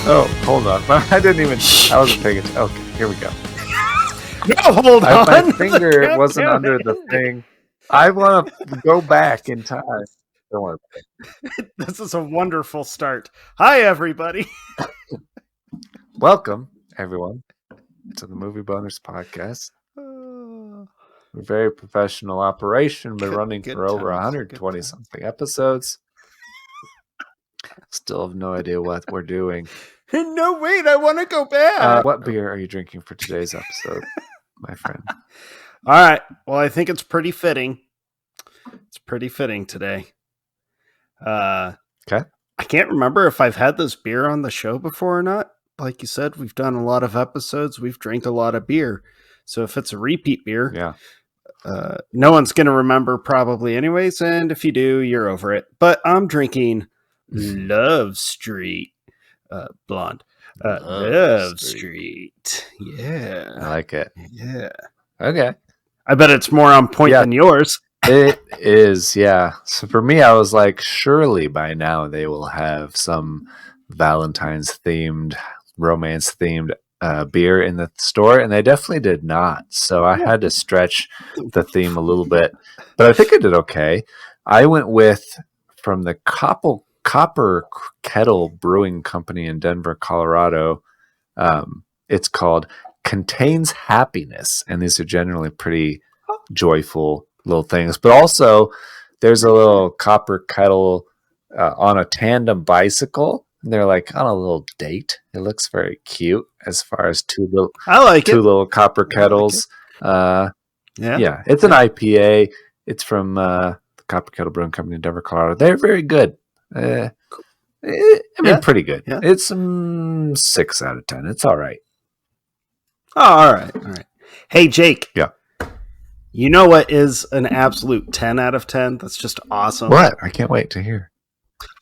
Oh, hold on. I didn't even. I wasn't paying attention. Okay, here we go. No, hold on. My finger wasn't under the thing. I want to go back in time. Don't worry. This is a wonderful start. Hi, everybody. Welcome, everyone, to the Movie Boners podcast. A very professional operation, been running for over 120 something episodes. Still have no idea what we're doing. No, wait, I want to go back. What beer are you drinking for today's episode, my friend? All right. Well, I think it's pretty fitting. It's pretty fitting today. Okay. I can't remember if I've had this beer on the show before or not. Like you said, we've done a lot of episodes. We've drank a lot of beer. So if it's a repeat beer, no one's going to remember probably anyways. And if you do, you're over it. But I'm drinking Love Street Blonde. Love Street. Yeah. I like it. Yeah. Okay. I bet it's more on point than yours. It is, yeah. So for me, I was like, surely by now they will have some Valentine's themed, romance themed beer in the store, and they definitely did not. So I had to stretch the theme a little bit, but I think I did okay. I went with from the Copper Kettle Brewing Company in Denver, Colorado. It's called Contains Happiness, and these are generally pretty joyful little things. But also, there's a little copper kettle on a tandem bicycle. And they're like on a little date. It looks very cute as far as two little copper kettles. Yeah, it's an IPA. It's from the Copper Kettle Brewing Company in Denver, Colorado. They're very good. Pretty good. Yeah. It's 6 out of 10. It's all right. Oh, all right. Hey, Jake. Yeah. You know what is an absolute 10 out of 10? That's just awesome. What? I can't wait to hear.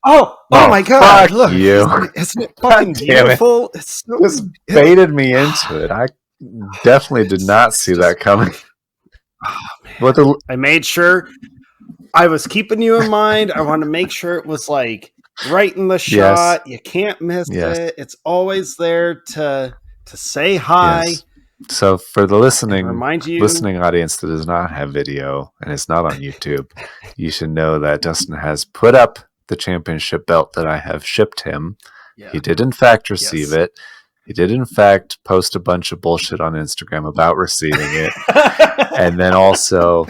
Oh my God. Look, isn't it fucking beautiful? It's just baited me into it. I definitely did not see that coming. Oh, man. I made sure I was keeping you in mind. I want to make sure it was like right in the shot. Yes. You can't miss it. It's always there to say hi. Yes. So for the listening audience that does not have video and is not on YouTube, you should know that Dustin has put up the championship belt that I have shipped him. Yeah. He did in fact receive it. He did in fact post a bunch of bullshit on Instagram about receiving it. And then also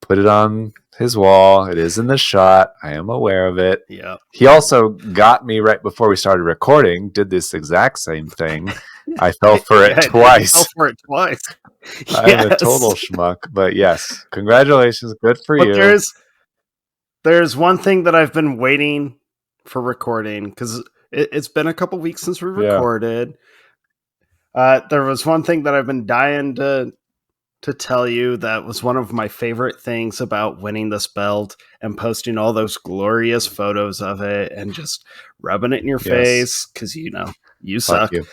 put it on his wall. It is in the shot. I am aware of it. Yeah. He also got me right before we started recording, did this exact same thing. I fell for it twice. I am a total schmuck, but yes, congratulations. Good for you. There's one thing that I've been waiting for recording because it's been a couple weeks since we recorded. There was one thing that I've been dying to tell you that was one of my favorite things about winning this belt and posting all those glorious photos of it and just rubbing it in your face because, you suck. You.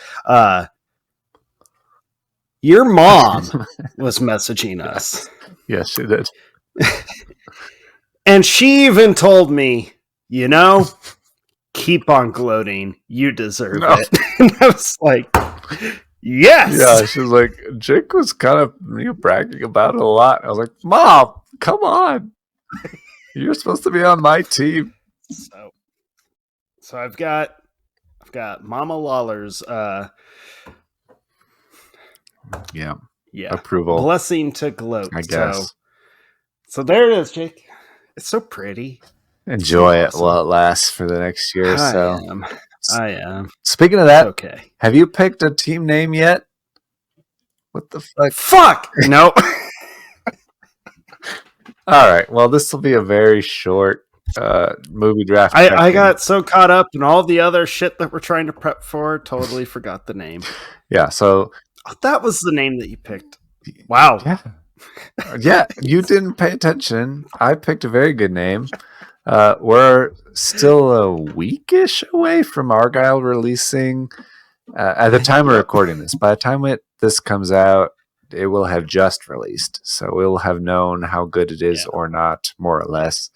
Your mom was messaging us. Yes, she did. And she even told me, keep on gloating. You deserve it. And I was like, yes. Yeah, she was like, Jake was kind of bragging about it a lot. I was like, Mom, come on. You're supposed to be on my team. So I've got Mama Lawler's approval. Blessing to gloat. I guess. So there it is, Jake. It's so pretty. Enjoy it while it lasts for the next year or so. I am. Speaking of that, okay. Have you picked a team name yet? What the fuck? Fuck! No. All right. Well, this will be a very short movie draft. I got so caught up in all the other shit that we're trying to prep for, totally forgot the name. Yeah, so... that was the name that you picked. Wow. Yeah. Yeah, you didn't pay attention. I picked a very good name. We're still a weekish away from Argyle releasing. At the time we're recording this, by the time this comes out, it will have just released. So we'll have known how good it is or not, more or less.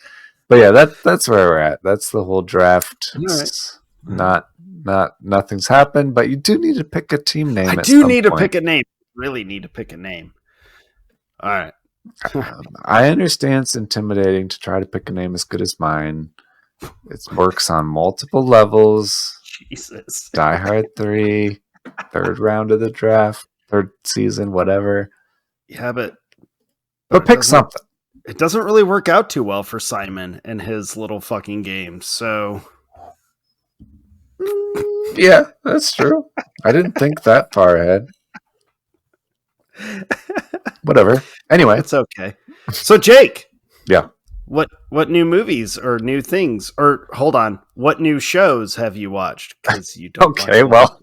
But yeah, that's where we're at. That's the whole draft. It's not nothing's happened, but you do need to pick a team name. I at do some need point. to pick a name. Really need to pick a name. All right. I understand it's intimidating to try to pick a name as good as mine. It works on multiple levels. Jesus. Die Hard 3, third round of the draft, third season, whatever. Yeah, but pick something. It doesn't really work out too well for Simon and his little fucking games. So, yeah, that's true. I didn't think that far ahead. Whatever. Anyway, it's okay. So, Jake. Yeah. What new movies or new things, or hold on, what new shows have you watched? Because you don't. Okay, well,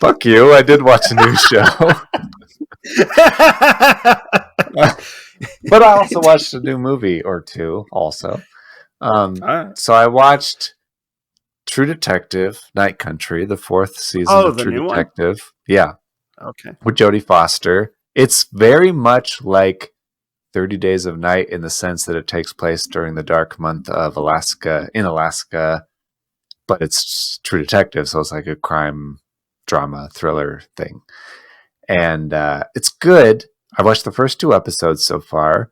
fuck you. I did watch a new show. But I also watched a new movie or two also. So I watched True Detective, Night Country, the 4th season of True Detective. One? Yeah. Okay. With Jodie Foster. It's very much like 30 Days of Night in the sense that it takes place during the dark month of Alaska, but it's True Detective, so it's like a crime drama thriller thing. And it's good. I watched the first 2 episodes so far.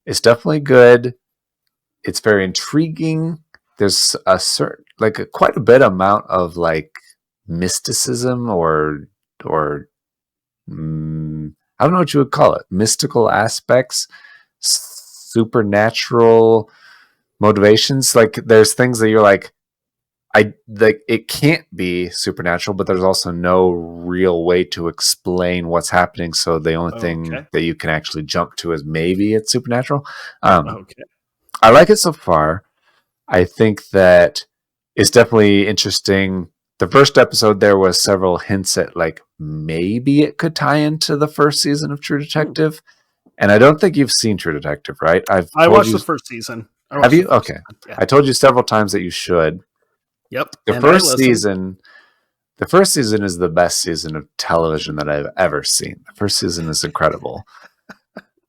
It's definitely good. It's very intriguing. There's a certain, quite a bit amount of mysticism or I don't know what you would call it. Mystical aspects, supernatural motivations. There's things that you're it can't be supernatural, but there's also no real way to explain what's happening. So the only thing that you can actually jump to is maybe it's supernatural. I like it so far. I think that it's definitely interesting. The first episode, there was several hints at maybe it could tie into the first season of True Detective. And I don't think you've seen True Detective, right? I watched the first season. Have you? Okay. Yeah. I told you several times that you should. Yep. The first season is the best season of television that I've ever seen. The first season is incredible.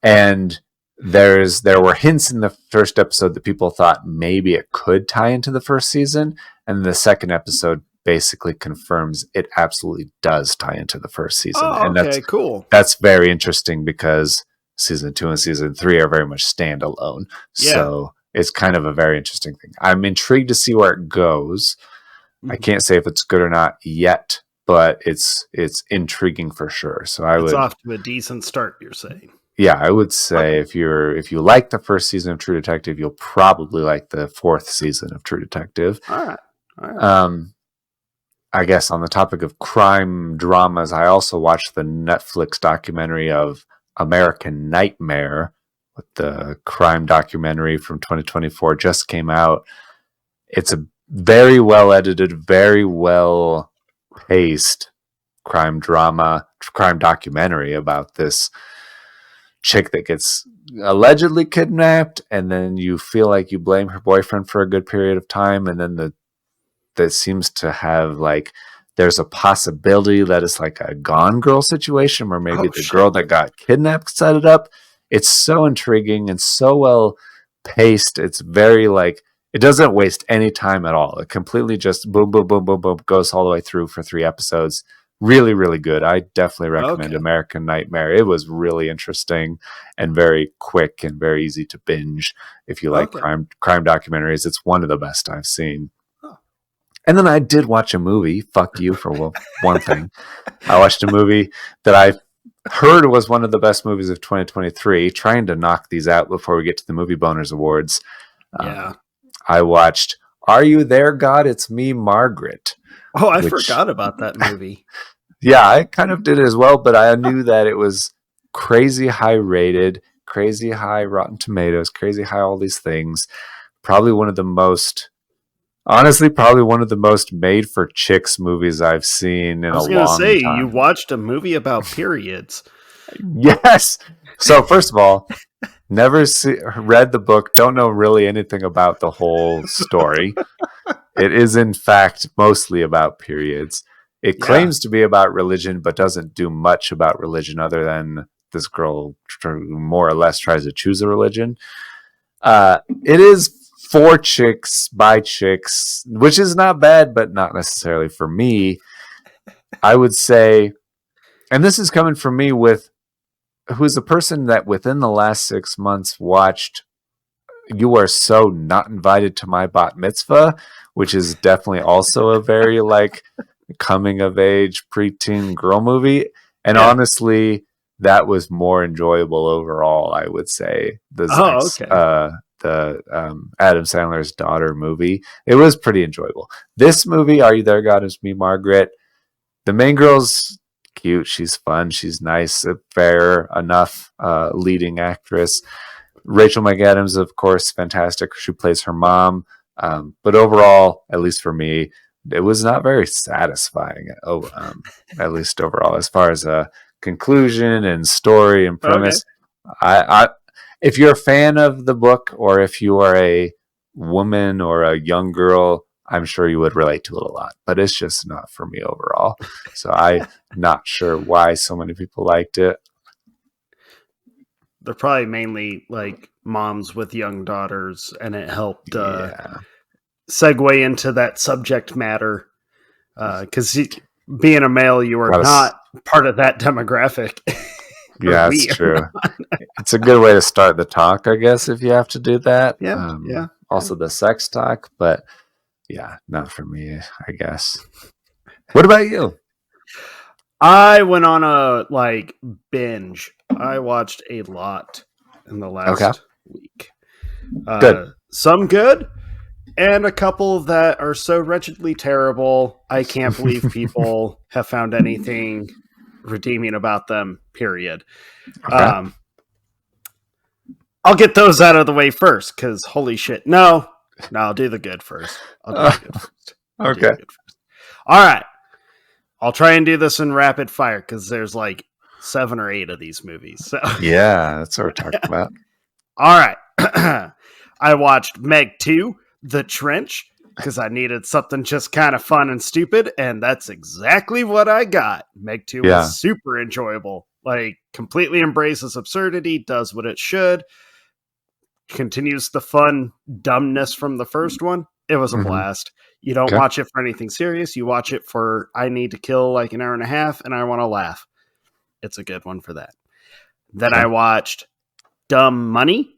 And there were hints in the first episode that people thought maybe it could tie into the first season. And the second episode basically confirms it absolutely does tie into the first season. And that's cool. That's very interesting because season 2 and season 3 are very much standalone. Yeah. So it's kind of a very interesting thing. I'm intrigued to see where it goes. Mm-hmm. I can't say if it's good or not yet, but it's intriguing for sure. So it's off to a decent start, you're saying. Yeah, I would say if you like the first season of True Detective, you'll probably like the 4th season of True Detective. All right. I guess on the topic of crime dramas, I also watched the Netflix documentary of American Nightmare. The crime documentary from 2024 just came out. It's a very well edited, very well paced crime documentary about this chick that gets allegedly kidnapped, and then you feel like you blame her boyfriend for a good period of time, and then that seems to have there's a possibility that it's a Gone Girl situation where maybe girl that got kidnapped set it up. It's so intriguing and so well paced. It's very it doesn't waste any time at all. It completely just boom, boom, boom, boom, boom, goes all the way through for 3 episodes. Really, really good. I definitely recommend American Nightmare. It was really interesting and very quick and very easy to binge. If you like crime documentaries, it's one of the best I've seen. And then I did watch a movie. Fuck you for one thing. I watched a movie that I heard was one of the best movies of 2023. Trying to knock these out before we get to the Movie Boners Awards. Yeah. I watched Are You There, God? It's Me, Margaret. Oh, I forgot about that movie. Yeah, I kind of did as well, but I knew that it was crazy high rated, crazy high Rotten Tomatoes, crazy high all these things. Probably one of the most made for chicks movies I've seen in a long time. I was going to say, you watched a movie about periods. Yes. So first of all, never read the book, don't know really anything about the whole story. It is, in fact, mostly about periods. It claims to be about religion, but doesn't do much about religion other than this girl more or less tries to choose a religion. It is for chicks by chicks, which is not bad, but not necessarily for me. I would say, and this is coming from me who's a person that within the last 6 months watched You Are So Not Invited to My Bat Mitzvah, which is definitely also a very like coming of age preteen girl movie. And honestly, that was more enjoyable overall, I would say. The Adam Sandler's daughter movie. It was pretty enjoyable. This movie, Are You There, God? Is Me Margaret. The main girl's cute. She's fun. She's nice. Fair enough leading actress. Rachel McAdams, of course, fantastic. She plays her mom. But overall, at least for me, it was not very satisfying. At least overall, as far as a conclusion and story and premise. I if you're a fan of the book, or if you are a woman or a young girl, I'm sure you would relate to it a lot. But it's just not for me overall. So I'm not sure why so many people liked it. They're probably mainly like moms with young daughters, and it helped segue into that subject matter. Because being a male, you are not part of that demographic. Yeah, that's true. It's a good way to start the talk, I guess, if you have to do that. Yeah. Also the sex talk, but yeah, not for me, I guess. What about you? I went on a binge. I watched a lot in the last week. Good. Some good, and a couple that are so wretchedly terrible, I can't believe people have found anything redeeming about them, period. I'll get those out of the way first, because holy shit. No, I'll do the good first. Okay. All right. I'll try and do this in rapid fire, because there's 7 or 8 of these movies. So yeah, that's what we're talking about. All right. I watched Meg 2, The Trench, because I needed something just kind of fun and stupid, and that's exactly what I got. Meg 2 was super enjoyable. Completely embraces absurdity, does what it should, continues the fun dumbness from the first one. It was a blast. You don't watch it for anything serious. You watch it for, I need to kill an hour and a half, and I want to laugh. It's a good one for that. Then I watched Dumb Money,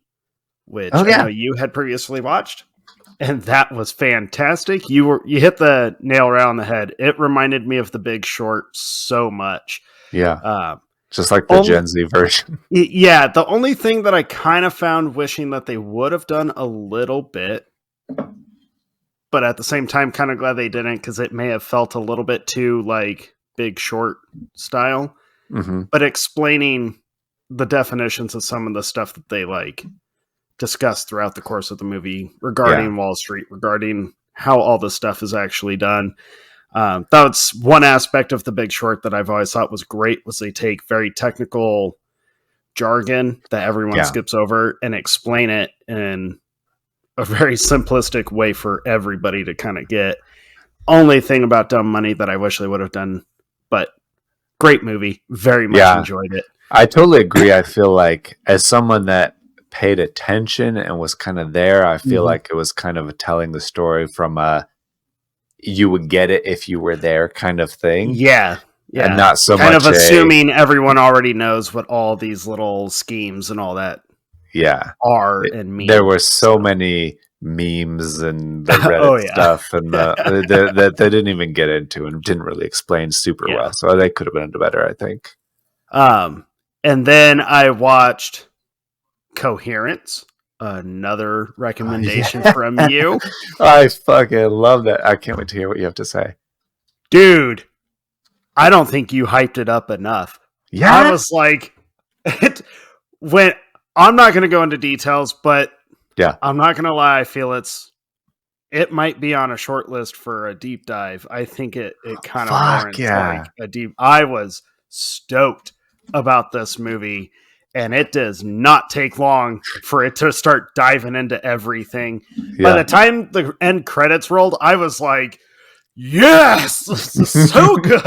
which I know you had previously watched, and that was fantastic. You hit the nail right on the head. It reminded me of The Big Short so much. Yeah. Just like the Gen Z version. Yeah. The only thing that I kind of found wishing that they would have done a little bit, but at the same time, kind of glad they didn't, because it may have felt a little bit too Big Short style. But explaining the definitions of some of the stuff that they discussed throughout the course of the movie regarding Wall Street, regarding how all this stuff is actually done. That's one aspect of The Big Short that I've always thought was great, was they take very technical jargon that everyone skips over and explain it in a very simplistic way for everybody to kind of get. Only thing about Dumb Money that I wish they would have done, but great movie. Very much enjoyed it. I totally agree. I feel like as someone that paid attention and was kind of there, I feel like it was kind of telling the story from you would get it if you were there kind of thing. Yeah. And not so kind much of assuming everyone already knows what all these little schemes and all that are and mean. There were so many memes and the Reddit stuff and that they didn't even get into and didn't really explain super well. So they could have been better, I think. And then I watched Coherence, another recommendation from you. I fucking love that. I can't wait to hear what you have to say. Dude, I don't think you hyped it up enough. Yeah. I was like, I'm not going to go into details, but I'm not going to lie. I feel it might be on a short list for a deep dive. I think it kind of warrants a deep. I was stoked about this movie, and it does not take long for it to start diving into everything. By the time the end credits rolled, I was like, yes, this is so good.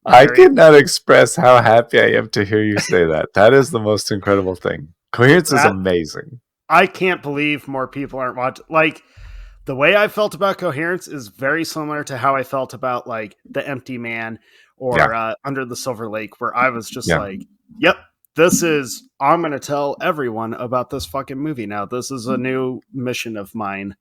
I cannot express how happy I am to hear you say that. That is the most incredible thing. Coherence is amazing. I can't believe more people aren't watching. Like, the way I felt about Coherence is very similar to how I felt about like The Empty Man or Under the Silver Lake, where I was just like, yep, I'm going to tell everyone about this fucking movie now. This is a new mission of mine.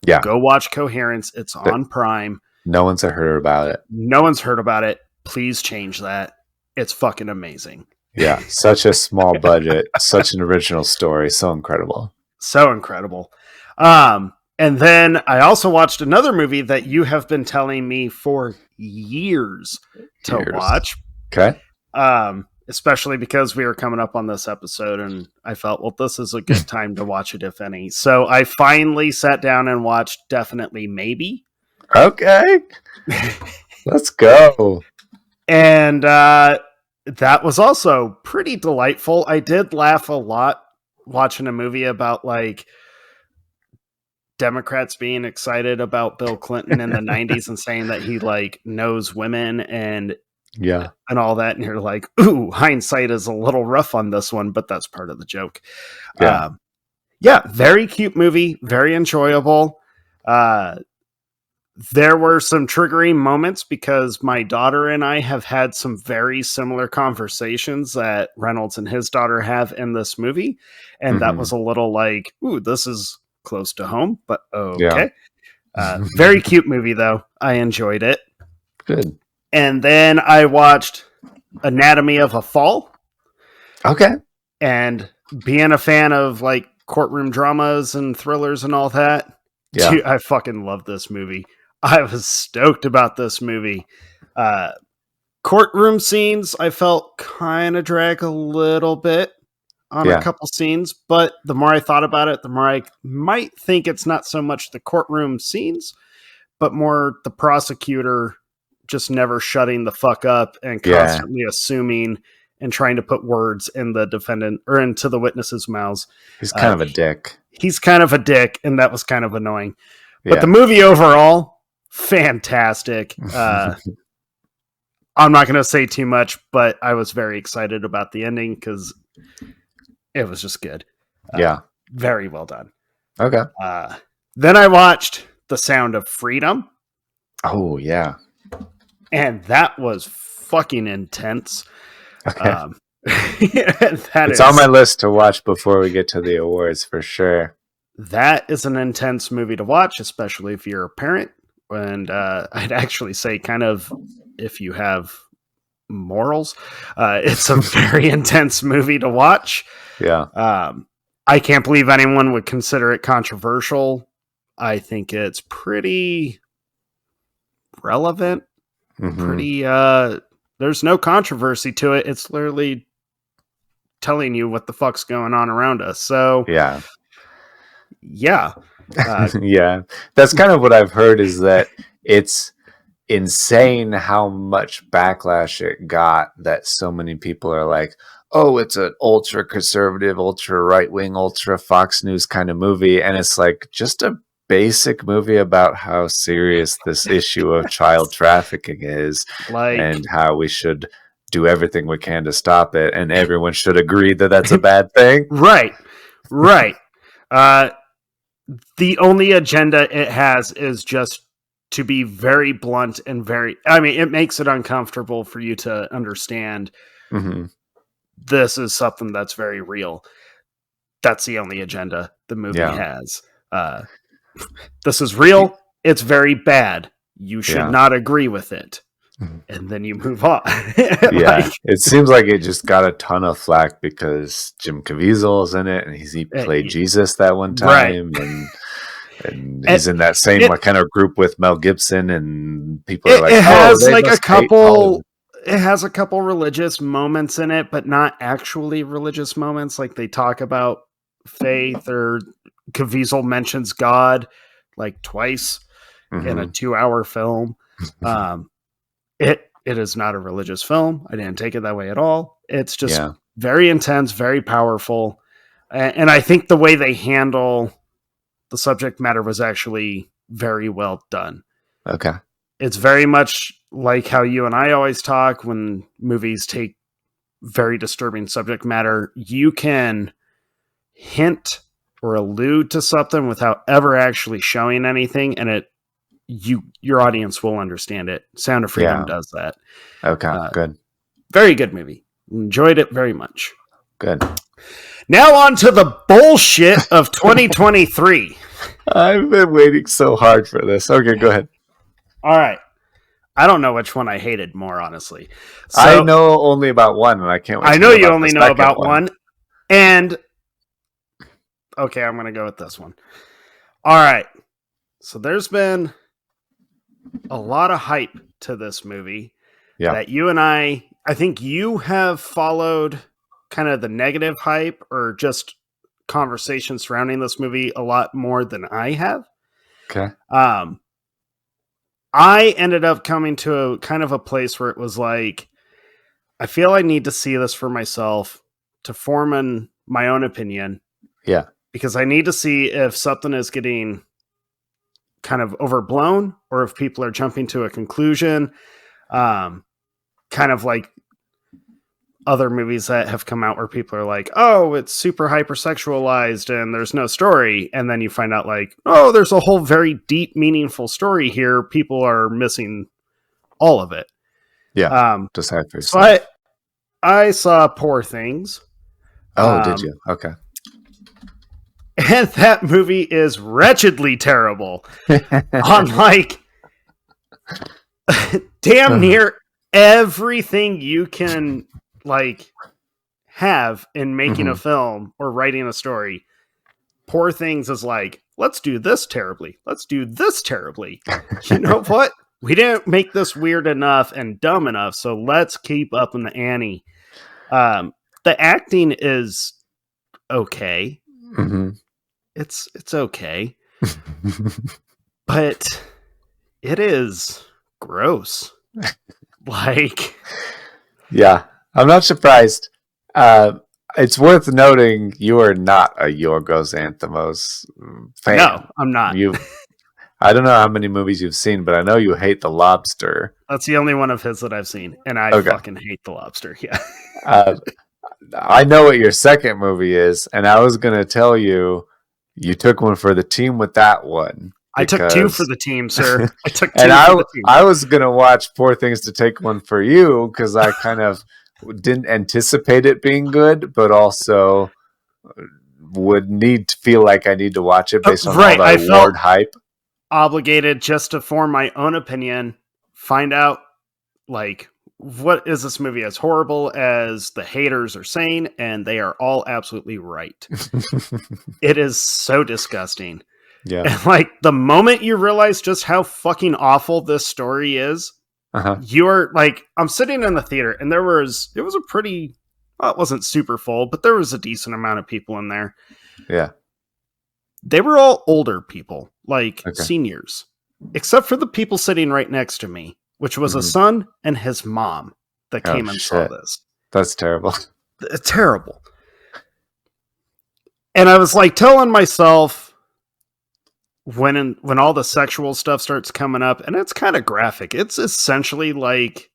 Yeah. Go watch Coherence. It's on Prime. No one's heard about it. No one's heard about it. Please change that. It's fucking amazing. Yeah. Such a small budget, such an original story. So incredible. So incredible. And then I also watched another movie that you have been telling me for years to watch. Okay. Especially because we were coming up on this episode and I felt, well, this is a good time to watch it, if any. So I finally sat down and watched Definitely Maybe. Okay. Let's go. And that was also pretty delightful. I did laugh a lot watching a movie about like Democrats being excited about Bill Clinton in the 90s and saying that he like knows women and all that. And you're like, ooh, hindsight is a little rough on this one, but that's part of the joke. Very cute movie, very enjoyable. There were some triggering moments because my daughter and I have had some very similar conversations that Reynolds and his daughter have in this movie. And that was a little like, ooh, this is close to home, but okay. Very cute movie, though. I enjoyed it. Good. And then I watched Anatomy of a Fall. Okay. And being a fan of like courtroom dramas and thrillers and all that, dude, I fucking love this movie. I was stoked about this movie. Courtroom scenes, I felt kind of drag a little bit on a couple scenes, but the more I thought about it, the more I might think it's not so much the courtroom scenes, but more the prosecutor just never shutting the fuck up and constantly assuming and trying to put words in the defendant or into the witnesses' mouths. He's kind of a dick. He's kind of a dick, and that was kind of annoying. But the movie overall, fantastic. I'm not going to say too much, but I was very excited about the ending because it was just good. Very well done. Okay. Then I watched The Sound of Freedom. Oh, yeah. And that was fucking intense. Okay. It's on my list to watch before we get to the awards for sure. That is an intense movie to watch, especially if you're a parent. And I'd actually say kind of if you have morals. It's a very intense movie to watch. Yeah. I can't believe anyone would consider it controversial. I think it's pretty relevant. Pretty there's no controversy to it. It's literally telling you what the fuck's going on around us. So yeah. Yeah. That's kind of what I've heard, is that it's insane how much backlash it got, that so many people are like, oh, it's an ultra conservative, ultra right wing, ultra Fox News kind of movie. And it's like just a basic movie about how serious this issue of child trafficking is, and how we should do everything we can to stop it. And everyone should agree that that's a bad thing. Right. The only agenda it has is just to be very blunt and it makes it uncomfortable for you to understand this is something that's very real. That's the only agenda the movie has. This is real. It's very bad. You should not agree with it. And then you move on. It seems like it just got a ton of flack because Jim Caviezel's in it, and he played Jesus that one time, and he's in that same kind of group with Mel Gibson, and people are like, it has a couple religious moments in it, but not actually religious moments. Like they talk about faith, or Caviezel mentions God like twice in a 2-hour film. It is not a religious film. I didn't take it that way at all. It's just very intense, very powerful. And I think the way they handle the subject matter was actually very well done. Okay. It's very much like how you and I always talk when movies take very disturbing subject matter. You can hint or allude to something without ever actually showing anything, and your audience will understand it. Sound of Freedom does that. Okay, good. Very good movie. Enjoyed it very much. Good. Now on to the bullshit of 2023. I've been waiting so hard for this. Okay, go ahead. All right. I don't know which one I hated more, honestly. So, I know only about one, and I can't wait. I know you only know about one. And okay, I'm going to go with this one. All right. So there's been a lot of hype to this movie that you and I think you have followed kind of the negative hype or just conversation surrounding this movie a lot more than I have. Okay. I ended up coming to a kind of a place where it was like, I feel I need to see this for myself to form my own opinion. Yeah. Because I need to see if something is getting kind of overblown or if people are jumping to a conclusion. Kind of like other movies that have come out where people are like, oh, it's super hypersexualized and there's no story. And then you find out like, oh, there's a whole very deep, meaningful story here. People are missing all of it. Yeah. Just hyper. So I saw Poor Things. Oh, did you? Okay. And that movie is wretchedly terrible. On like damn near everything you can like have in making a film or writing a story. Poor Things is like, let's do this terribly. Let's do this terribly. You know what? We didn't make this weird enough and dumb enough, so let's keep up in the ante. The acting is okay. Mm-hmm. It's okay. But it is gross. Like, yeah. I'm not surprised. It's worth noting you are not a Yorgos Lanthimos fan. No, I'm not. I don't know how many movies you've seen, but I know you hate The Lobster. That's the only one of his that I've seen, and I fucking hate The Lobster. Yeah. I know what your second movie is, and I was going to tell you took one for the team with that one. I took two for the team, sir. I took two and for the team. I was going to watch Poor Things to take one for you because I kind of didn't anticipate it being good, but also would need to feel like I need to watch it based on all the award hype. Obligated just to form my own opinion, find out like what is this movie as horrible as the haters are saying, and they are all absolutely right. It is so disgusting. Yeah. And like the moment you realize just how fucking awful this story is, you're like, I'm sitting in the theater and it was a pretty, well, it wasn't super full, but there was a decent amount of people in there. Yeah. They were all older people, like seniors, except for the people sitting right next to me, which was a son and his mom that came and saw this. That's terrible. It's terrible. And I was like telling myself, when all the sexual stuff starts coming up, and it's kind of graphic, it's essentially like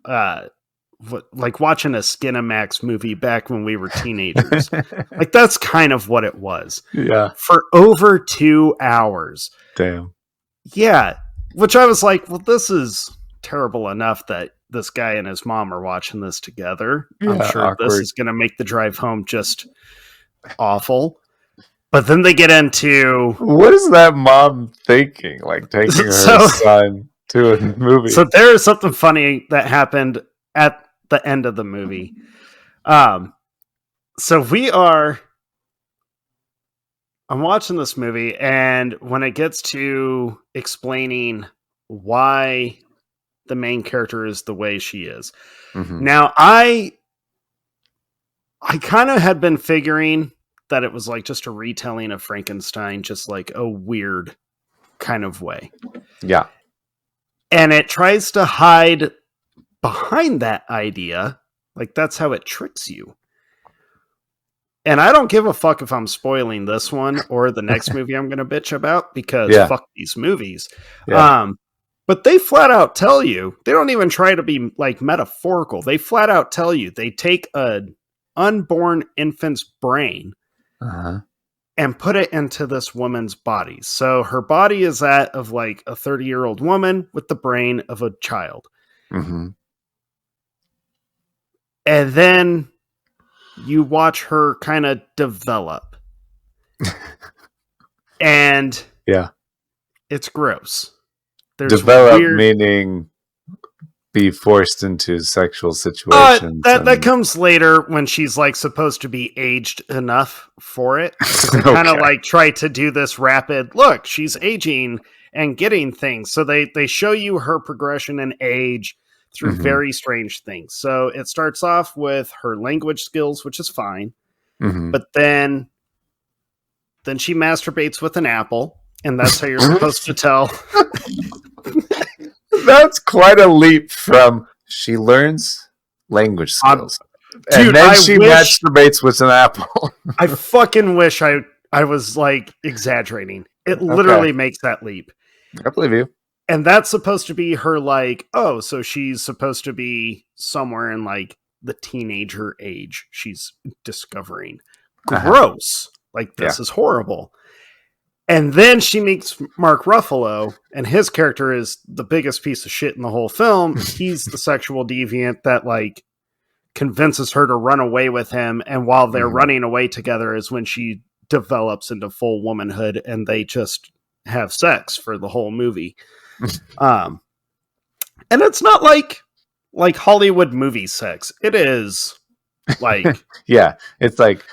watching a Skinamax movie back when we were teenagers. Like that's kind of what it was. Yeah. For over 2 hours. Damn. Yeah. Which I was like, well, this is terrible enough that this guy and his mom are watching this together. Yeah, I'm sure awkward. This is going to make the drive home just awful. But then they get into... What is that mom thinking? Like taking her son to a movie. So there is something funny that happened at the end of the movie. So I'm watching this movie, and when it gets to explaining why the main character is the way she is. Now, I kind of had been figuring that it was like just a retelling of Frankenstein, just like a weird kind of way. Yeah. And it tries to hide behind that idea. Like that's how it tricks you. And I don't give a fuck if I'm spoiling this one or the next movie I'm going to bitch about because fuck these movies. Yeah. But they flat out tell you, they don't even try to be like metaphorical. They flat out tell you they take an unborn infant's brain and put it into this woman's body. So her body is that of like a 30-year-old woman with the brain of a child. Mm-hmm. And then you watch her kind of develop. And yeah, it's gross. There's develop meaning be forced into sexual situations. That comes later when she's like supposed to be aged enough for it. They kind of like try to do this rapid look. She's aging and getting things. So they show you her progression in age through very strange things. So it starts off with her language skills, which is fine. But then she masturbates with an apple, and that's how you're supposed to tell. That's quite a leap from she learns language skills. Dude, and then she masturbates with an apple. I fucking wish I was like exaggerating. It literally makes that leap. I believe you. And that's supposed to be her like, oh, so she's supposed to be somewhere in like the teenager age. She's discovering. Gross. Like, this is horrible. And then she meets Mark Ruffalo, and his character is the biggest piece of shit in the whole film. He's the sexual deviant that like convinces her to run away with him. And while they're running away together is when she develops into full womanhood, and they just have sex for the whole movie. And it's not like Hollywood movie sex. It is like, yeah, it's like,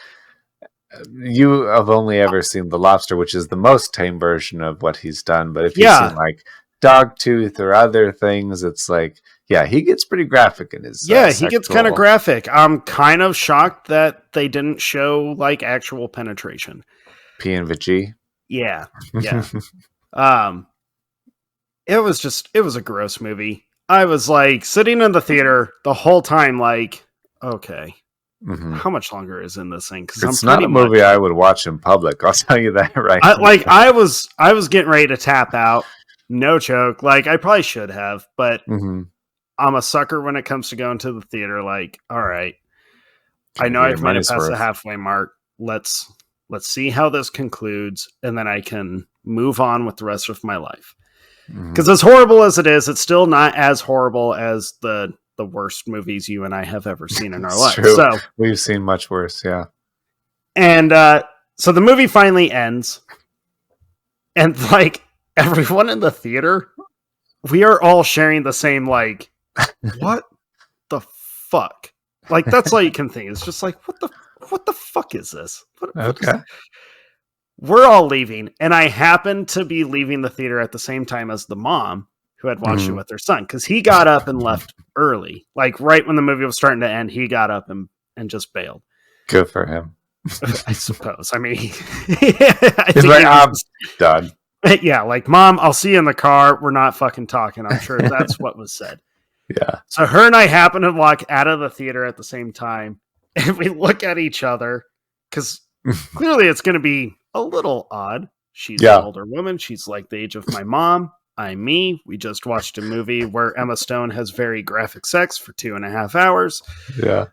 you have only ever seen The Lobster, which is the most tame version of what he's done. But if you've seen like Dogtooth or other things, it's like, he gets pretty graphic in his. He gets kind of graphic. I'm kind of shocked that they didn't show like actual penetration. P and G. Yeah. It was a gross movie. I was like sitting in the theater the whole time, like, okay. How much longer is in this thing? Because it's not a movie I would watch in public. I'll tell you that right. I was getting ready to tap out. No joke. Like I probably should have, but I'm a sucker when it comes to going to the theater. Like, all right, I know I've made it past the halfway mark. Let's see how this concludes, and then I can move on with the rest of my life. Because as horrible as it is, it's still not as horrible as the worst movies you and I have ever seen in our life. True. So we've seen much worse, yeah. And so the movie finally ends, and like everyone in the theater, we are all sharing the same like, what the fuck? Like that's all you can think. It's just like, what the fuck is this? We're all leaving, and I happened to be leaving the theater at the same time as the mom who had watched it with her son, because he got up and left early. Like right when the movie was starting to end, he got up and just bailed. Good for him. I suppose. I mean, he's like, I'm done. Yeah, like, Mom, I'll see you in the car. We're not fucking talking. I'm sure that's what was said. Yeah. So her and I happen to walk out of the theater at the same time, and we look at each other, because clearly it's going to be a little odd. She's an older woman. She's like the age of my mom. I'm me. We just watched a movie where Emma Stone has very graphic sex for 2.5 hours. Yeah.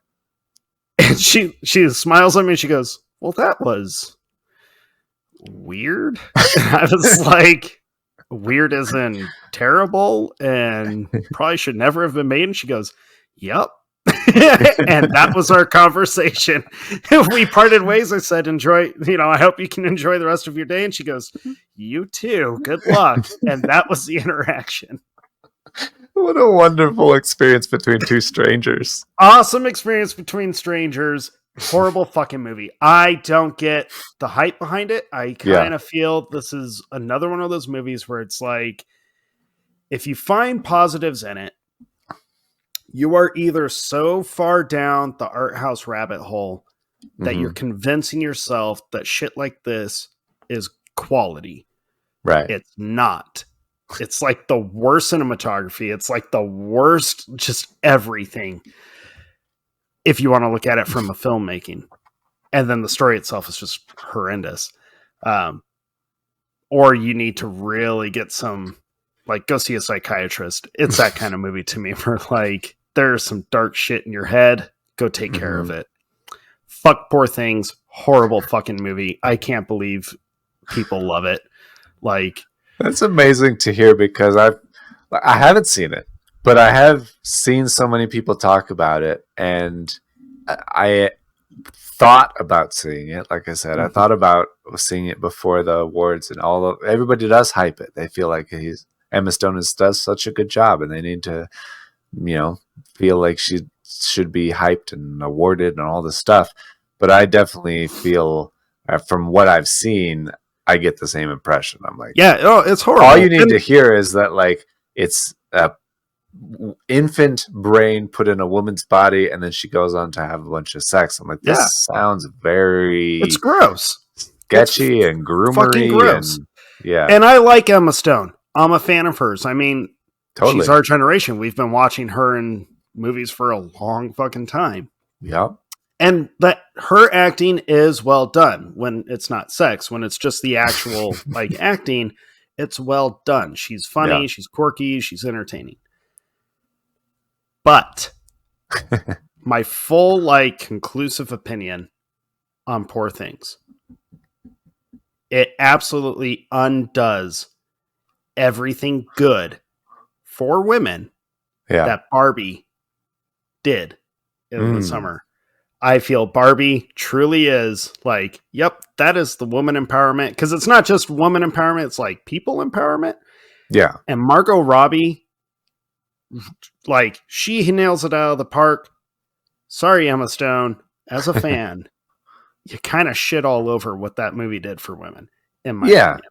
And she smiles at me and she goes, well, that was weird. I was like, weird as in terrible and probably should never have been made. And she goes, yep. And that was our conversation. We parted ways. I said, enjoy, I hope you can enjoy the rest of your day. And she goes, you too. Good luck. And that was the interaction. What a wonderful experience between two strangers. Awesome experience between strangers. Horrible fucking movie. I don't get the hype behind it. I kind of feel this is another one of those movies where it's like, if you find positives in it, you are either so far down the art house rabbit hole that you're convincing yourself that shit like this is quality. Right. It's not. It's like the worst cinematography. It's like the worst, just everything. If you want to look at it from a filmmaking, and then the story itself is just horrendous. Or you need to really get some, like, go see a psychiatrist. It's that kind of movie to me where like, there's some dark shit in your head. Go take care of it. Fuck Poor Things. horrible fucking movie. I can't believe people love it. Like, that's amazing to hear because I haven't seen it, but I have seen so many people talk about it, and I thought about seeing it. Like I said, I thought about seeing it before the awards, and everybody does hype it. They feel like Emma Stone does such a good job, and they need to, feel like she should be hyped and awarded and all this stuff. But I definitely feel, from what I've seen, I get the same impression. I'm like, yeah, it's horrible. All you need to hear is that, like, it's a infant brain put in a woman's body, and then she goes on to have a bunch of sex. I'm like, this sounds very... It's gross. Sketchy and groomery. Fucking gross. Yeah. And I like Emma Stone. I'm a fan of hers. I mean, totally. She's our generation. We've been watching her in movies for a long fucking time. Yeah. And that her acting is well done when it's not sex, when it's just the actual like acting, it's well done. She's funny, she's quirky, she's entertaining. But my full like conclusive opinion on Poor Things, it absolutely undoes everything good for women that Barbie did in the summer. I feel Barbie truly is like, yep, that is the woman empowerment. Because it's not just woman empowerment, it's like people empowerment. Yeah. And Margot Robbie, like, she nails it out of the park. Sorry, Emma Stone, as a fan, you kind of shit all over what that movie did for women, in my opinion.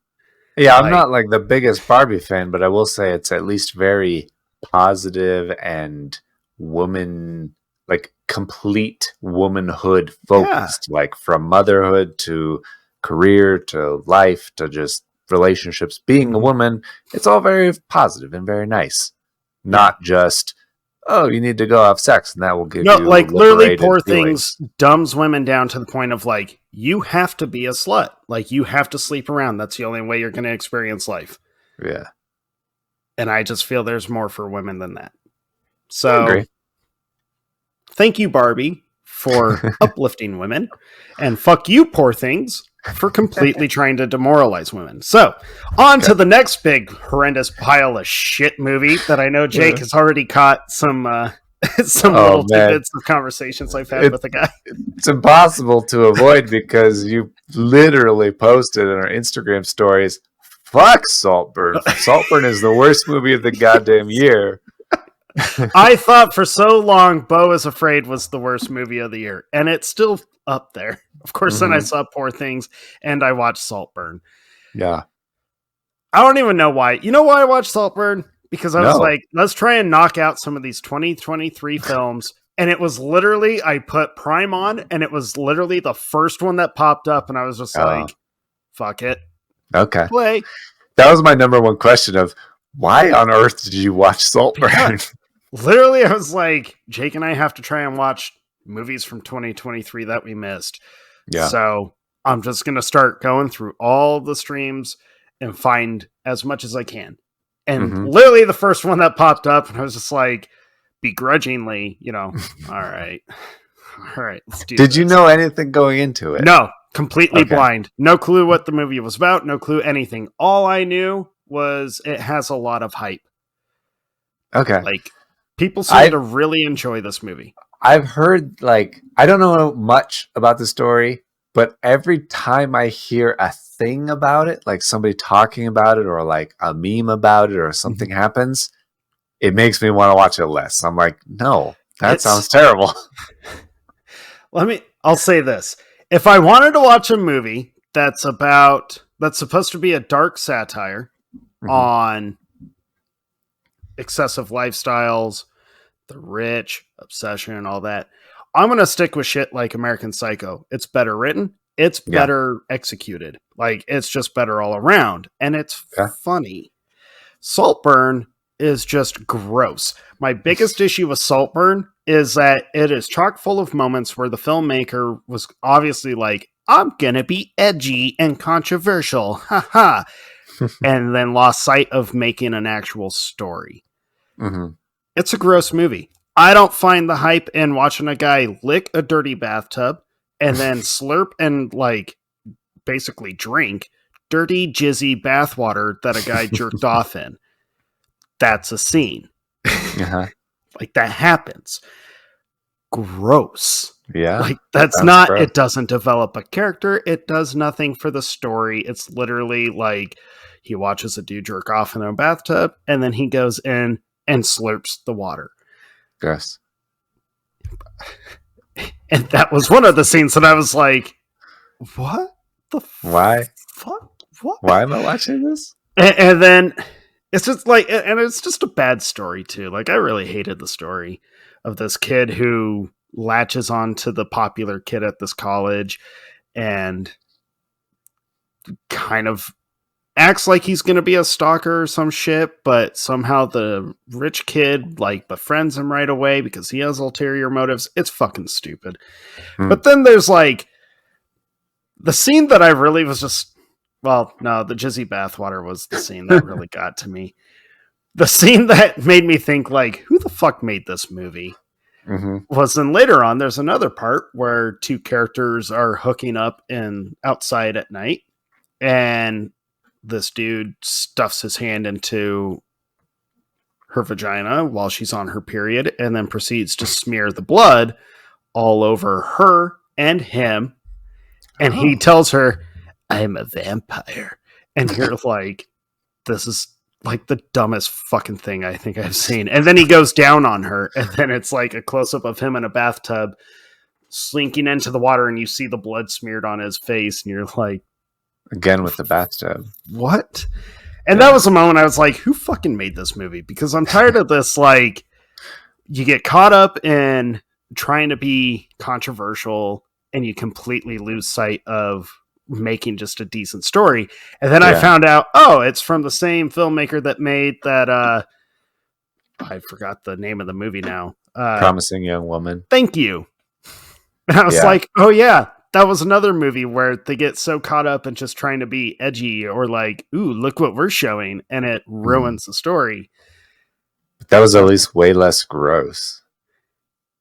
Yeah, I'm not like the biggest Barbie fan, but I will say it's at least very positive and woman... like complete womanhood focused, like from motherhood to career to life to just relationships. Being a woman, it's all very positive and very nice. Not just, oh, you need to go have sex and that will give you like literally Poor feelings. Things dumbs women down to the point of like, you have to be a slut. Like, you have to sleep around. That's the only way you're going to experience life. Yeah. And I just feel there's more for women than that. I So agree. Thank you, Barbie, for uplifting women. And fuck you, Poor Things, for completely trying to demoralize women. So, on to the next big, horrendous pile of shit movie that I know Jake has already caught some little tidbits of conversations I've had with the guy. It's impossible to avoid because you literally posted in our Instagram stories, fuck Saltburn. Saltburn is the worst movie of the goddamn year. I thought for so long Beau is Afraid was the worst movie of the year, and it's still up there. Of course, then I saw Poor Things, and I watched Saltburn. Yeah. I don't even know why. You know why I watched Saltburn? Because I was like, let's try and knock out some of these 2023 films, and it was literally, I put Prime on, and it was literally the first one that popped up, and I was just like, fuck it. Okay. Play. That was my number one question of, why on earth did you watch Saltburn? Yeah. Literally, I was like, Jake and I have to try and watch movies from 2023 that we missed. Yeah. So I'm just going to start going through all the streams and find as much as I can. And literally the first one that popped up, and I was just like, begrudgingly, all right, let's do Did you know anything going into it? No, completely blind. No clue what the movie was about. No clue anything. All I knew was it has a lot of hype. Okay. Like, people seem to really enjoy this movie. I've heard, like, I don't know much about the story, but every time I hear a thing about it, like somebody talking about it or like a meme about it or something happens, it makes me want to watch it less. I'm like, no, that sounds terrible. I'll say this. If I wanted to watch a movie that's supposed to be a dark satire on excessive lifestyles, the rich, obsession, and all that, I'm going to stick with shit like American Psycho. It's better written. It's better executed. Like, it's just better all around. And it's funny. Saltburn is just gross. My biggest issue with Saltburn is that it is chock full of moments where the filmmaker was obviously like, I'm going to be edgy and controversial. Haha. And then lost sight of making an actual story. It's a gross movie. I don't find the hype in watching a guy lick a dirty bathtub and then slurp and like basically drink dirty, jizzy bathwater that a guy jerked off in. That's a scene. Uh-huh. Like that happens. Gross. Yeah. Like that's not gross. It doesn't develop a character. It does nothing for the story. It's literally like he watches a dude jerk off in a bathtub and then he goes in and slurps the water. Yes. And that was one of the scenes that I was like, what the Why? Fuck? What? Why am I watching this? And then it's just like, and it's just a bad story too. Like I really hated the story of this kid who latches on to the popular kid at this college and kind of acts like he's going to be a stalker or some shit, but somehow the rich kid like befriends him right away because he has ulterior motives. It's fucking stupid. But then there's like the scene that I really was just, well, no, the jizzy bathwater was the scene that really got to me. The scene that made me think like, who the fuck made this movie? Was then later on, there's another part where two characters are hooking up in outside at night, and this dude stuffs his hand into her vagina while she's on her period, and then proceeds to smear the blood all over her and him. And he tells her, "I'm a vampire," and you're like, "This is." Like the dumbest fucking thing I think I've seen. And then he goes down on her, and then it's like a close-up of him in a bathtub slinking into the water, and you see the blood smeared on his face, and you're like, again with the bathtub. What? And that was a moment I was like, who fucking made this movie? Because I'm tired of this, like, you get caught up in trying to be controversial and you completely lose sight of making just a decent story. And then I found out, it's from the same filmmaker that made that I forgot the name of the movie now. Promising Young Woman. Thank you. And I was like, oh yeah, that was another movie where they get so caught up in just trying to be edgy or like, ooh, look what we're showing, and it ruins the story. That was at least way less gross.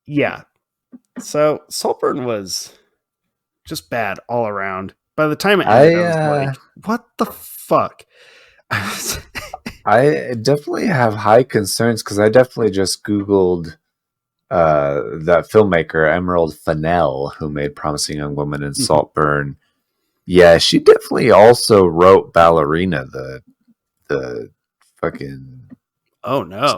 Yeah. So Saltburn was just bad all around. By the time it ended, I was like, what the fuck? I definitely have high concerns because I definitely just Googled that filmmaker, Emerald Fennell, who made Promising Young Woman and Saltburn. Yeah, she definitely also wrote Ballerina, the fucking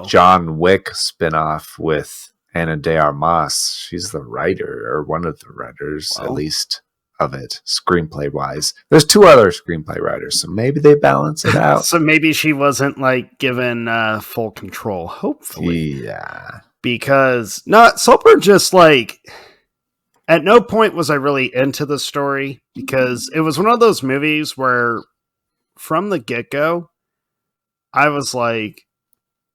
John Wick spinoff with Ana de Armas. She's the writer, or one of the writers, at least, of it, screenplay wise. There's two other screenplay writers, so maybe they balance it out. So maybe she wasn't like given full control, hopefully. Yeah. Because Saltburn just like, at no point was I really into the story, because it was one of those movies where from the get-go I was like,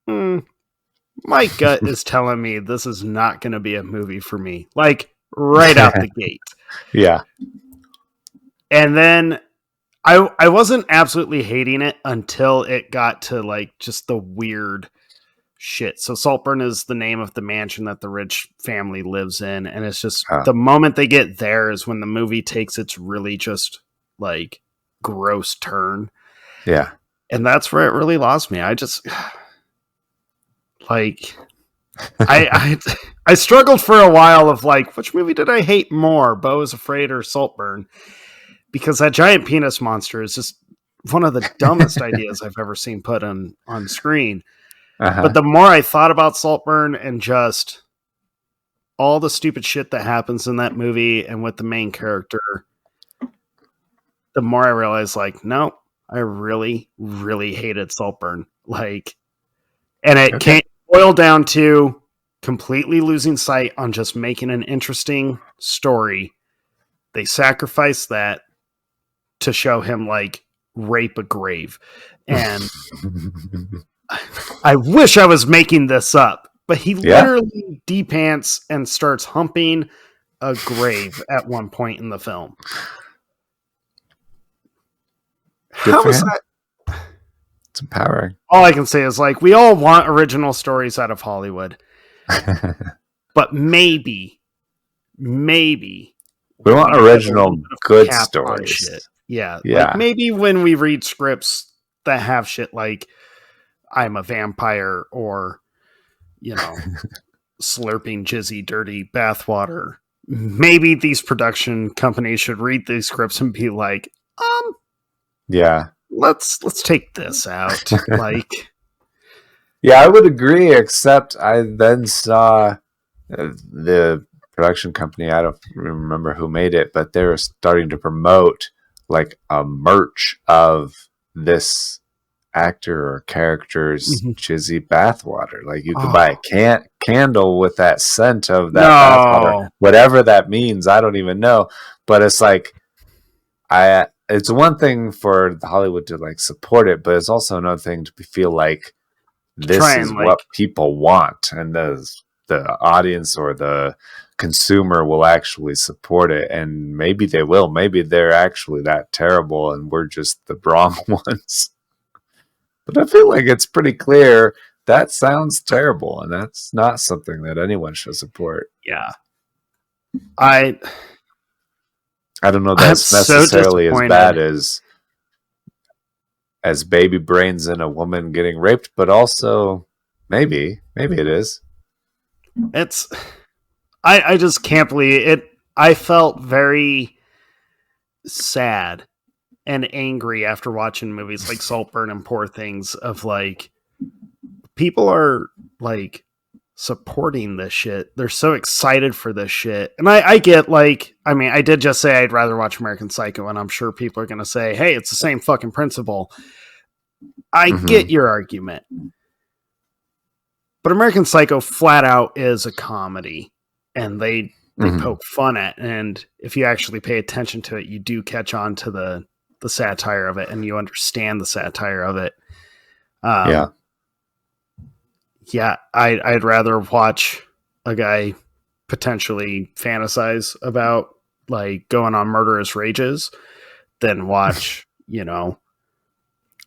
my gut is telling me this is not going to be a movie for me, like right out the gate. Yeah. And then I wasn't absolutely hating it until it got to like just the weird shit. So Saltburn is the name of the mansion that the rich family lives in, and it's just the moment they get there is when the movie takes its really just like gross turn. Yeah. And that's where it really lost me. I just like I struggled for a while of like, which movie did I hate more, Beau is Afraid or Saltburn? Because that giant penis monster is just one of the dumbest ideas I've ever seen put on screen. But the more I thought about Saltburn and just all the stupid shit that happens in that movie and with the main character, the more I realized like, no, I really, really hated Saltburn. Like, and it can't boil down to completely losing sight on just making an interesting story. They sacrificed that to show him like rape a grave. And I wish I was making this up, but he literally de-pants and starts humping a grave at one point in the film. How is that? It's empowering. All I can say is like, we all want original stories out of Hollywood, but maybe We want have a original little bit of good cap on stories. shit. Yeah. Yeah. Like maybe when we read scripts that have shit like I'm a vampire or, you know, slurping jizzy dirty bathwater, maybe these production companies should read these scripts and be like, yeah, let's take this out. Like, yeah, I would agree, except I then saw the production company, I don't remember who made it, but they were starting to promote like a merch of this actor or character's jizzy bathwater. Like you could buy a candle with that scent of that bathwater, whatever that means. I don't even know, but it's like it's one thing for Hollywood to like support it, but it's also another thing to feel like this is what people want, and the audience or the consumer will actually support it, and maybe they will. Maybe they're actually that terrible, and we're just the wrong ones. But I feel like it's pretty clear that sounds terrible, and that's not something that anyone should support. Yeah, I don't know that's necessarily as bad as baby brains in a woman getting raped, but also maybe it is. I just can't believe it. I felt very sad and angry after watching movies like Saltburn and Poor Things of like people are like supporting this shit. They're so excited for this shit. And I get like, I mean, I did just say I'd rather watch American Psycho, and I'm sure people are going to say, hey, it's the same fucking principle. I get your argument. But American Psycho flat out is a comedy, and they poke fun at, and if you actually pay attention to it, you do catch on to the satire of it, and you understand the satire of it. Yeah, I'd rather watch a guy potentially fantasize about like going on murderous rages than watch, you know,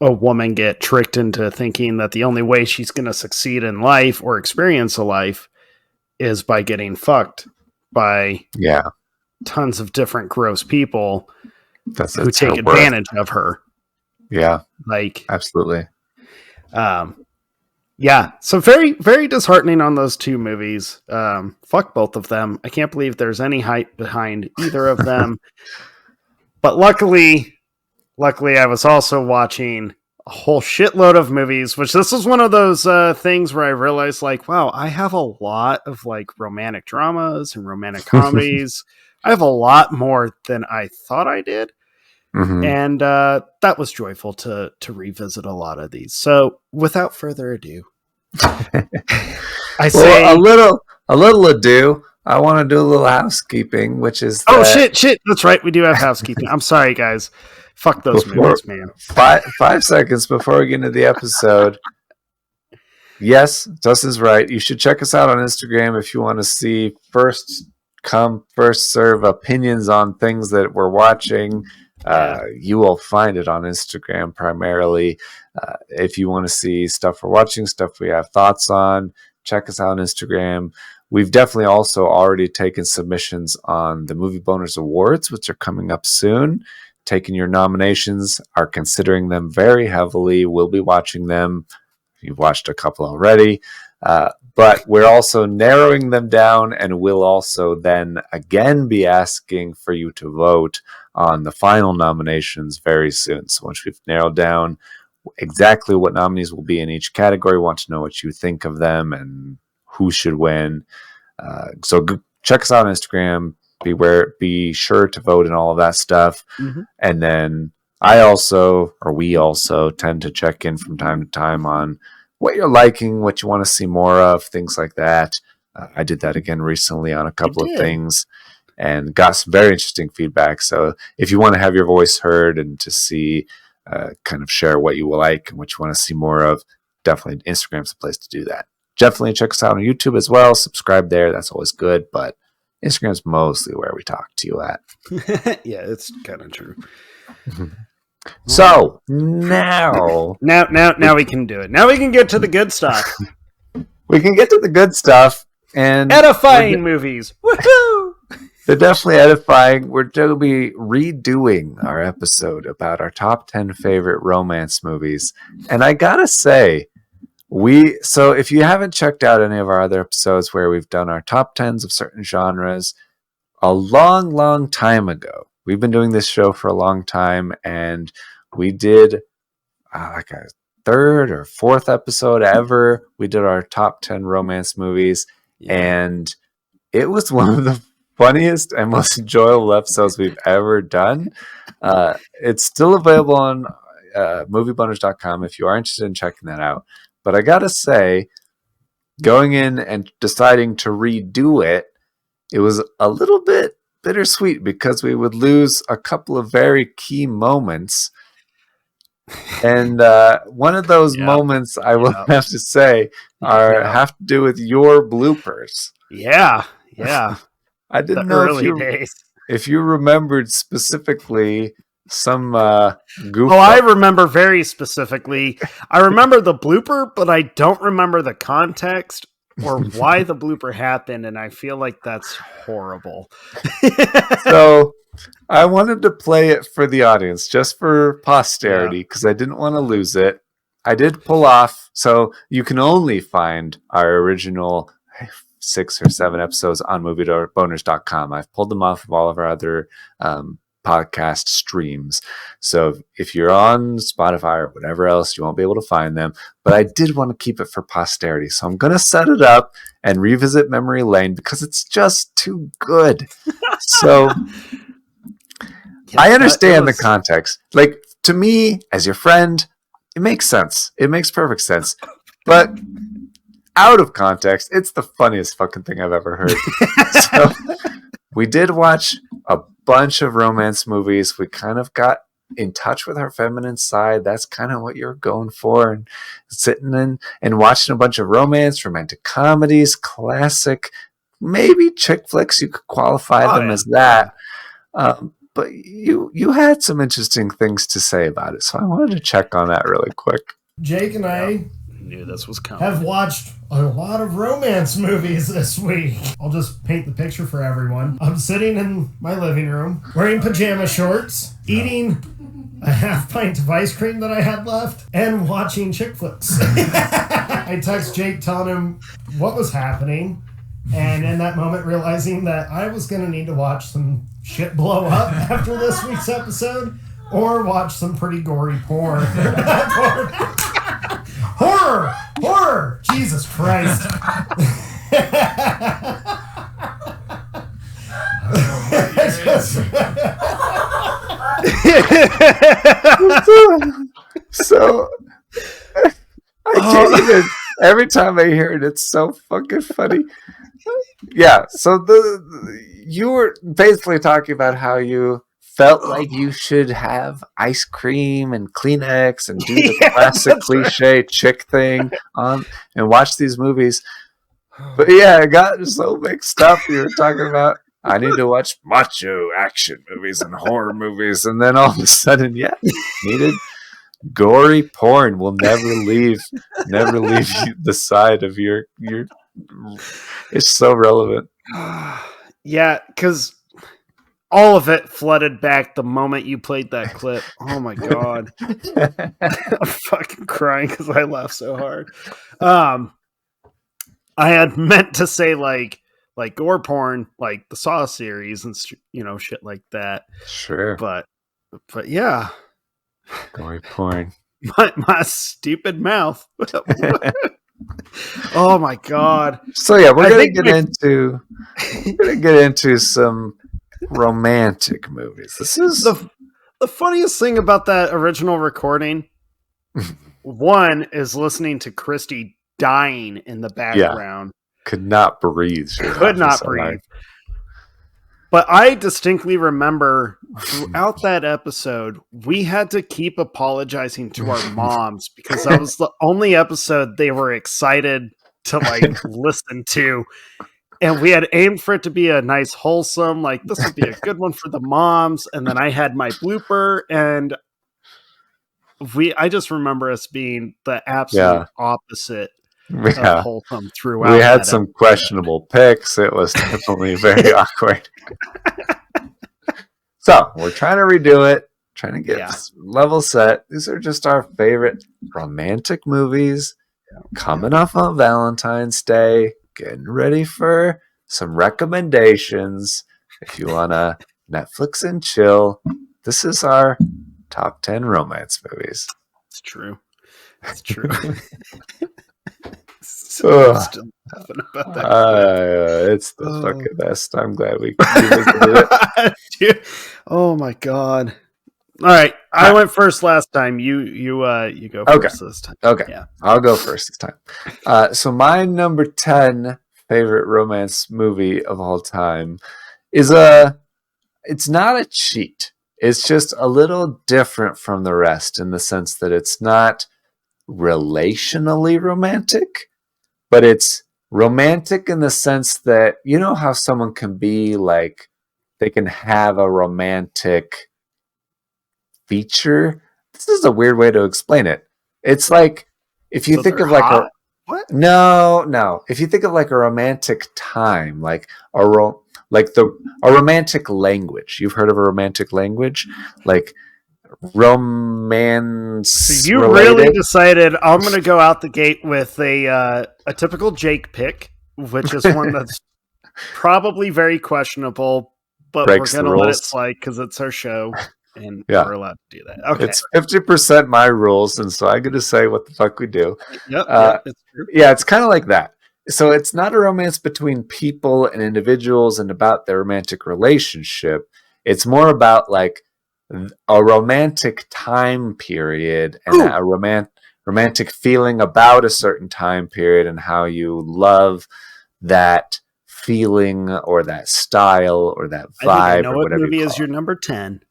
a woman get tricked into thinking that the only way she's going to succeed in life or experience a life is by getting fucked by tons of different gross people who take advantage of her. Yeah, like absolutely. Yeah, so very, very disheartening on those two movies. Fuck both of them. I can't believe there's any hype behind either of them. But luckily, I was also watching a whole shitload of movies, which this is one of those things where I realized, like, wow, I have a lot of like romantic dramas and romantic comedies. I have a lot more than I thought I did. And that was joyful to revisit a lot of these. So without further ado, I say a little ado. I want to do a little housekeeping, which is shit. That's right. We do have housekeeping. I'm sorry, guys. Fuck those movies, man. 5 seconds before we get into the episode. Yes, Dustin's right. You should check us out on Instagram if you want to see first come, first serve opinions on things that we're watching. You will find it on Instagram primarily. If you want to see stuff we're watching, stuff we have thoughts on, check us out on Instagram. We've definitely also already taken submissions on the Movie Boners Awards, which are coming up soon. Taking your nominations, are considering them very heavily. We'll be watching them. You've watched a couple already. But we're also narrowing them down, and we'll also then again be asking for you to vote on the final nominations very soon. So once we've narrowed down exactly what nominees will be in each category, we want to know what you think of them and who should win. So check us out on Instagram. Be sure to vote and all of that stuff. And then we also tend to check in from time to time on what you're liking, what you want to see more of, things like that. I did that again recently on a couple of things and got some very interesting feedback. So if you want to have your voice heard and to see, kind of share what you like and what you want to see more of, definitely Instagram's the place to do that. Definitely check us out on YouTube as well. Subscribe there. That's always good. But Instagram's mostly where we talk to you at. Yeah, it's kind of true. So now we can do it. Now we can get to the good stuff. We can get to the good stuff and edifying movies. Woohoo! They're definitely edifying. We're going to be redoing our episode about our top 10 favorite romance movies. And I got to say, so if you haven't checked out any of our other episodes where we've done our top 10s of certain genres, a long time ago, we've been doing this show for a long time, and we did like a third or fourth episode ever. We did our top 10 romance movies, and it was one of the funniest and most enjoyable episodes we've ever done. It's still available on movieboners.com if you are interested in checking that out. But I gotta say, going in and deciding to redo it, it was a little bit bittersweet because we would lose a couple of very key moments. And one of those moments, I will have to say, have to do with your bloopers. Yeah. I didn't know if you remembered specifically some goof. Oh, I remember very specifically. I remember the blooper, but I don't remember the context or why the blooper happened, and I feel like that's horrible. So I wanted to play it for the audience, just for posterity, because I didn't want to lose it. I did pull off, so you can only find our original 6 or 7 episodes on movieboners.com. I've pulled them off of all of our other podcast streams. So if you're on Spotify or whatever else, you won't be able to find them. But I did want to keep it for posterity. So I'm going to set it up and revisit memory lane because it's just too good. So I understand the context. Like, to me, as your friend, it makes sense. It makes perfect sense. But out of context, it's the funniest fucking thing I've ever heard. So we did watch a bunch of romance movies. We kind of got in touch with our feminine side. That's kind of what you're going for. And sitting in and watching a bunch of romance, romantic comedies, classic, maybe chick flicks. You could qualify them as that. But you had some interesting things to say about it. So I wanted to check on that really quick. Jake and I knew this was coming. Have watched a lot of romance movies this week. I'll just paint the picture for everyone. I'm sitting in my living room, wearing pajama shorts, eating a half pint of ice cream that I had left, and watching chick flicks. I text Jake telling him what was happening, and in that moment realizing that I was going to need to watch some shit blow up after this week's episode, or watch some pretty gory porn. Horror! Jesus Christ. So I can't even, every time I hear it, it's so fucking funny. Yeah, so you were basically talking about how you felt like you should have ice cream and Kleenex and do the classic cliche chick thing on and watch these movies. But yeah, I got so mixed up. You were talking about I need to watch macho action movies and horror movies, and then all of a sudden, needed gory porn will never leave the side of your. It's so relevant. Yeah, because all of it flooded back the moment you played that clip. Oh my god, I'm fucking crying because I laughed so hard. I had meant to say like gore porn, like the Saw series and shit like that. Sure, but yeah, gory porn. My stupid mouth. Oh my god. So yeah, we're gonna get into some romantic movies. This is the funniest thing about that original recording. One is listening to Christy dying in the background. Could not breathe. Could not breathe. But I distinctly remember throughout that episode, we had to keep apologizing to our moms because that was the only episode they were excited to listen to. And we had aimed for it to be a nice, wholesome, this would be a good one for the moms. And then I had my blooper, and I just remember us being the absolute opposite. Yeah. wholesome throughout. We had some questionable picks. It was definitely very awkward. So we're trying to redo it, trying to get this level set. These are just our favorite romantic movies coming off on Valentine's Day, getting ready for some recommendations. If you want to Netflix and chill, this is our top 10 romance movies. It's true. It's true. Still laughing about that. It's the fucking best. I'm glad we did it. Dude. Oh my god! All right, I went first last time. You go first this time. Okay, yeah, I'll go first this time. So my number 10 favorite romance movie of all time is it's not a cheat. It's just a little different from the rest in the sense that it's not relationally romantic, but it's romantic in the sense that, you know how someone can be like, they can have a romantic feature. This is a weird way to explain it. It's like, if you think of like a... What? No. If you think of like a romantic time, like a romantic language. You've heard of a romantic language? Like romance. So you really decided I'm going to go out the gate with a typical Jake pick, which is one that's probably very questionable, but we're going to let it slide because it's our show and we're allowed to do that. Okay, it's 50% my rules, and so I get to say what the fuck we do. Yep, it's true. Yeah, it's kind of like that. So it's not a romance between people and individuals and about their romantic relationship. It's more about like a romantic time period and a romantic feeling about a certain time period and how you love that feeling or that style or that vibe. I know what movie is your number 10.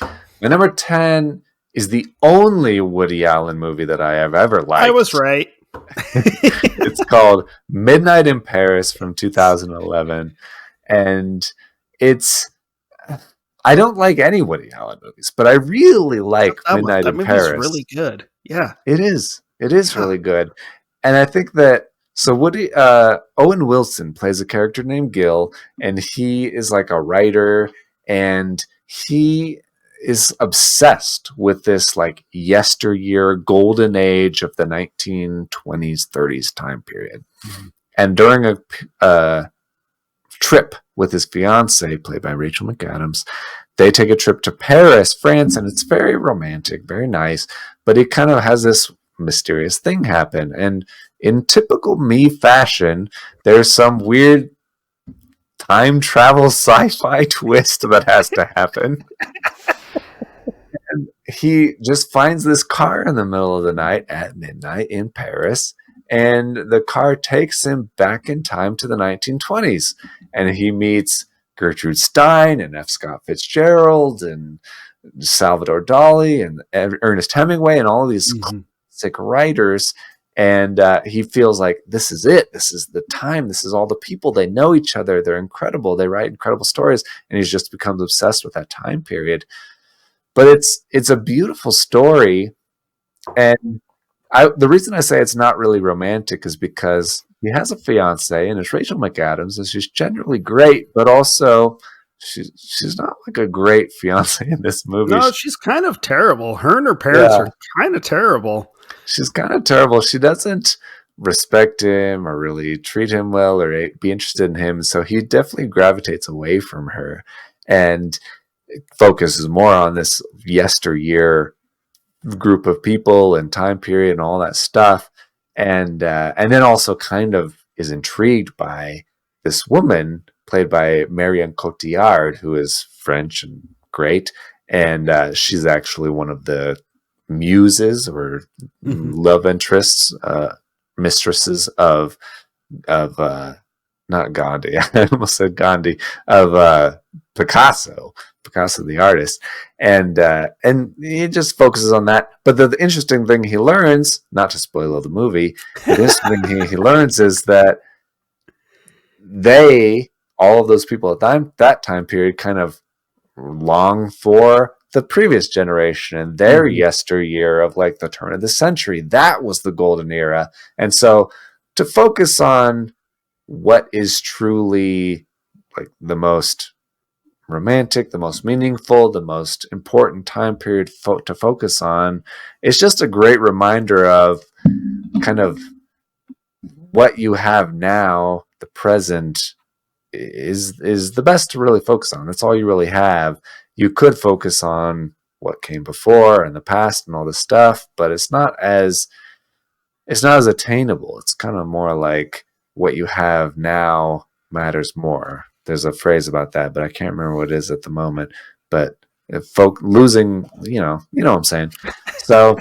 My number 10 is the only Woody Allen movie that I have ever liked. I was right. It's called Midnight in Paris from 2011, and I don't like any Woody Allen movies, but I really like Midnight in Paris. That movie's really good. Yeah, it is. It is really good, and I think that Owen Wilson plays a character named Gil, and he is like a writer, and he is obsessed with this like yesteryear golden age of the 1920s, 30s time period. Mm-hmm. And during a trip with his fiance, played by Rachel McAdams, they take a trip to Paris, France, and it's very romantic, very nice, but it kind of has this mysterious thing happen. And in typical me fashion, there's some weird time travel sci-fi twist that has to happen. And he just finds this car in the middle of the night at midnight in Paris, and the car takes him back in time to the 1920s, and he meets Gertrude Stein and F. Scott Fitzgerald and Salvador Dali and Ernest Hemingway and all of these classic writers. And he feels like this is it. This is the time. This is all the people. They know each other. They're incredible. They write incredible stories. And he just becomes obsessed with that time period. But it's a beautiful story. And the reason I say it's not really romantic is because he has a fiance, and it's Rachel McAdams, and she's generally great, but also she's not like a great fiance in this movie. No, she's kind of terrible. Her and her parents are kind of terrible. She's kind of terrible. She doesn't respect him or really treat him well or be interested in him. So he definitely gravitates away from her and focuses more on this yesteryear group of people and time period and all that stuff. And then also kind of is intrigued by this woman played by Marion Cotillard, who is French and great. And she's actually one of the muses or love interests, mistresses of not Gandhi. I almost said Gandhi, of Picasso the artist, and he just focuses on that. But the interesting thing he learns, not to spoil the movie, the interesting thing he learns is that all of those people at that time period kind of long for the previous generation and their yesteryear of like the turn of the century. That was the golden era. And so to focus on what is truly like the most romantic, the most meaningful, the most important time period to focus on. It's just a great reminder of kind of what you have now, the present is the best to really focus on. That's all you really have. You could focus on what came before and the past and all this stuff, but it's not as attainable. It's kind of more like what you have now matters more. There's a phrase about that, but I can't remember what it is at the moment. But if losing, you know what I'm saying. So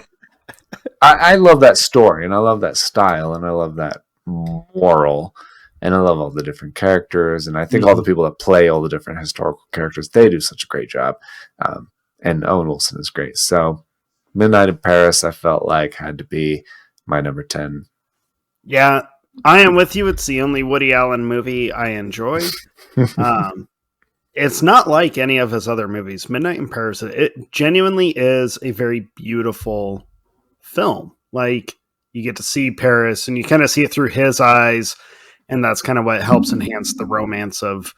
I love that story, and I love that style, and I love that moral, and I love all the different characters, and I think all the people that play all the different historical characters, they do such a great job. And Owen Wilson is great. So Midnight in Paris, I felt like had to be my number 10. Yeah, I am with you. It's the only Woody Allen movie I enjoy. It's not like any of his other movies. Midnight in Paris, it genuinely is a very beautiful film. Like, you get to see Paris and you kind of see it through his eyes, and that's kind of what helps enhance the romance of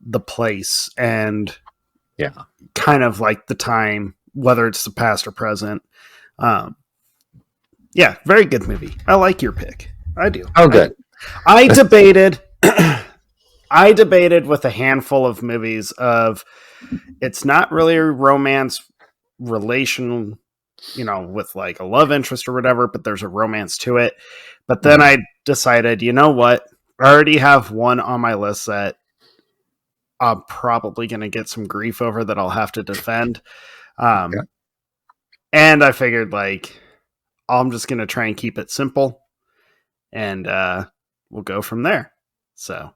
the place and kind of like the time, whether it's the past or present. Yeah, very good movie. I like your pick. I do. Oh, good. I debated with a handful of movies of it's not really a romance relation, with like a love interest or whatever, but there's a romance to it. But then I decided, you know what? I already have one on my list that I'm probably going to get some grief over that I'll have to defend. And I figured, like, I'm just going to try and keep it simple, and we'll go from there. So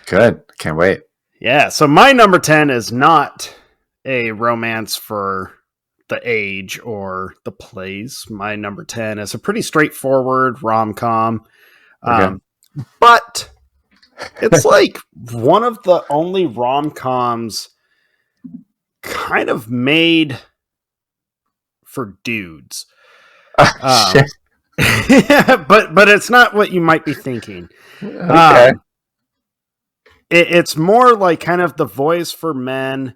good. Can't wait. Yeah. So my number 10 is not a romance for the age or the place. My number 10 is a pretty straightforward rom-com. But it's like one of the only rom-coms kind of made for dudes. Shit. but it's not what you might be thinking. Okay. It's more like kind of the voice for men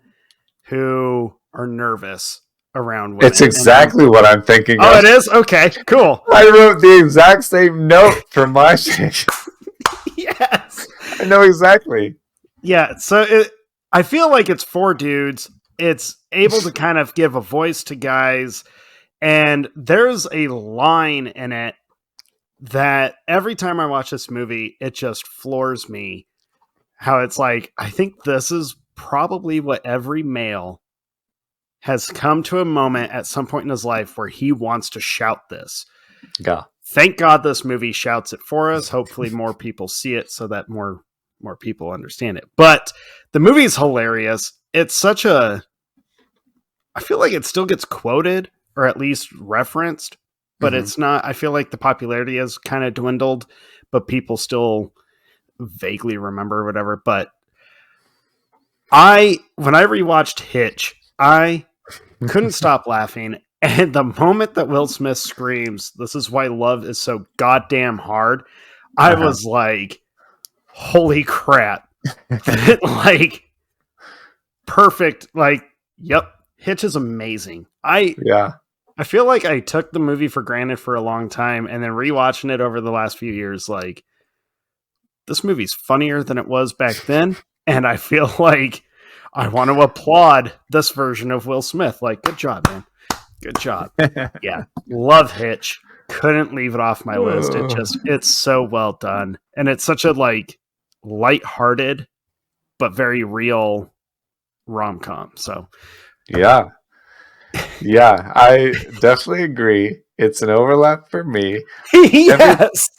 who are nervous around women. It's exactly what I'm thinking of. Oh, it is? Okay, cool. I wrote the exact same note for my shit. Yes. I know exactly. Yeah, so I feel like it's for dudes. It's able to kind of give a voice to guys, and there's a line in it that every time I watch this movie, it just floors me. How it's like, I think this is probably what every male has come to a moment at some point in his life where he wants to shout this. Yeah. Thank God this movie shouts it for us. Hopefully more people see it so that more people understand it. But the movie is hilarious. It's such a... I feel like it still gets quoted or at least referenced, but it's not... I feel like the popularity has kind of dwindled, but people still vaguely remember or whatever. But when I rewatched Hitch, I couldn't stop laughing. And the moment that Will Smith screams, "This is why love is so goddamn hard," I was like, holy crap. Like, perfect. Like, yep. Hitch is amazing. I feel like I took the movie for granted for a long time, and then rewatching it over the last few years, like, this movie's funnier than it was back then. And I feel like I want to applaud this version of Will Smith. Like, good job, man. Good job. Yeah. Love Hitch. Couldn't leave it off my list. It's so well done. And it's such a like lighthearted, but very real rom-com. So yeah, I definitely agree. It's an overlap for me. Yes.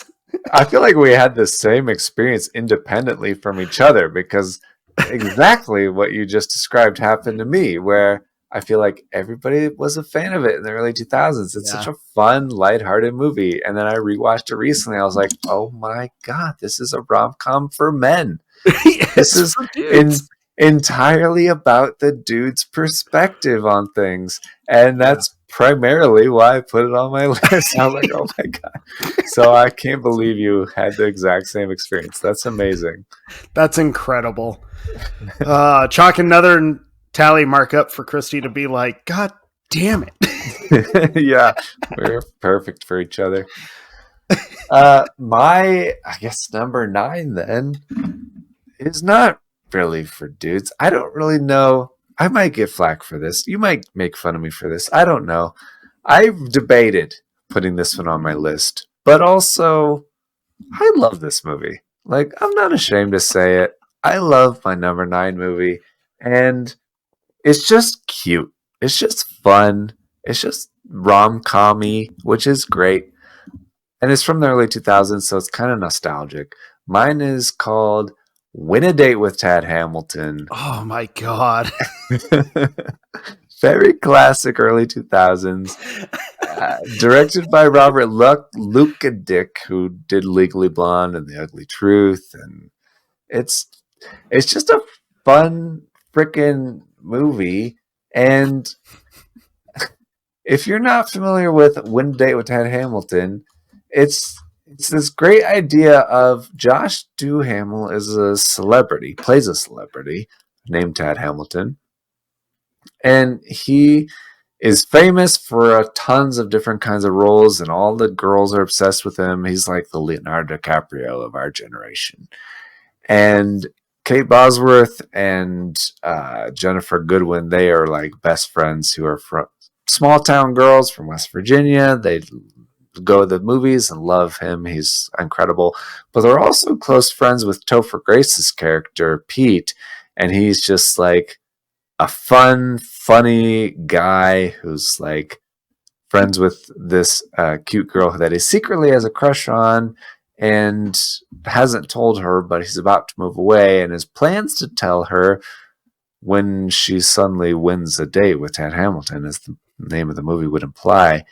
I feel like we had the same experience independently from each other, because exactly what you just described happened to me, where I feel like everybody was a fan of it in the early 2000s. It's such a fun, lighthearted movie. And then I rewatched it recently. I was like, oh my God, this is a rom-com for men. This is entirely about the dude's perspective on things. And that's primarily why I put it on my list. I was like, oh my God. So I can't believe you had the exact same experience. That's amazing. That's incredible. Chalk another tally mark up for Christy to be like, God damn it. Yeah, we're perfect for each other. My, I guess, number 9 then is not really for dudes. I don't really know. I might get flack for this. You might make fun of me for this. I don't know. I've debated putting this one on my list, but also I love this movie. Like, I'm not ashamed to say it. I love my number 9 movie, and it's just cute. It's just fun. It's just rom-com-y, which is great. And it's from the early 2000s, so it's kind of nostalgic. Mine is called Win a Date with Tad Hamilton. Oh my God. Very classic early 2000s. Directed by Robert Lukadick, who did Legally Blonde and The Ugly Truth. And it's just a fun freaking movie. And if you're not familiar with Win a Date with Tad Hamilton, it's this great idea of Josh Duhamel is a celebrity, plays a celebrity named Tad Hamilton. And he is famous for tons of different kinds of roles, and all the girls are obsessed with him. He's like the Leonardo DiCaprio of our generation. And Kate Bosworth and Jennifer Goodwin, they are like best friends who are from small town girls from West Virginia. They go to the movies and love him. He's incredible. But they're also close friends with Topher Grace's character, Pete. And he's just like a funny guy who's like friends with this cute girl that he secretly has a crush on and hasn't told her, but he's about to move away and his plans to tell her when she suddenly wins a date with Tad Hamilton, as the name of the movie would imply.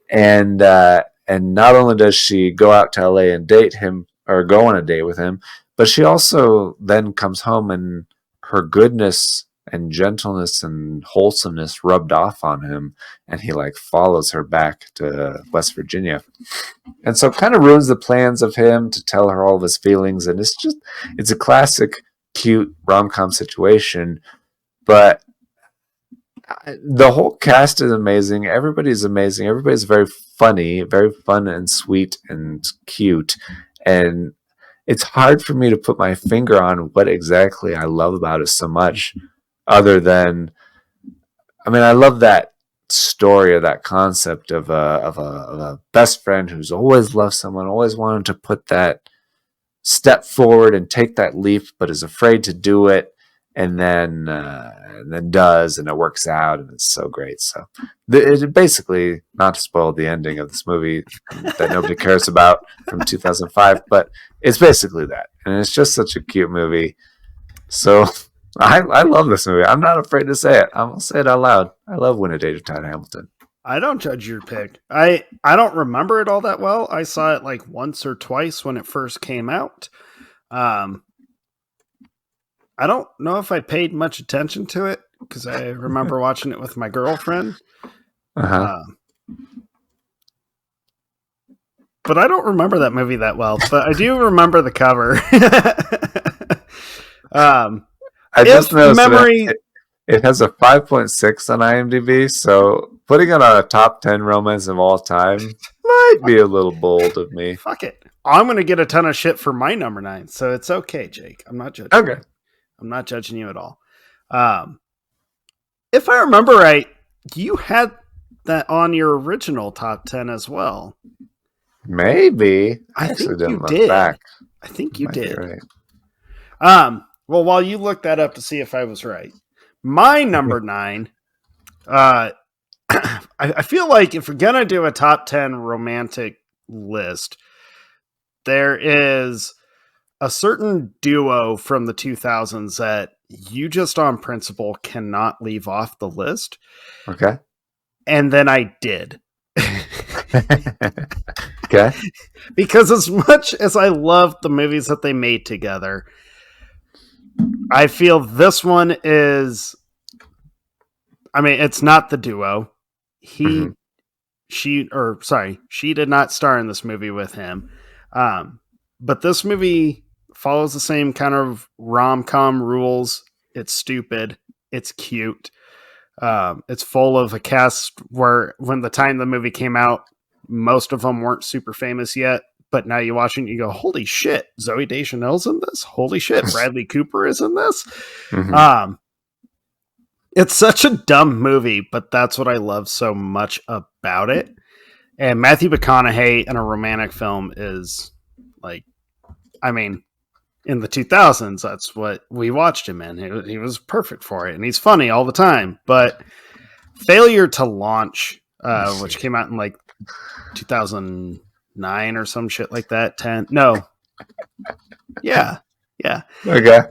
And not only does she go out to LA and date him or go on a date with him, but she also then comes home and her goodness and gentleness and wholesomeness rubbed off on him, and he like follows her back to West Virginia. And so it kind of ruins the plans of him to tell her all of his feelings, and it's a classic cute rom-com situation. But the whole cast is amazing. Everybody's amazing. Everybody's very funny, very fun and sweet and cute. And it's hard for me to put my finger on what exactly I love about it so much, other than, I mean, I love that story or that concept of a best friend who's always loved someone, always wanted to put that step forward and take that leap, but is afraid to do it, and then does, and it works out, and it's so great. So it basically, not to spoil the ending of this movie that nobody cares about from 2005, but it's basically that, and it's just such a cute movie. So I love this movie. I'm not afraid to say it. I'm gonna say it out loud. I love Win a Date with Tad Hamilton. I don't judge your pick. I don't remember it all that well. I saw it like once or twice when it first came out. I don't know if I paid much attention to it because I remember watching it with my girlfriend. Uh-huh. But I don't remember that movie that well. But I do remember the cover. I just noticed it has a 5.6 on IMDb, so putting it on a top 10 romance of all time might be a little bold of me. Fuck it. I'm going to get a ton of shit for my number 9, so it's okay, Jake. I'm not judging. Okay. I'm not judging you at all. If I remember right, you had that on your original top 10 as well. Maybe. I actually think didn't you look did. back. I think you Might be did. right. Well, while you look that up to see if I was right, my number 9, I feel like if we're going to do a top 10 romantic list, there is a certain duo from the 2000s that you just on principle cannot leave off the list. Okay. And then I did. Okay. Because as much as I love the movies that they made together, I feel this one is, I mean, it's not the duo. she did not star in this movie with him. But this movie follows the same kind of rom-com rules. It's stupid. It's cute. It's full of a cast where when the time the movie came out, most of them weren't super famous yet. But now you watch it and you go, holy shit, Zooey Deschanel's in this? Holy shit, Bradley Cooper is in this? Mm-hmm. It's such a dumb movie, but that's what I love so much about it. And Matthew McConaughey in a romantic film is like, I mean, in the 2000s, that's what we watched him in. He was perfect for it, and he's funny all the time. But Failure to Launch, which came out in like 2009 or some shit like that. 10? No. Yeah. Okay.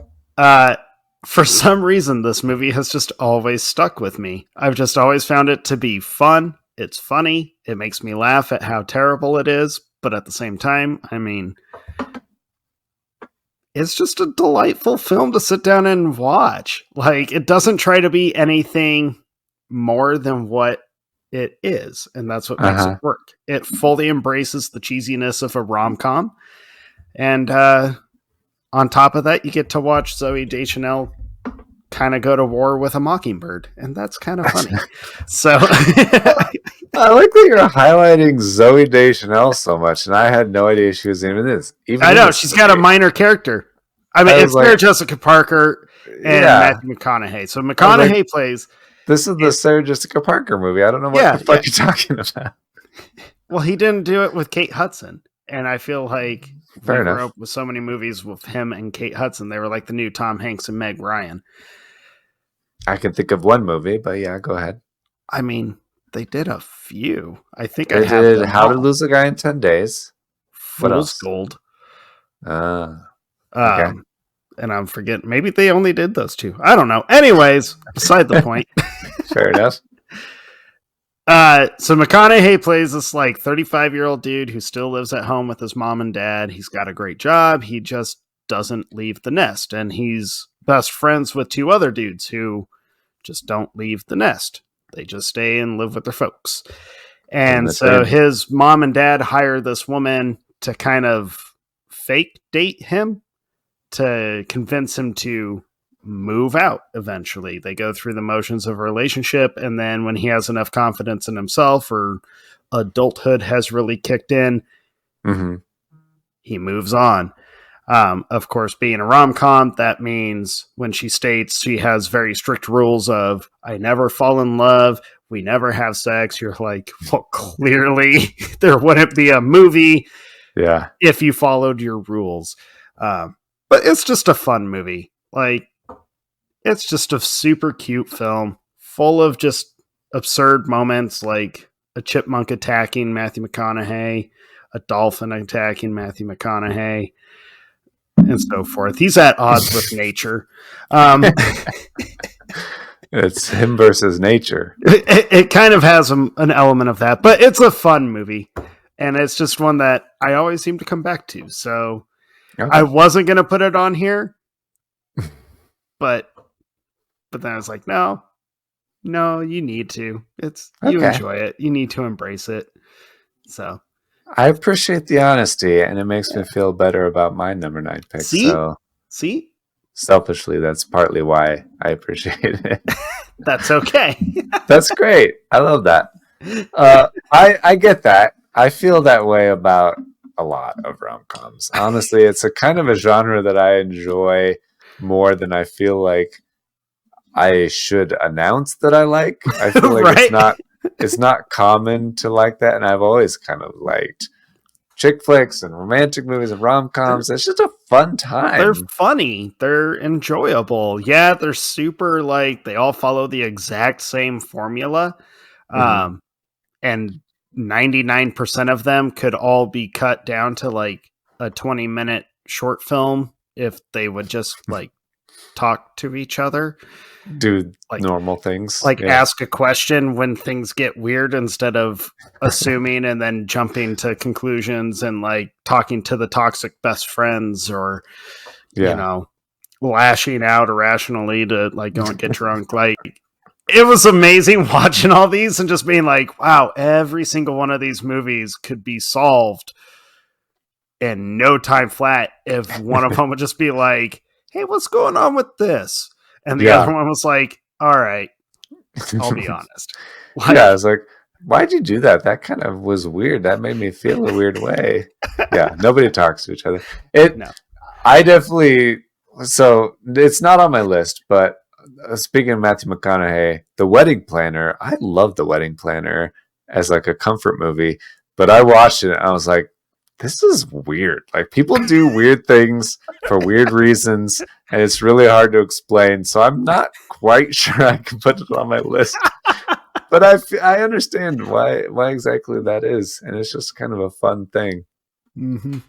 For some reason, this movie has just always stuck with me. I've just always found it to be fun. It's funny. It makes me laugh at how terrible it is. But at the same time, I mean, it's just a delightful film to sit down and watch. Like, it doesn't try to be anything more than what it is. And that's what makes it work. It fully embraces the cheesiness of a rom-com. And on top of that, you get to watch Zooey Deschanel kind of go to war with a mockingbird. And that's kind of funny. So I like that you're highlighting Zooey Deschanel so much, and I had no idea she was even in this. I know, she's got a minor character. I mean, it's Sarah Jessica Parker and Matthew McConaughey. So McConaughey plays... This is the Sarah Jessica Parker movie. I don't know what the fuck you're talking about. Well, he didn't do it with Kate Hudson. And I feel like Fair enough. Grew up with so many movies with him and Kate Hudson. They were like the new Tom Hanks and Meg Ryan. I can think of one movie, but yeah, go ahead. I mean, they did a few. I think they did How to Lose a Guy in 10 Days. Fool's Gold. Okay. And I'm forgetting. Maybe they only did those two. I don't know. Anyways, beside the point. Fair enough. So McConaughey plays this like 35-year-old dude who still lives at home with his mom and dad. He's got a great job. He just doesn't leave the nest. And he's best friends with two other dudes who just don't leave the nest. They just stay and live with their folks. And so his mom and dad hire this woman to kind of fake date him to convince him to move out eventually. They go through the motions of a relationship, and then when he has enough confidence in himself or adulthood has really kicked in, he moves on. Of course, being a rom-com, that means when she states she has very strict rules of, I never fall in love, we never have sex, you're like, well, clearly there wouldn't be a movie if you followed your rules. But it's just a fun movie. Like, it's just a super cute film full of just absurd moments, like a chipmunk attacking Matthew McConaughey, a dolphin attacking Matthew McConaughey, and so forth. He's at odds with nature. It's him versus nature. It kind of has an element of that, but it's a fun movie. And it's just one that I always seem to come back to. So I wasn't going to put it on here, but then I was like, no, you need to. You enjoy it. You need to embrace it. So I appreciate the honesty, and it makes me feel better about my number 9 pick. See? Selfishly, that's partly why I appreciate it. That's okay. That's great. I love that. I get that. I feel that way about a lot of rom-coms. Honestly, it's a kind of a genre that I enjoy more than I feel like I should announce that I like. I feel like it's not common to like that, and I've always kind of liked chick flicks and romantic movies and rom-coms. It's just a fun time. They're funny. They're enjoyable. Yeah, they're super, like, they all follow the exact same formula. And 99% of them could all be cut down to like a 20-minute short film if they would just like talk to each other, do like normal things, like ask a question when things get weird instead of assuming and then jumping to conclusions and like talking to the toxic best friends or you know, lashing out irrationally to like go and get drunk. Like it was amazing watching all these and just being like, wow, every single one of these movies could be solved in no time flat if one of them would just be like, hey, what's going on with this? And the other one was like, all right, I'll be honest. Like, I was like, why'd you do that? That kind of was weird. That made me feel a weird way. Yeah, nobody talks to each other. I definitely, so it's not on my list, but speaking of Matthew McConaughey, The Wedding Planner, I love The Wedding Planner as like a comfort movie, but I watched it and I was like, this is weird. Like, people do weird things for weird reasons, and it's really hard to explain. So I'm not quite sure I can put it on my list. But I understand why exactly that is, and it's just kind of a fun thing. Mm-hmm.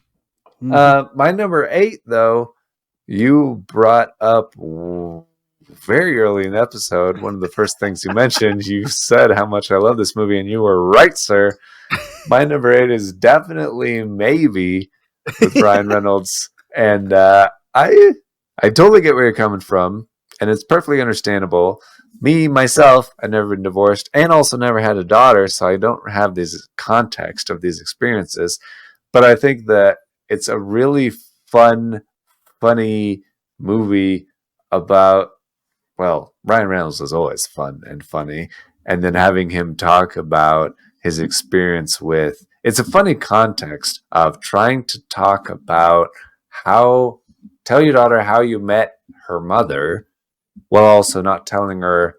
Mm-hmm. My number 8, though, you brought up very early in the episode. One of the first things you mentioned, you said how much I love this movie, and you were right, sir. My number 8 is definitely Maybe with Ryan Reynolds, and I totally get where you're coming from, and it's perfectly understandable. Me, myself, I've never been divorced and also never had a daughter, so I don't have this context of these experiences. But I think that it's a really funny movie about, well, Ryan Reynolds is always fun and funny. And then having him talk about his experience with, it's a funny context of trying to talk about tell your daughter how you met her mother, while also not telling her,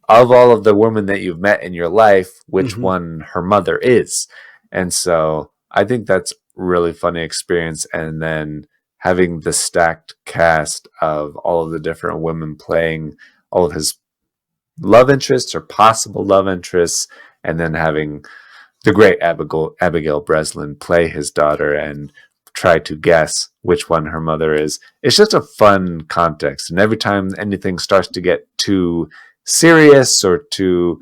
of all of the women that you've met in your life, which one her mother is. And so I think that's really funny experience. And then having the stacked cast of all of the different women playing all of his love interests or possible love interests, and then having the great Abigail Breslin play his daughter and try to guess which one her mother is. It's just a fun context. And every time anything starts to get too serious or too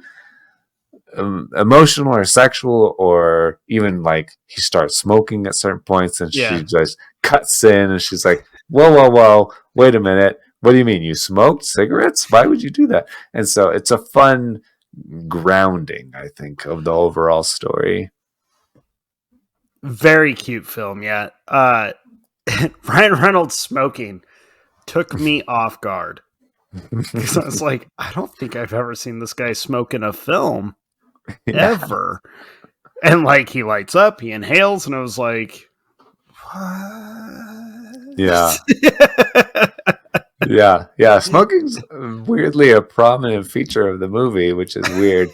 emotional or sexual, or even like he starts smoking at certain points, and she just cuts in and she's like, whoa, wait a minute. What do you mean? You smoked cigarettes? Why would you do that? And so it's a fun grounding, I think, of the overall story. Very cute film, yeah. Ryan Reynolds smoking took me off guard. Because I was like, I don't think I've ever seen this guy smoke in a film. Ever. And like, he lights up, he inhales, and I was like, what? Yeah. Yeah. Smoking's weirdly a prominent feature of the movie, which is weird.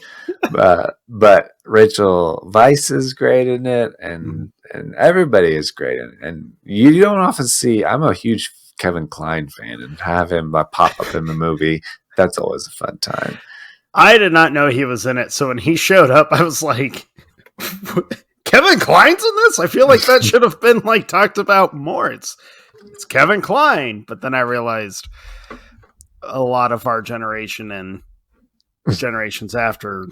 But Rachel Weisz is great in it, and everybody is great in it. And you don't often see, I'm a huge Kevin Kline fan, and have him pop up in the movie, that's always a fun time. I did not know he was in it, so when he showed up, I was like, Kevin Kline's in this? I feel like that should have been like talked about more. It's Kevin Kline. But then I realized a lot of our generation and generations after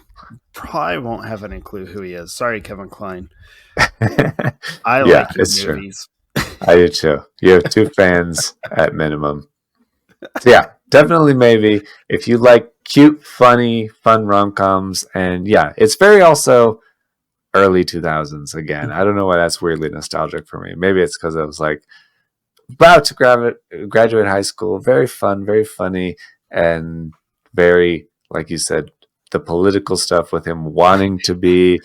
probably won't have any clue who he is. Sorry, Kevin Kline. I like your movies. I do too. You have 2 fans at minimum. So yeah, definitely Maybe. If you like cute, funny, fun rom-coms, and yeah, it's very also early 2000s again. I don't know why that's weirdly nostalgic for me. Maybe it's because I was like about to graduate high school. Very fun, very funny, and very, like you said, the political stuff with him wanting to be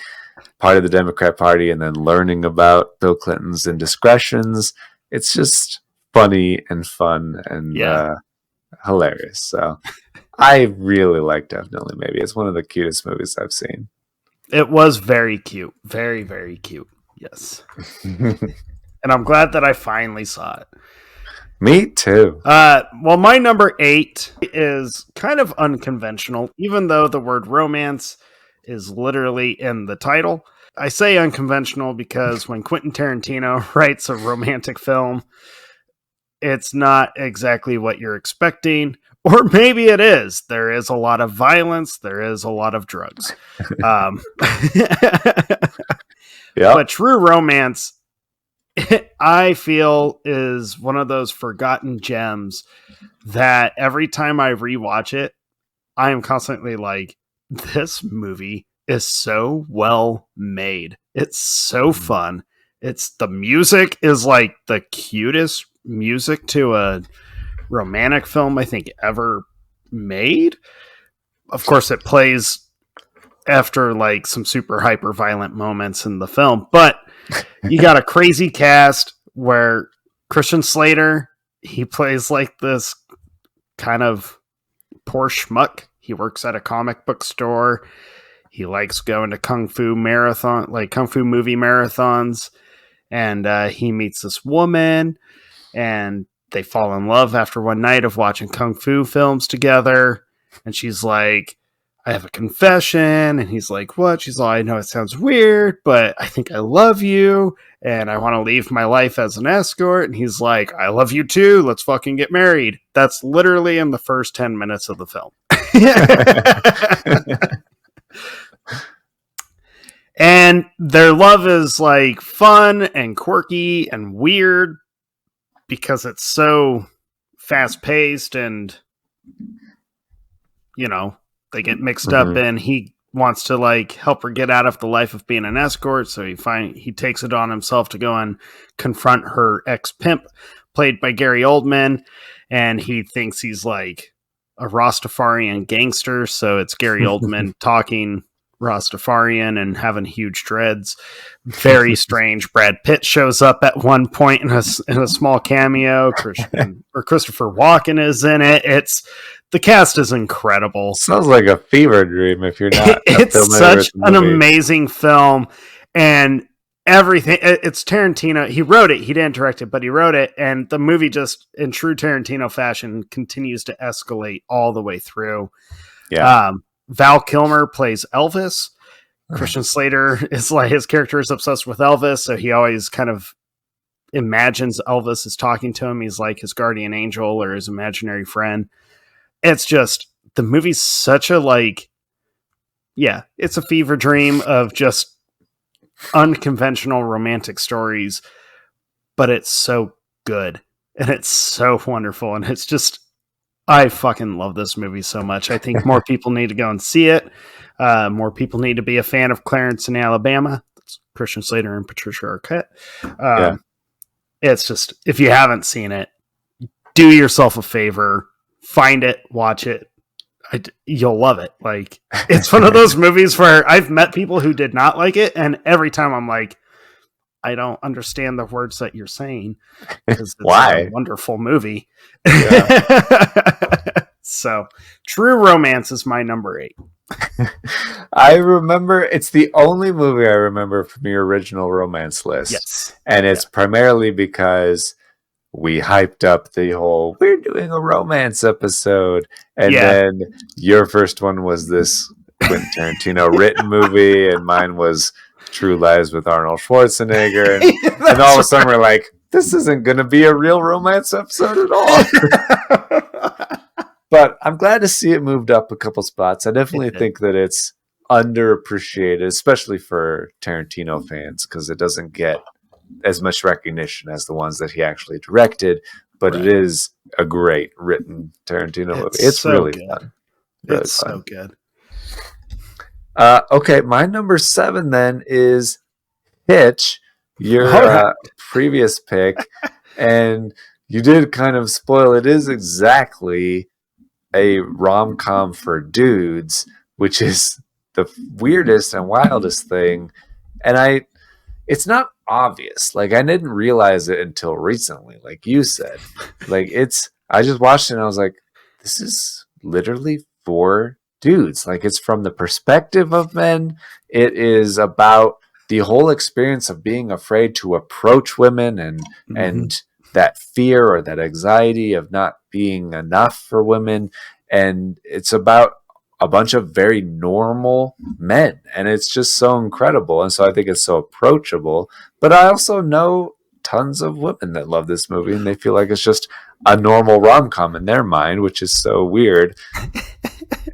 part of the Democrat Party and then learning about Bill Clinton's indiscretions. It's just funny and fun and hilarious. So I really like Definitely Maybe. It's one of the cutest movies I've seen. It was very cute. Very, very cute. Yes. And I'm glad that I finally saw it. Me too. Well, my number 8 is kind of unconventional, even though the word romance is literally in the title. I say unconventional because when Quentin Tarantino writes a romantic film, it's not exactly what you're expecting. Or maybe it is. There is a lot of violence. There is a lot of drugs. But true romance, I feel, is one of those forgotten gems that every time I rewatch it, I am constantly like, this movie is so well made. It's so fun. The music is like the cutest music to a romantic film I think ever made. Of course, it plays after like some super hyper violent moments in the film, but you got a crazy cast where Christian Slater, he plays like this kind of poor schmuck. He works at a comic book store. He likes going to kung fu movie marathons, and he meets this woman, and they fall in love after one night of watching kung fu films together. And she's like, I have a confession. And he's like, what? She's like, I know it sounds weird, but I think I love you, and I want to leave my life as an escort. And he's like, I love you too. Let's fucking get married. That's literally in the first 10 minutes of the film. And their love is like fun and quirky and weird because it's so fast paced, and you know, they get mixed up, and he wants to like help her get out of the life of being an escort. So he takes it on himself to go and confront her ex-pimp, played by Gary Oldman. And he thinks he's like a Rastafarian gangster. So it's Gary Oldman talking Rastafarian and having huge dreads. Very strange. Brad Pitt shows up at one point in a small cameo. Christopher Walken is in it. The cast is incredible. Sounds like a fever dream if you're not. It's such an amazing film, and everything. It's Tarantino. He wrote it. He didn't direct it, but he wrote it, and the movie just, in true Tarantino fashion, continues to escalate all the way through. Yeah. Val Kilmer plays Elvis. Christian Slater is like, his character is obsessed with Elvis, so he always kind of imagines Elvis is talking to him. He's like his guardian angel or his imaginary friend. It's just, the movie's such a it's a fever dream of just unconventional romantic stories, but it's so good and it's so wonderful, and it's just, I fucking love this movie so much. I think more people need to go and see it. More people need to be a fan of Clarence in Alabama. That's Christian Slater and Patricia Arquette. It's just, if you haven't seen it, do yourself a favor. Find it, watch it. You'll love it. Like, it's one of those movies where I've met people who did not like it, and every time I'm like, I don't understand the words that you're saying, because it's a wonderful movie. Yeah. So, True Romance is my number 8. I remember, it's the only movie I remember from your original romance list. Yes. And it's primarily because we hyped up the whole, we're doing a romance episode. And then your first one was this Quentin Tarantino written movie, and mine was True Lies with Arnold Schwarzenegger. And all of a sudden we're like, this isn't going to be a real romance episode at all. But I'm glad to see it moved up a couple spots. I definitely think that it's underappreciated, especially for Tarantino fans, because it doesn't get as much recognition as the ones that he actually directed, but it is a great written Tarantino movie. It's so really fun. Really it's fun. So good. Okay, my number 7 then is Hitch, your previous pick, and you did kind of spoil it. Is exactly a rom-com for dudes, which is the weirdest and wildest thing, and it's not obvious. Like, I didn't realize it until recently, like you said. Like, I just watched it and I was like, this is literally for dudes. Like, it's from the perspective of men. It is about the whole experience of being afraid to approach women, and that fear or that anxiety of not being enough for women. And it's about a bunch of very normal men, and it's just so incredible. And so I think it's so approachable, but I also know tons of women that love this movie, and they feel like it's just a normal rom-com in their mind, which is so weird.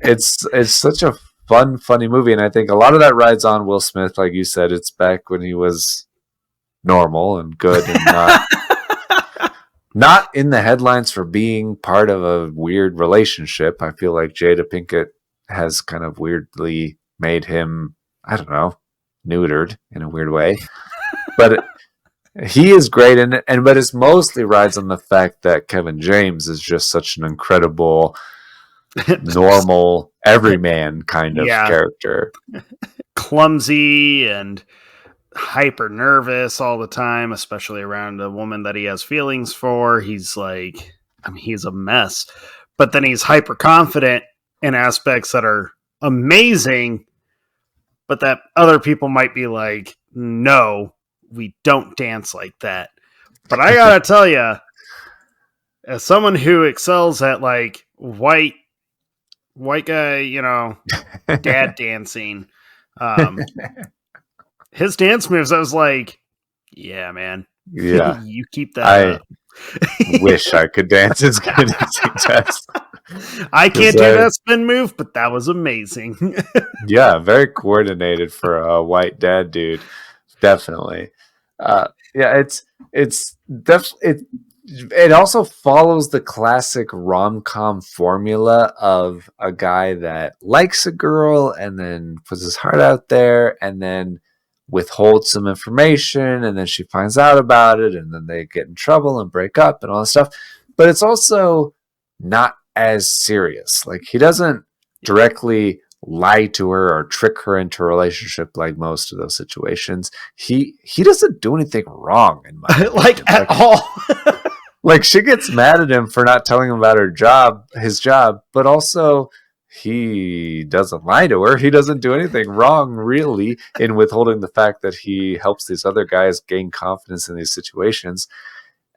It's such a fun, funny movie, and I think a lot of that rides on Will Smith. Like you said, it's back when he was normal and good and not in the headlines for being part of a weird relationship. I feel like Jada Pinkett has kind of weirdly made him, I don't know, neutered in a weird way. But he is great in it, but it mostly rides on the fact that Kevin James is just such an incredible, normal, everyman kind of character. Clumsy and hyper nervous all the time, especially around a woman that he has feelings for. He's like, I mean, he's a mess, but then he's hyper confident in aspects that are amazing, but that other people might be like, no, we don't dance like that. But I gotta tell you, as someone who excels at like white guy, you know, dad dancing, his dance moves, I was like, yeah, man. Yeah. You keep that up. Wish I could dance as good as he does. I can't do that spin move, but that was amazing. Yeah, very coordinated for a white dad dude. Definitely. Yeah, it also follows the classic rom-com formula of a guy that likes a girl and then puts his heart out there and then withholds some information, and then she finds out about it, and then they get in trouble and break up and all that stuff. But it's also not as serious. Like, he doesn't directly lie to her or trick her into a relationship like most of those situations. He doesn't do anything wrong in my opinion. Like at all. Like, she gets mad at him for not telling him about his job, but also he doesn't lie to her. He doesn't do anything wrong, really, in withholding the fact that he helps these other guys gain confidence in these situations.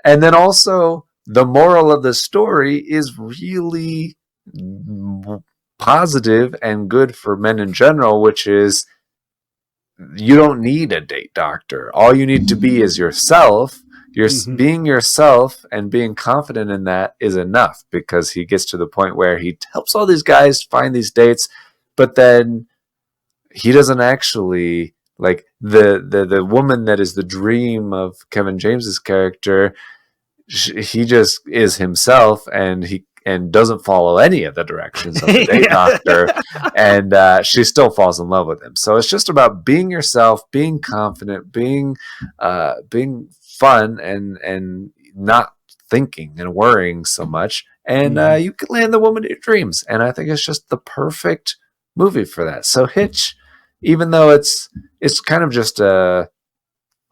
And then also, the moral of the story is really positive and good for men in general, which is you don't need a date doctor. All you need to be is yourself. Being yourself and being confident in that is enough, because he gets to the point where he helps all these guys find these dates, but then he doesn't actually, like, the woman that is the dream of Kevin James's character, he just is himself, and doesn't follow any of the directions of the date doctor, and she still falls in love with him. So it's just about being yourself, being confident, being fun, and not thinking and worrying so much, and you can land the woman of your dreams. And I think it's just the perfect movie for that. So Hitch, even though it's kind of just a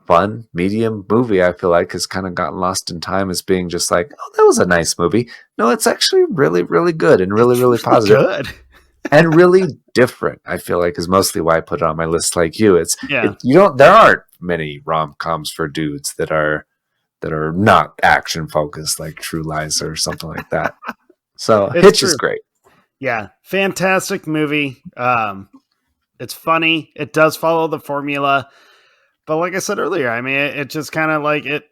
fun medium movie, I feel like has kind of gotten lost in time as being just like, oh, that was a nice movie. No, it's actually really, really good and really, really positive. Good. And really different, I feel like, is mostly why I put it on my list like you. There aren't many rom-coms for dudes that are not action focused, like True Lies or something like that. So Hitch is great. Yeah, fantastic movie. It's funny. It does follow the formula, but like I said earlier, I mean, it just kind of like it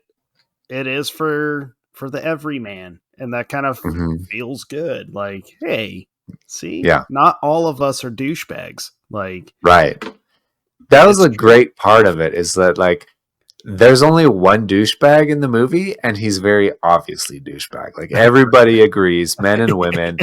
is for the everyman, and that kind of feels good. Like, hey, see, not all of us are douchebags. Like, right. That was a great part of it, is that, like, there's only one douchebag in the movie, and he's very obviously douchebag. Like, everybody agrees, men and women,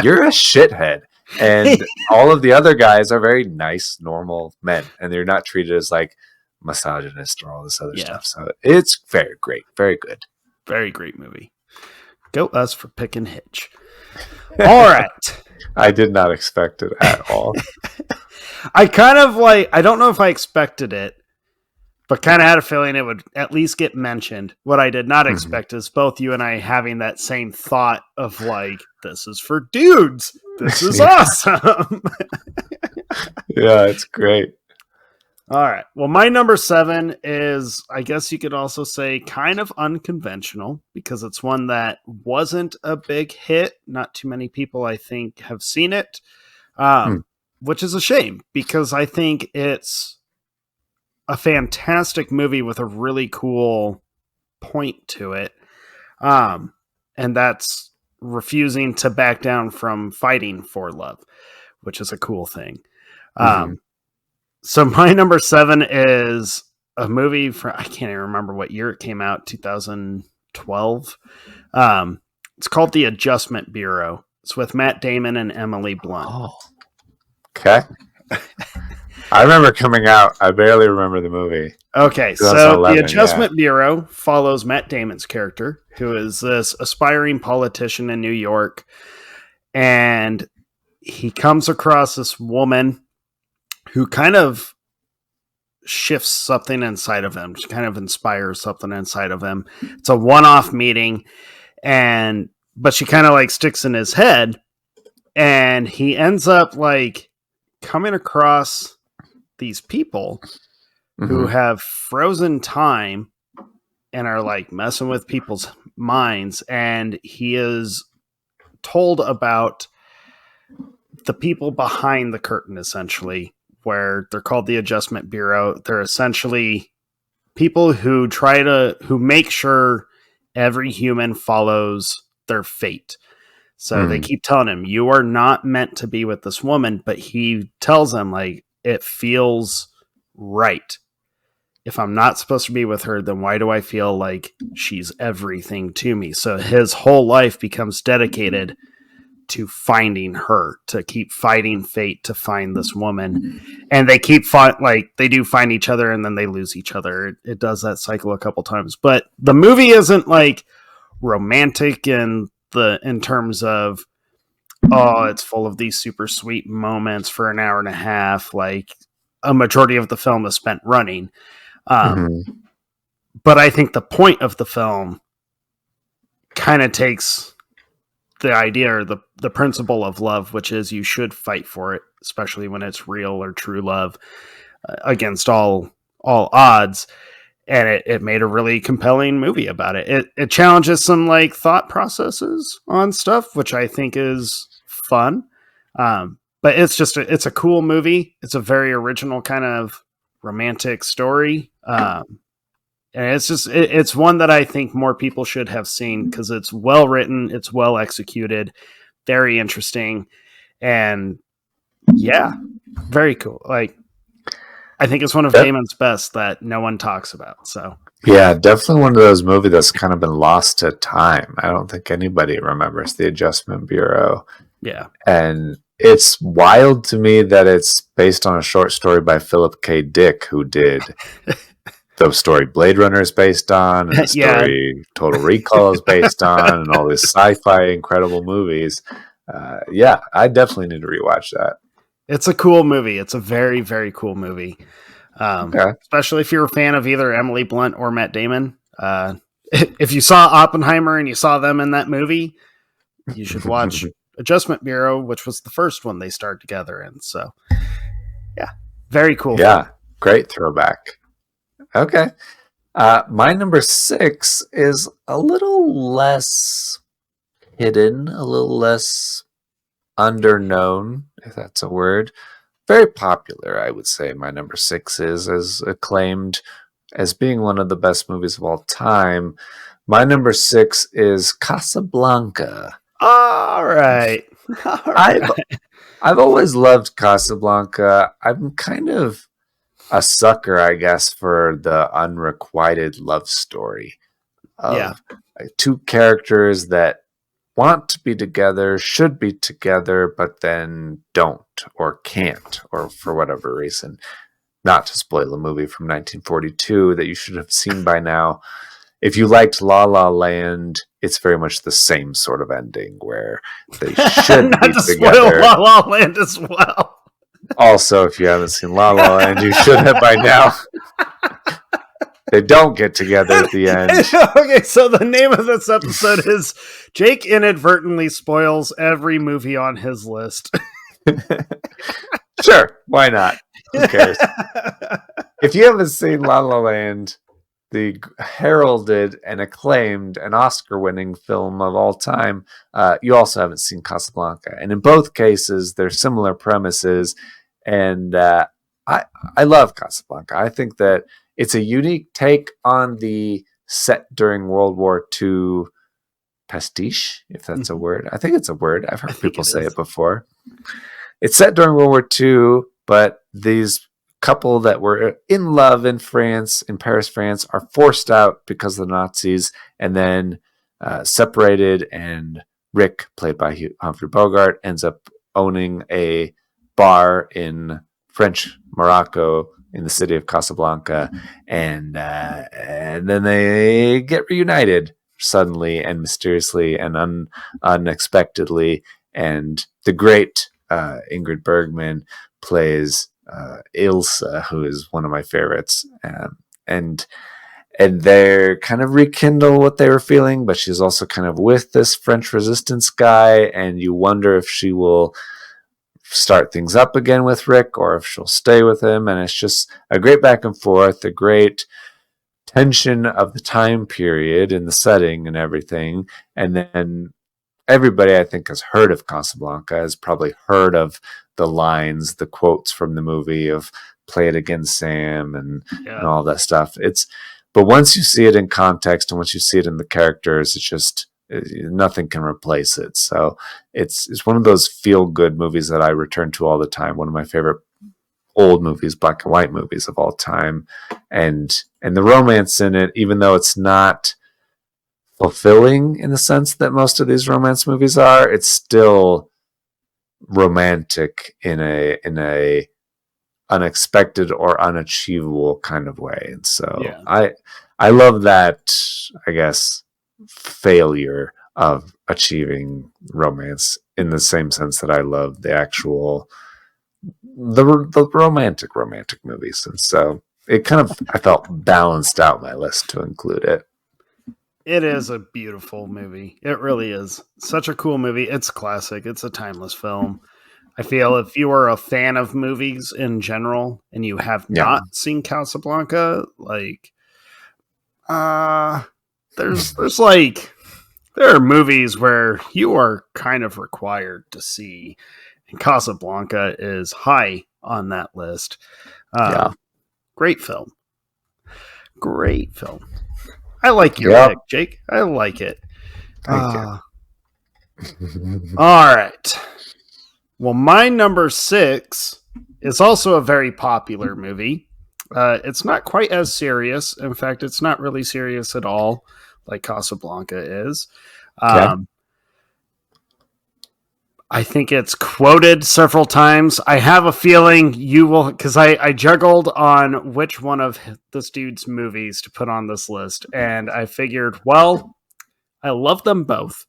you're a shithead. And all of the other guys are very nice, normal men, and they're not treated as like misogynist or all this other stuff. So it's very great, very good. Very great movie. Go us for picking Hitch. All right. I did not expect it at all. I kind of like, I don't know if I expected it, but kind of had a feeling it would at least get mentioned. What I did not expect is both you and I having that same thought of like, this is for dudes. This is awesome. Yeah, it's great. All right. Well, my number 7 is, I guess you could also say, kind of unconventional, because it's one that wasn't a big hit. Not too many people, I think, have seen it, which is a shame, because I think it's a fantastic movie with a really cool point to it. And that's refusing to back down from fighting for love, which is a cool thing. So my number 7 is a movie from, I can't even remember what year it came out, 2012, 12. It's called The Adjustment Bureau. It's with Matt Damon and Emily Blunt. Oh, okay. I remember coming out. I barely remember the movie. Okay, so The Adjustment Bureau follows Matt Damon's character, who is this aspiring politician in New York, and he comes across this woman who kind of shifts something inside of him. She kind of inspires something inside of him. It's a one-off meeting, but she kind of like sticks in his head, and he ends up like coming across these people who have frozen time and are like messing with people's minds, and he is told about the people behind the curtain, essentially, where they're called the Adjustment Bureau. They're essentially people who make sure every human follows their fate. So they keep telling him, you are not meant to be with this woman, but he tells them like, it feels right. If I'm not supposed to be with her, then why do I feel like she's everything to me? So his whole life becomes dedicated to finding her, to keep fighting fate to find this woman. And they keep they do find each other, and then they lose each other. It does that cycle a couple times, but the movie isn't like romantic in terms of, oh, it's full of these super sweet moments for an hour and a half. Like a majority of the film is spent running. But I think the point of the film kind of takes the idea or the principle of love, which is you should fight for it, especially when it's real or true love, against all odds. And it made a really compelling movie about it. It challenges some like thought processes on stuff, which I think is fun. But it's a cool movie. It's a very original kind of romantic story. And it's one that I think more people should have seen because it's well written, it's well executed, very interesting, and yeah, very cool. Like, I think it's one of Damon's best that no one talks about. So yeah, definitely one of those movies that's kind of been lost to time. I don't think anybody remembers The Adjustment Bureau. Yeah, and it's wild to me that it's based on a short story by Philip K. Dick, who did the story Blade Runner is based on, and the story Total Recall is based on, and all these sci-fi incredible movies. Yeah, I definitely need to rewatch that. It's a cool movie. It's a very, very cool movie. Especially if you're a fan of either Emily Blunt or Matt Damon. If you saw Oppenheimer and you saw them in that movie, you should watch Adjustment Bureau, which was the first one they starred together in. So, yeah, very cool. Yeah, great throwback. Okay. My number 6 is a little less hidden, a little less underknown, if that's a word. Very popular, I would say. My number 6 is as acclaimed as being one of the best movies of all time. My number 6 is Casablanca. All right. I've always loved Casablanca. I'm kind of a sucker, I guess, for the unrequited love story of two characters that want to be together, should be together, but then don't or can't, or for whatever reason. Not to spoil a movie from 1942 that you should have seen by now. If you liked La La Land, it's very much the same sort of ending where they should not be to together. Spoil La La Land as well. Also, if you haven't seen La La Land, you should have by now. They don't get together at the end. Okay, so the name of this episode is Jake inadvertently spoils every movie on his list. Sure, why not? Who cares? If you haven't seen La La Land, the heralded and acclaimed and Oscar-winning film of all time, you also haven't seen Casablanca. And in both cases, they're similar premises. And I love Casablanca. I think that it's a unique take on the set during World War II pastiche, if that's a word. I think it's a word. I've heard people say it before. It's set during World War II, but these couple that were in love in Paris, France, are forced out because of the Nazis, and then separated. And Rick, played by Humphrey Bogart, ends up owning a bar in French Morocco in the city of Casablanca, and then they get reunited suddenly and mysteriously and unexpectedly. And the great Ingrid Bergman plays Ilsa, who is one of my favorites, and they're kind of rekindle what they were feeling, but she's also kind of with this French resistance guy, and you wonder if she will start things up again with Rick or if she'll stay with him. And it's just a great back and forth, a great tension of the time period and the setting and everything. And then everybody, I think, has heard of Casablanca, has probably heard of the lines, the quotes from the movie of "Play it again, Sam," and all that stuff. But once you see it in context and once you see it in the characters, it's just nothing can replace it. So it's one of those feel good movies that I return to all the time. One of my favorite old movies, black and white movies of all time, and the romance in it, even though it's not fulfilling in the sense that most of these romance movies are, it's still romantic in a unexpected or unachievable kind of way. And so I love that, I guess, failure of achieving romance in the same sense that I love the actual the romantic movies. And so it kind of, I felt, balanced out my list to include it. It is a beautiful movie. It really is. Such a cool movie. It's classic. It's a timeless film. I feel if you are a fan of movies in general and you have not seen Casablanca, like, there's like, there are movies where you are kind of required to see, and Casablanca is high on that list. Great film. Great film. I like your pick, Jake. I like it. All right. Well, my number 6 is also a very popular movie. It's not quite as serious. In fact, it's not really serious at all, like Casablanca is. I think it's quoted several times. I have a feeling you will, because I juggled on which one of this dude's movies to put on this list, and I figured, well, I love them both,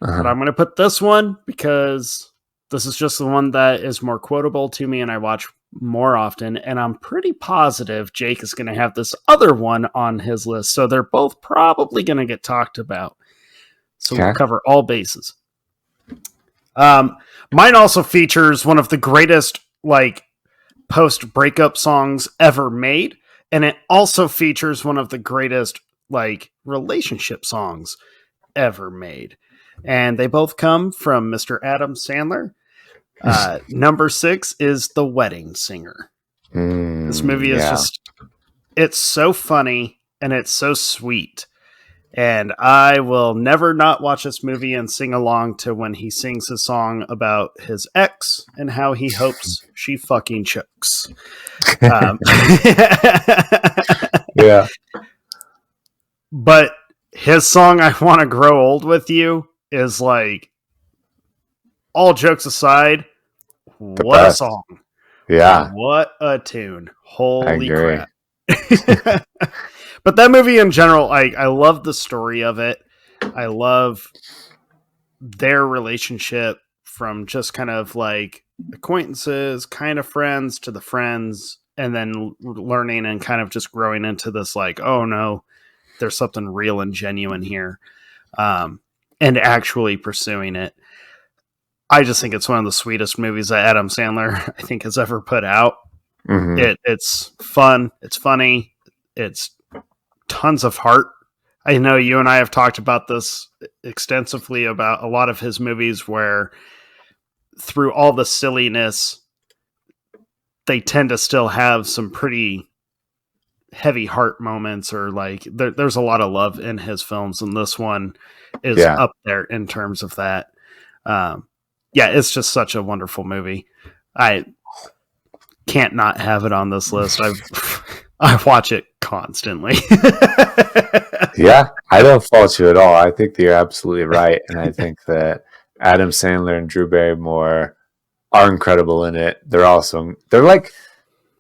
but I'm going to put this one because this is just the one that is more quotable to me and I watch more often, and I'm pretty positive Jake is going to have this other one on his list, so they're both probably going to get talked about. So we'll cover all bases. Mine also features one of the greatest, like, post-breakup songs ever made, and it also features one of the greatest, like, relationship songs ever made. And they both come from Mr. Adam Sandler. Number 6 is The Wedding Singer. This movie is just, it's so funny and it's so sweet. And I will never not watch this movie and sing along to when he sings his song about his ex and how he hopes she fucking chokes. Yeah. But his song, I Want to Grow Old With You, is like, all jokes aside, what a song. Yeah. And what a tune. Holy crap. But that movie in general, I love the story of it. I love their relationship from just kind of like acquaintances, kind of friends, to the friends, and then learning and kind of just growing into this like, oh no, there's something real and genuine here, and actually pursuing it. I just think it's one of the sweetest movies that Adam Sandler, I think, has ever put out. It's fun. It's funny. It's tons of heart. I know you and I have talked about this extensively about a lot of his movies where through all the silliness, they tend to still have some pretty heavy heart moments, or like there's a lot of love in his films. And this one is up there in terms of that. It's just such a wonderful movie. I can't not have it on this list. I watch it constantly. Yeah, I don't fault you at all. I think that you're absolutely right, and I think that Adam Sandler and Drew Barrymore are incredible in it. They're like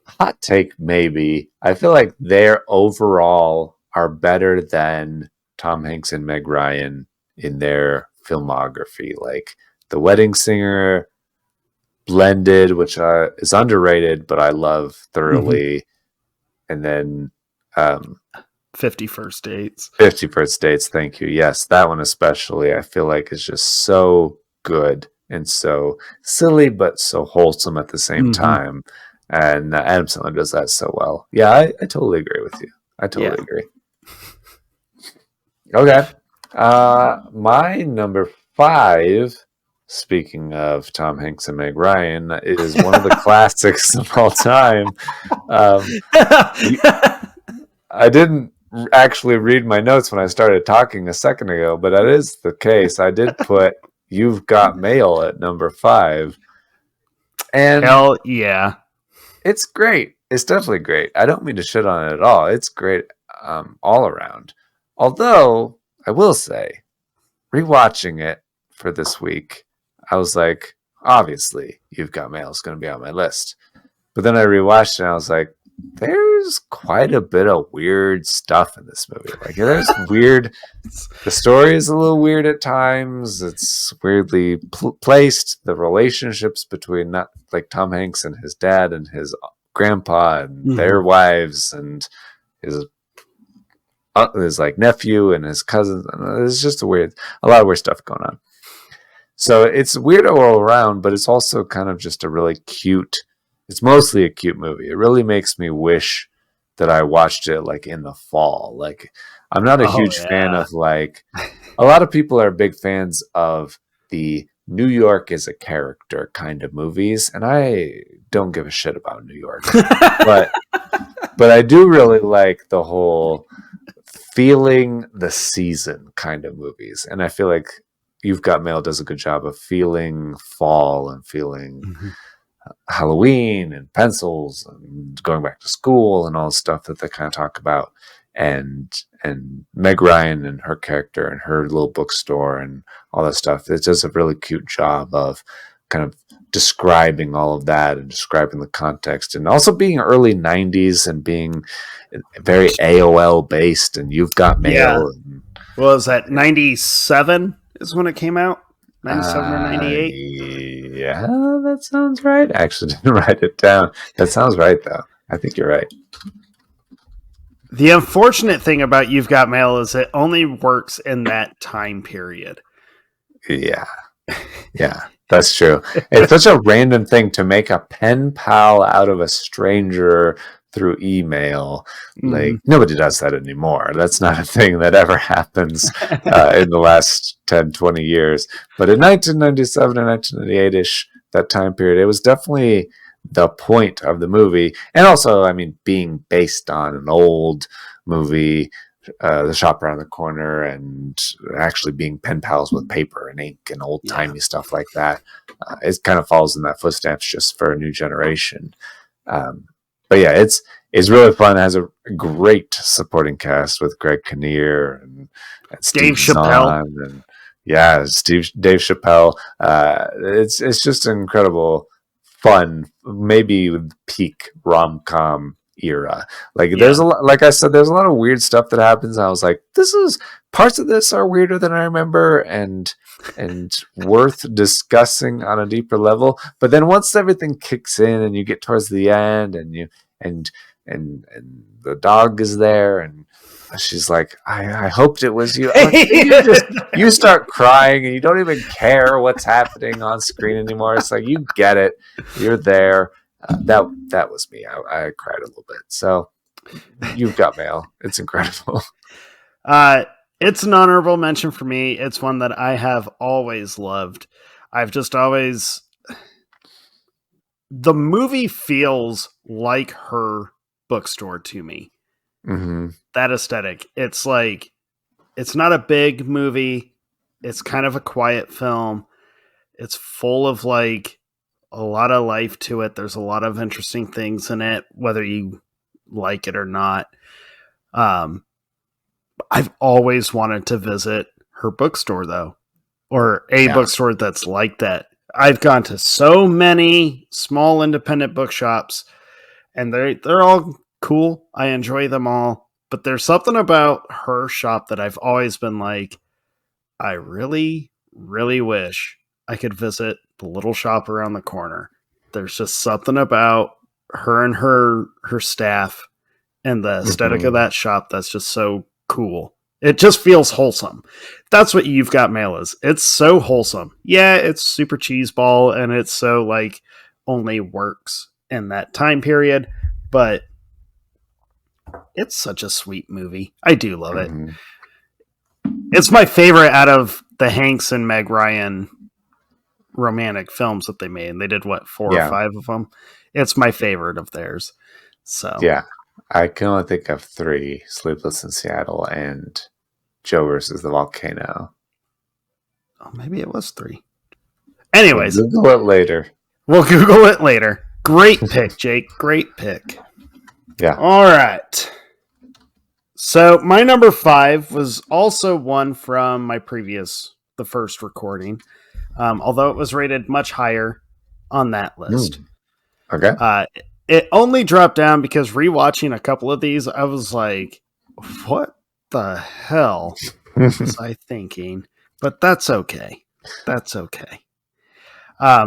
hot take maybe. I feel like they're overall are better than Tom Hanks and Meg Ryan in their filmography. Like The Wedding Singer, Blended, which is underrated, but I love thoroughly, and then 50 First Dates. 50 First Dates, thank you. Yes, that one especially, I feel like is just so good and so silly, but so wholesome at the same time. And Adam Sandler does that so well. Yeah, I totally agree with you. I totally agree. Okay. My number 5, speaking of Tom Hanks and Meg Ryan, is one of the classics of all time. I didn't actually read my notes when I started talking a second ago, but that is the case. I did put You've Got Mail at number 5. And hell yeah. It's great. It's definitely great. I don't mean to shit on it at all. It's great all around. Although, I will say, rewatching it for this week, I was like, obviously, You've Got Mail is going to be on my list. But then I rewatched it and I was like, there's quite a bit of weird stuff in this movie. Like, there's weird. The story is a little weird at times. It's weirdly placed. The relationships between Tom Hanks and his dad and his grandpa and their wives and his like nephew and his cousins. It's just a lot of weird stuff going on. So it's weird all around, but it's also kind of just a really cute. It's mostly a cute movie. It really makes me wish that I watched it like in the fall. Like, I'm not a huge fan of like, a lot of people are big fans of the New York is a character kind of movies, and I don't give a shit about New York. but I do really like the whole feeling the season kind of movies. And I feel like You've Got Mail does a good job of feeling fall and feeling Halloween and pencils and going back to school and all the stuff that they kind of talk about. And Meg Ryan and her character and her little bookstore and all that stuff. It does a really cute job of kind of describing all of that and describing the context, and also being early 90s and being very AOL based. And You've Got Mail. Yeah. Well, is that 97 is when it came out? 97 or 98? Yeah, that sounds right. I actually didn't write it down. That sounds right, though. I think you're right. The unfortunate thing about You've Got Mail is it only works in that time period. Yeah. Yeah, that's true. It's such a random thing to make a pen pal out of a stranger through email. Like, nobody does that anymore. That's not a thing that ever happens in the last 10, 20 years. But in 1997 and 1998-ish, that time period, it was definitely the point of the movie. And also, I mean, being based on an old movie, The Shop Around the Corner, and actually being pen pals with paper and ink and old-timey stuff like that. It kind of follows in that footsteps just for a new generation. But yeah, it's really fun. It has a great supporting cast with Greg Kinnear and Dave Chappelle. And Dave Chappelle. It's just incredible fun, maybe with peak rom-com era. Like there's a lot, like I said, there's a lot of weird stuff that happens. I was like, parts of this are weirder than I remember and worth discussing on a deeper level. But then once everything kicks in and you get towards the end and the dog is there and she's like, I hoped it was you. Like, you start crying and you don't even care what's happening on screen anymore. It's like, you get it. You're there. That was me. I cried a little bit. So You've Got Mail. It's incredible. It's an honorable mention for me. It's one that I have always loved. I've just always... The movie feels like her bookstore to me. Mm-hmm. That aesthetic. It's like, it's not a big movie. It's kind of a quiet film. It's full of like a lot of life to it. There's a lot of interesting things in it, whether you like it or not. I've always wanted to visit her bookstore, though, or a bookstore that's like that. I've gone to so many small independent bookshops, and they're all cool. I enjoy them all. But there's something about her shop that I've always been like, I really, really wish I could visit the little shop around the corner. There's just something about her and her staff and the aesthetic of that shop that's just so cool. It just feels wholesome. That's what You've Got Mail is. It's so wholesome. Yeah, it's super cheeseball, and it's so like only works in that time period, but it's such a sweet movie. I do love it. It's my favorite out of the Hanks and Meg Ryan romantic films that they made. They did 4 or 5 of them. It's my favorite of theirs. So yeah, I can only think of 3: Sleepless in Seattle and Joe versus the Volcano. Oh, maybe it was 3. Anyways, we'll Google it later. We'll Google it later. Great pick, Jake. Great pick. Yeah. All right. So my number 5 was also one from the first recording, although it was rated much higher on that list. Okay. It only dropped down because rewatching a couple of these, I was like, what the hell was I thinking? But that's okay. That's okay.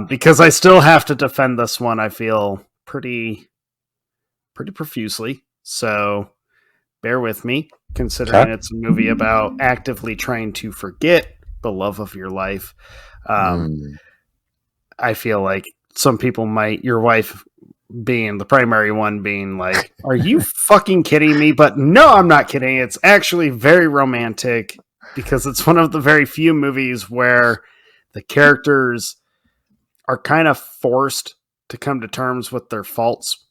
Because I still have to defend this one, I feel pretty profusely. So bear with me, considering it's a movie about actively trying to forget the love of your life. I feel like some people might, your wife being the primary one, being like, are you fucking kidding me? But no, I'm not kidding. It's actually very romantic because it's one of the very few movies where the characters are kind of forced to come to terms with their faults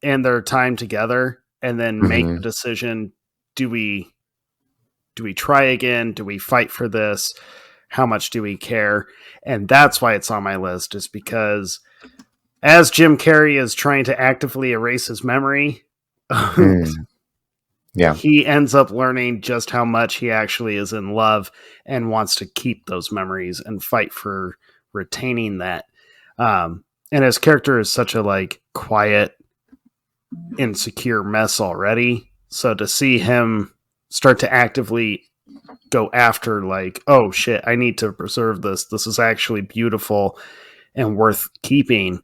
and their time together, and then make a decision. Do we try again? Do we fight for this? How much do we care? And that's why it's on my list, is because as Jim Carrey is trying to actively erase his memory, he ends up learning just how much he actually is in love and wants to keep those memories and fight for retaining that. And his character is such a quiet, insecure mess already. So to see him start to actively go after oh shit, I need to preserve this. This is actually beautiful and worth keeping.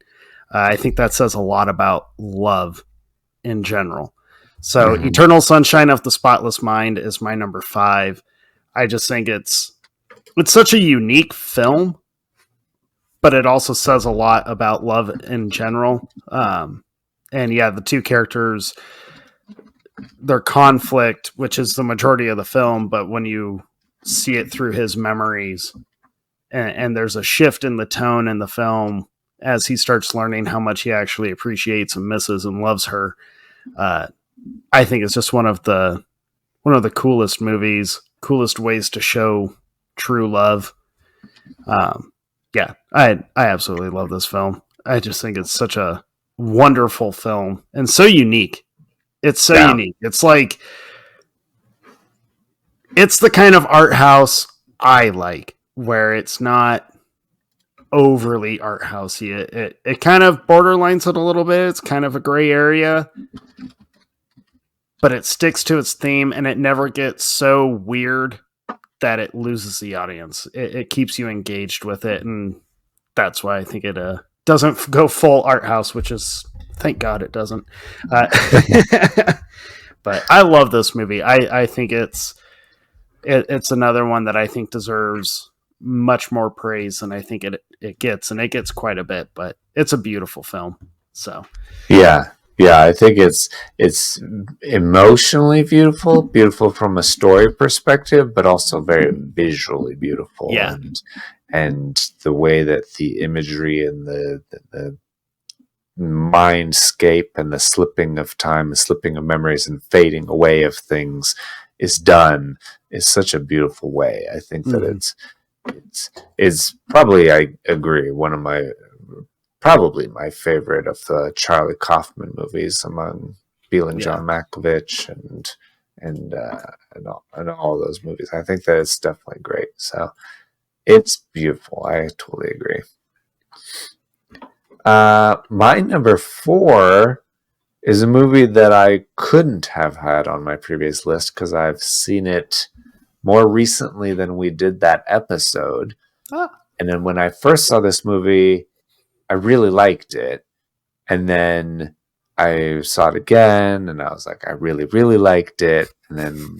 I think that says a lot about love in general. So Eternal Sunshine of the Spotless Mind is my number 5. I just think it's such a unique film, but it also says a lot about love in general. And yeah, the two characters, their conflict, which is the majority of the film, but when you see it through his memories, and there's a shift in the tone in the film as he starts learning how much he actually appreciates and misses and loves her. I think it's just one of the coolest movies, coolest ways to show true love. Yeah, I absolutely love this film. I just think it's such a wonderful film and so unique. It's so unique. It's it's the kind of art house I like, where it's not overly art housey. It kind of borderlines it a little bit. It's kind of a gray area, but it sticks to its theme, and it never gets so weird that it loses the audience. It keeps you engaged with it, and that's why I think it doesn't go full art house, which is, thank God it doesn't. But I love this movie. I think it's another one that I think deserves much more praise than I think it gets, and it gets quite a bit, but it's a beautiful film. So yeah, I think it's emotionally beautiful from a story perspective, but also very visually beautiful. Yeah. And the way that the imagery and the mindscape and the slipping of time, the slipping of memories and fading away of things is done is such a beautiful way. I think that it's probably, I agree, one of my probably my favorite of the Charlie Kaufman movies, among Beale and John Malkovich and all those movies. I think that it's definitely great. So it's beautiful. I totally agree. My number 4 is a movie that I couldn't have had on my previous list because I've seen it more recently than we did that episode. And then when I first saw this movie, I really liked it. And then I saw it again, and I was like, I really, really liked it. And then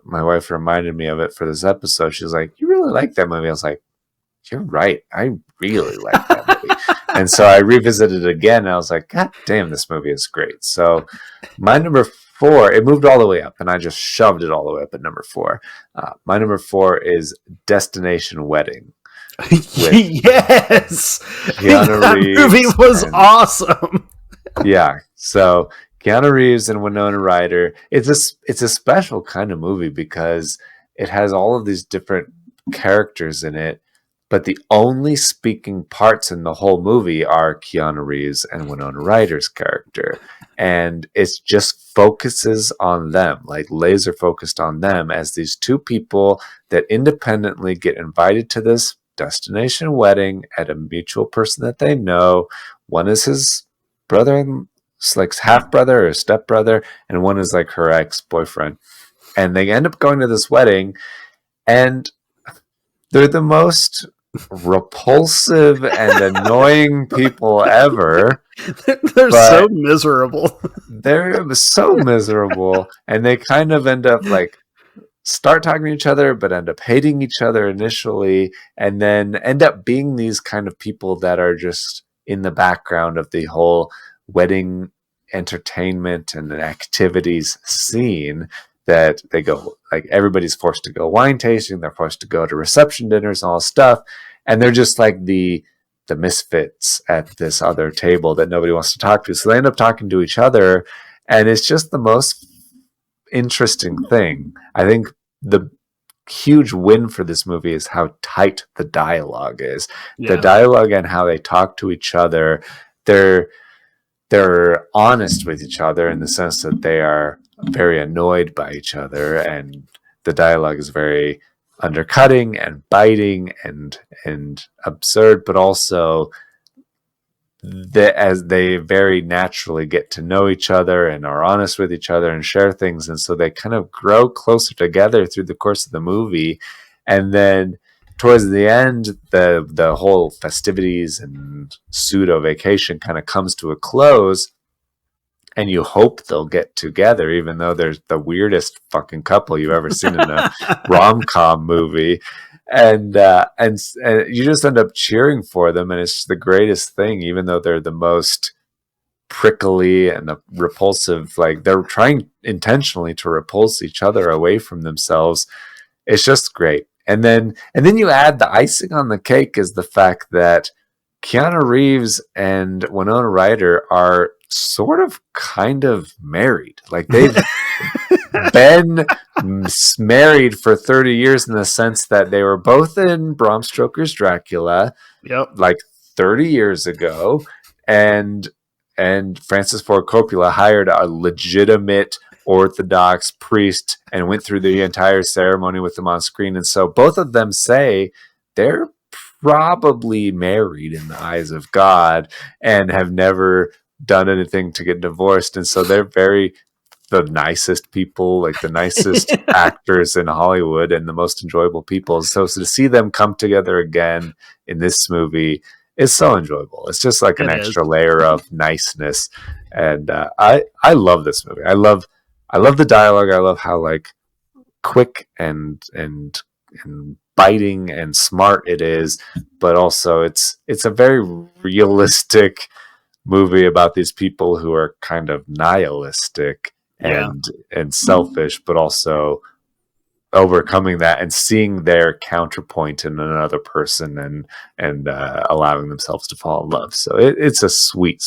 my wife reminded me of it for this episode. She was like, you really like that movie? I was like, you're right. I really like that movie. And so I revisited it again, and I was like, God damn, this movie is great. So my number 4, it moved all the way up, and I just shoved it all the way up at number 4. My number 4 is Destination Wedding. Yes! Keanu Reeves movie was awesome. Yeah. So Keanu Reeves and Winona Ryder. It's a special kind of movie because it has all of these different characters in it, but the only speaking parts in the whole movie are Keanu Reeves and Winona Ryder's character. And it just focuses on them, like laser focused on them as these two people that independently get invited to this destination wedding at a mutual person that they know. One is his brother, like half brother or step brother, and one is like her ex-boyfriend. And they end up going to this wedding, and they're the most repulsive and annoying people ever. They're so miserable. They're so miserable, and they kind of end up like start talking to each other, but end up hating each other initially, and then end up being these kind of people that are just in the background of the whole wedding entertainment and activities scene. That they go, like, everybody's forced to go wine tasting, they're forced to go to reception dinners and all stuff, and they're just like the misfits at this other table that nobody wants to talk to. So they end up talking to each other, and it's just the most interesting thing. I think the huge win for this movie is how tight the dialogue is. The dialogue and how they talk to each other. They're honest with each other in the sense that they are very annoyed by each other, and the dialogue is very undercutting and biting and absurd, but also as they very naturally get to know each other and are honest with each other and share things, and so they kind of grow closer together through the course of the movie. And then towards the end, the whole festivities and pseudo vacation kind of comes to a close, and you hope they'll get together, even though they're the weirdest fucking couple you've ever seen in a rom-com movie. And you just end up cheering for them, and it's the greatest thing, even though they're the most prickly and repulsive. Like, they're trying intentionally to repulse each other away from themselves. It's just great. And then you add the icing on the cake is the fact that Keanu Reeves and Winona Ryder are sort of kind of married. Like, they've been married for 30 years in the sense that they were both in Bram Stoker's Dracula, like 30 years ago, and Francis Ford Coppola hired a legitimate Orthodox priest and went through the entire ceremony with them on screen. And so both of them say they're probably married in the eyes of God and have never done anything to get divorced. And so they're the nicest people, like the nicest actors in Hollywood and the most enjoyable people. So to see them come together again in this movie is so enjoyable. It's just like an extra layer of niceness. And I love this movie. I love the dialogue. I love how like quick and biting and smart it is, but also it's a very realistic movie about these people who are kind of nihilistic and selfish, but also overcoming that and seeing their counterpoint in another person and allowing themselves to fall in love. So it's a sweet,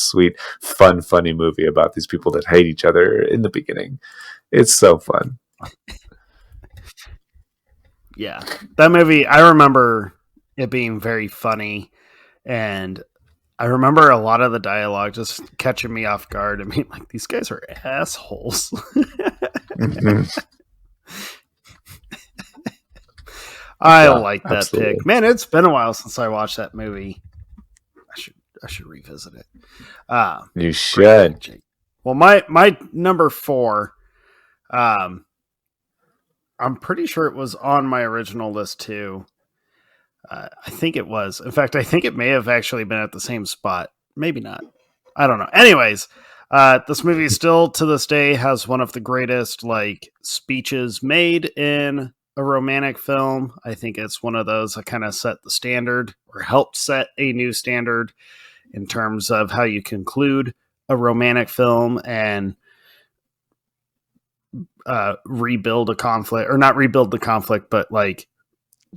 funny movie about these people that hate each other in the beginning. It's so fun. Yeah, that movie, I remember it being very funny, and I remember a lot of the dialogue just catching me off guard. I mean, like, these guys are assholes. Mhm. I Yeah, like that absolutely. pick. Man, it's been a while since I watched that movie. I should revisit it. You should. Jake. Well, my number 4, I'm pretty sure it was on my original list too. I think it was. In fact, I think it may have actually been at the same spot. Maybe not. I don't know. Anyways, this movie still to this day has one of the greatest like speeches made in a romantic film. I think it's one of those that kind of set the standard or helped set a new standard in terms of how you conclude a romantic film and rebuild a conflict, or not rebuild the conflict, but like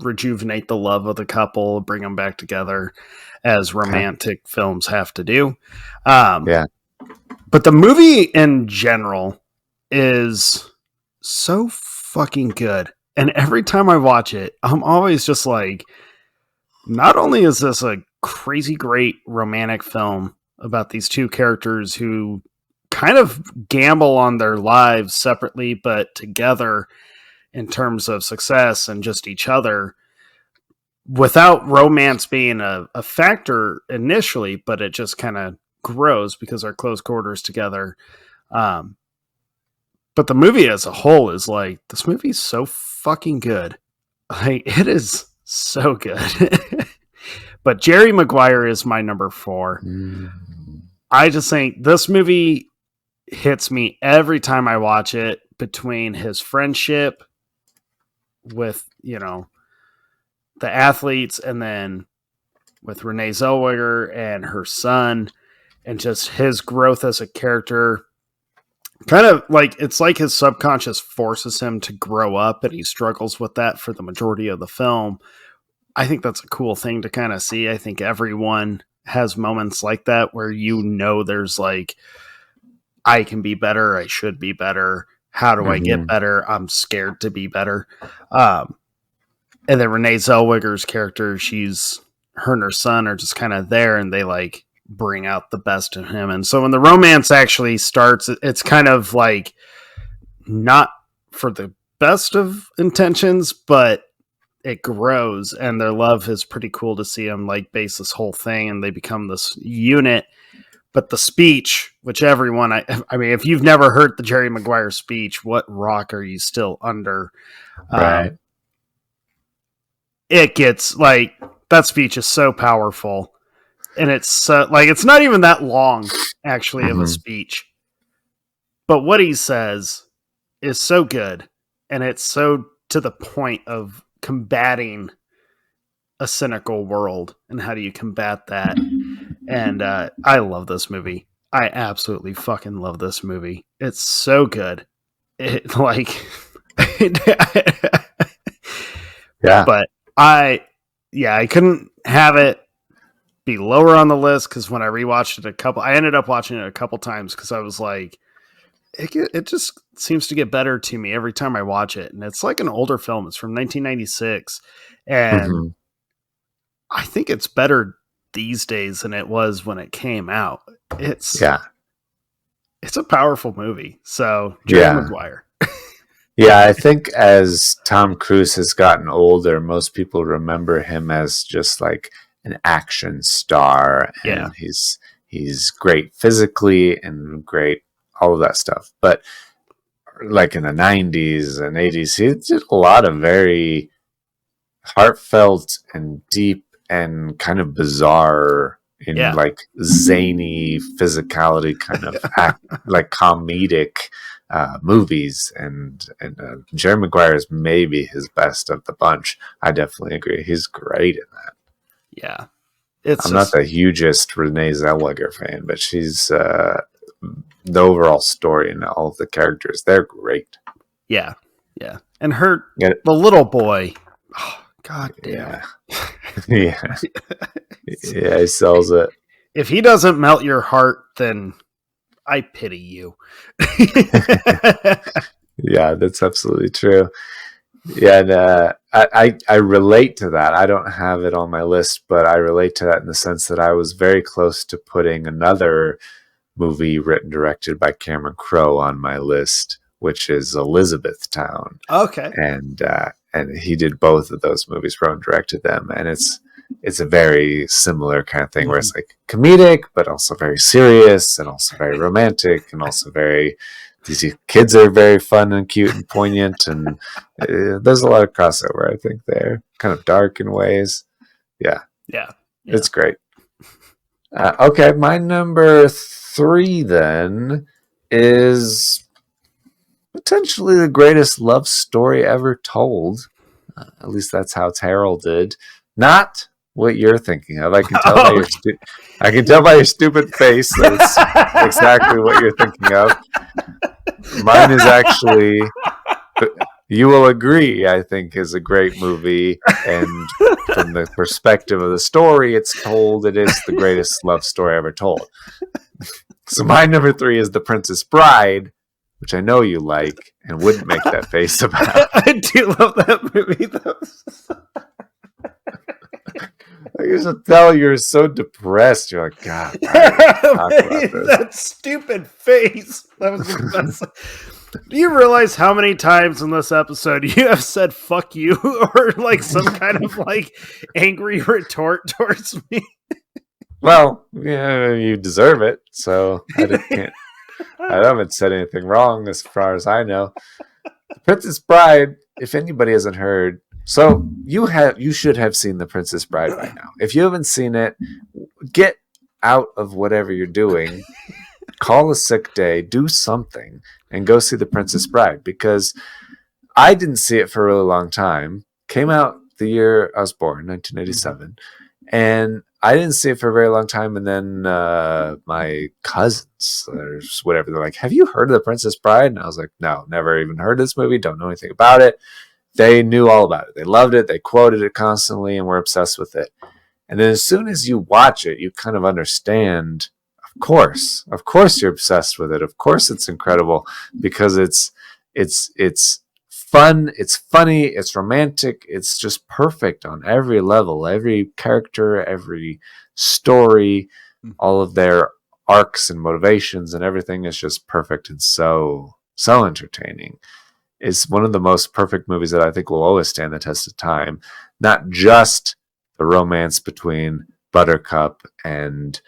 rejuvenate the love of the couple, bring them back together as romantic films have to do. Yeah. But the movie in general is so fucking good. And every time I watch it, I'm always just like, not only is this a crazy great romantic film about these two characters who kind of gamble on their lives separately, but together in terms of success and just each other, without romance being a factor initially, but it just kind of grows because they're close quarters together. But the movie as a whole is like, this movie is so fucking good. Like, it is so good. But Jerry Maguire is my number 4. I just think this movie hits me every time I watch it, between his friendship with, you know, the athletes, and then with Renee Zellweger and her son, and just his growth as a character. Kind of like, it's like his subconscious forces him to grow up, and he struggles with that for the majority of the film. I think that's a cool thing to kind of see. I think everyone has moments like that where, you know, there's like, I can be better. I should be better. How do I get better? I'm scared to be better. And then Renee Zellweger's character, her and her son are just kind of there, and they like bring out the best in him. And so when the romance actually starts, it's kind of like not for the best of intentions, but it grows, and their love is pretty cool to see them like base this whole thing, and they become this unit. But the speech, which everyone, I mean, if you've never heard the Jerry Maguire speech, what rock are you still under? Right. It gets like, that speech is so powerful, and it's like, it's not even that long actually of a speech, but what he says is so good, and it's so to the point of combating a cynical world, and how do you combat that. And I love this movie. I absolutely fucking love this movie. It's so good. It like Yeah. But I couldn't have it be lower on the list, because when I rewatched it I ended up watching it a couple times, because I was like, it just seems to get better to me every time I watch it. And it's like an older film. It's from 1996. And I think it's better these days than it was when it came out. It's a powerful movie. So Jerry Maguire. Yeah, I think as Tom Cruise has gotten older, most people remember him as just like an action star, and he's great physically and great, all of that stuff. But like in the 90s and 80s, he did a lot of very heartfelt and deep and kind of bizarre, like zany physicality kind of like comedic movies, and Jerry Maguire is maybe his best of the bunch. I definitely agree. He's great in that. Yeah, I'm not the hugest Renee Zellweger fan, but she's the overall story and all of the characters, they're great. Yeah, and the little boy. Oh, God damn. Yeah, he sells it. If he doesn't melt your heart, then I pity you. Yeah, that's absolutely true. Yeah, and I relate to that. I don't have it on my list, but I relate to that in the sense that I was very close to putting another movie written directed by Cameron Crowe on my list, which is Elizabethtown. Okay. And he did both of those movies, wrote and directed them, and it's a very similar kind of thing where it's like comedic, but also very serious, and also very romantic, and also very. These kids are very fun and cute and poignant, and there's a lot of crossover. I think they're kind of dark in ways. Yeah, it's great. Okay, my number 3 then is potentially the greatest love story ever told. At least that's how it's heralded. Not what you're thinking of. I can tell by your stupid face that's exactly what you're thinking of. Mine is actually, you will agree, I think, is a great movie, and from the perspective of the story it's told, it is the greatest love story ever told. So my number 3 is The Princess Bride, which I know you like and wouldn't make that face about. I do love that movie, though. I used to tell you're so depressed. You're like, God, that stupid face. That was the best. Do you realize how many times in this episode you have said "fuck you" or like some kind of like angry retort towards me? Well, yeah, you deserve it. So I haven't said anything wrong as far as I know. The Princess Bride, if anybody hasn't heard, so you should have seen The Princess Bride by now. If you haven't seen it, get out of whatever you're doing, call a sick day, do something, and go see The Princess Bride, because I didn't see it for a really long time. Came out the year I was born, 1987, and I didn't see it for a very long time, and then my cousins or whatever, they're like, have you heard of The Princess Bride? And I was like, no, never even heard of this movie, don't know anything about it. They knew all about it. They loved it. They quoted it constantly and were obsessed with it. And then as soon as you watch it, you kind of understand, of course you're obsessed with it. Of course it's incredible, because it's fun, it's funny, it's romantic, it's just perfect on every level, every character, every story, all of their arcs and motivations and everything is just perfect and so entertaining. It's one of the most perfect movies that I think will always stand the test of time. Not just the romance between Buttercup and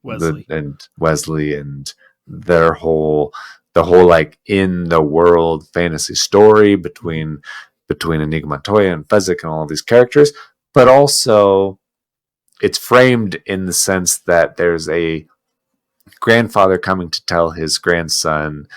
Wesley. Wesley and the whole like in the world fantasy story between Inigo Montoya and Fezzik and all of these characters, but also it's framed in the sense that there's a grandfather coming to tell his grandson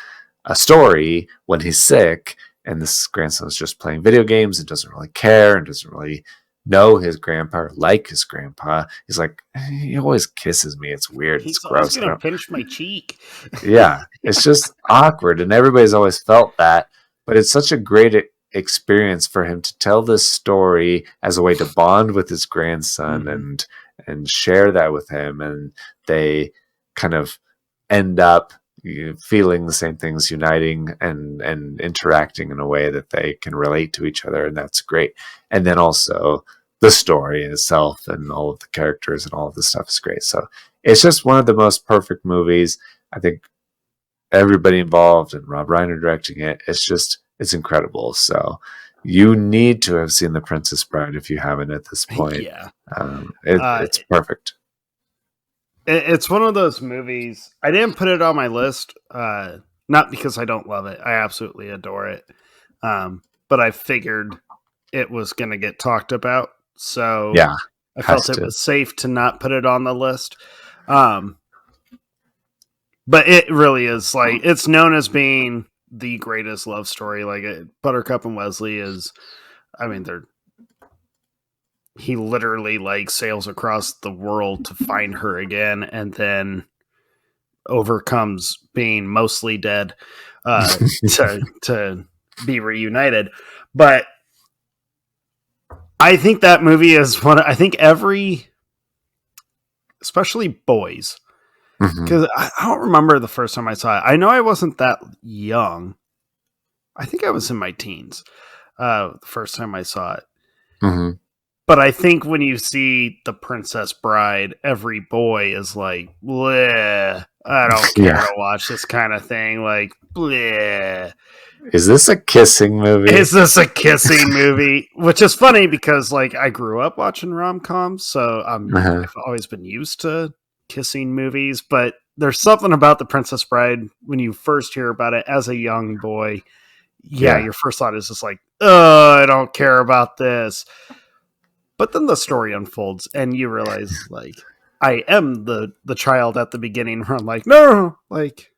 a story when he's sick, and this grandson is just playing video games and doesn't really care and doesn't really know his grandpa or like his grandpa. He's like, he always kisses me. It's weird. It's gross. He's gonna pinch my cheek. Yeah, it's just awkward, and everybody's always felt that. But it's such a great experience for him to tell this story as a way to bond with his grandson and share that with him, and they kind of end up feeling the same things, uniting and interacting in a way that they can relate to each other, and that's great. And then also the story itself and all of the characters and all of the stuff is great. So it's just one of the most perfect movies. I think everybody involved and Rob Reiner directing it, it's incredible. So you need to have seen The Princess Bride if you haven't at this point. Yeah, it's perfect. It's one of those movies. I didn't put it on my list, not because I don't love it. I absolutely adore it. But I figured it was going to get talked about. So yeah, I felt it was safe to not put it on the list. But it really is like, it's known as being the greatest love story. Like Buttercup and Wesley is, I mean, he literally like sails across the world to find her again, and then overcomes being mostly dead to be reunited. But I think that movie is I think especially boys, because I don't remember the first time I saw it. I know I wasn't that young. I think I was in my teens the first time I saw it. Mm-hmm. But I think when you see The Princess Bride, every boy is like, bleh, I don't care to watch this kind of thing. Like, bleh. Is this a kissing movie? Is this a kissing movie? Which is funny because, like, I grew up watching rom-coms, so I've always been used to kissing movies. But there's something about The Princess Bride when you first hear about it as a young boy. Yeah, your first thought is just like, I don't care about this. But then the story unfolds and you realize, like, I am the child at the beginning where I'm like, no, like,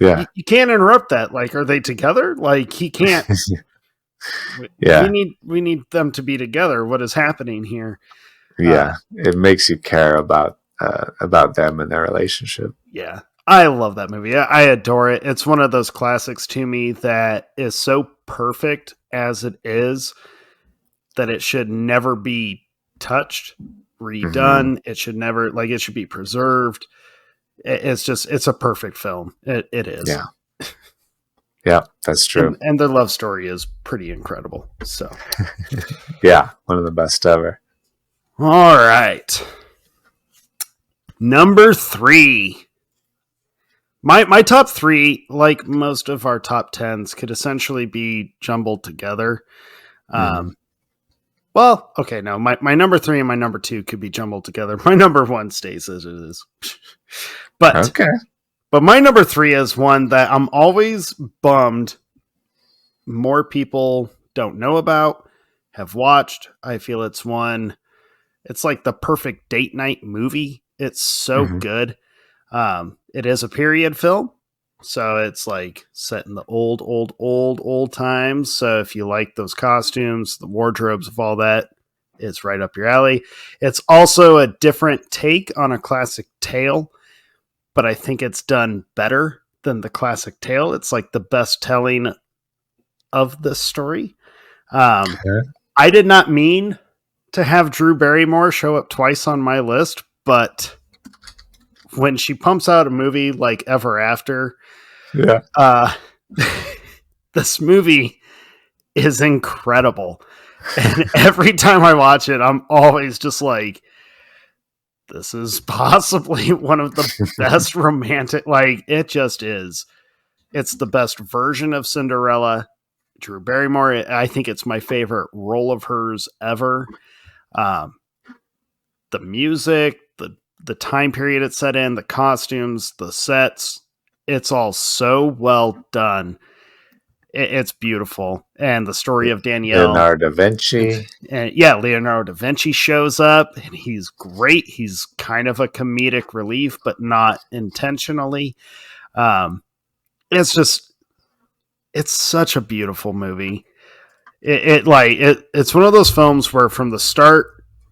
you can't interrupt that. Like, are they together? Like, he can't. We need them to be together. What is happening here? Yeah, it makes you care about them and their relationship. Yeah, I love that movie. I adore it. It's one of those classics to me that is so perfect as it is, that it should never be touched, redone. It should never, like, it should be preserved. It's a perfect film. It is. Yeah. Yeah, that's true. And their love story is pretty incredible. So, yeah, one of the best ever. All right. Number 3. My top 3, like most of our top 10s, could essentially be jumbled together. Well, okay, no. My number 3 and my number 2 could be jumbled together. My number 1 stays as it is. But my number 3 is one that I'm always bummed more people don't know about, have watched. I feel it's like the perfect date night movie. It's so good. It is a period film. So it's like set in the old times. So if you like those costumes, the wardrobes of all that, it's right up your alley. It's also a different take on a classic tale, but I think it's done better than the classic tale. It's like the best telling of this story. I did not mean to have Drew Barrymore show up twice on my list, but when she pumps out a movie like Ever After, this movie is incredible. And every time I watch it, I'm always just like, this is possibly one of the best romantic, like, it just is. It's the best version of Cinderella. Drew Barrymore, I think it's my favorite role of hers ever. The music, the time period it's set in, the costumes, the sets, it's all so well done. It's beautiful. And the story of Danielle. Leonardo da Vinci. And Leonardo da Vinci shows up and he's great. He's kind of a comedic relief, but not intentionally. It's such a beautiful movie. It's one of those films where from the start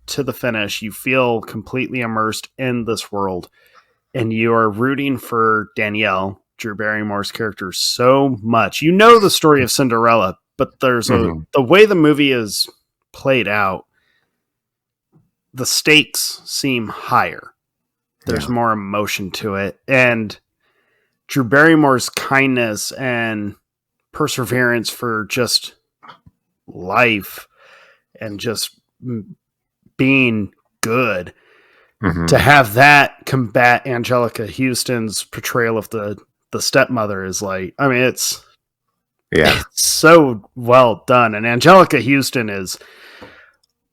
to the finish, you feel completely immersed in this world and you are rooting for Danielle, Drew Barrymore's character, so much. You know the story of Cinderella, but there's the way the movie is played out, the stakes seem higher. There's more emotion to it. And Drew Barrymore's kindness and perseverance for just life and just being good, to have that combat Angelica Houston's portrayal of the stepmother is like, I mean, it's so well done. And Angelica Houston is,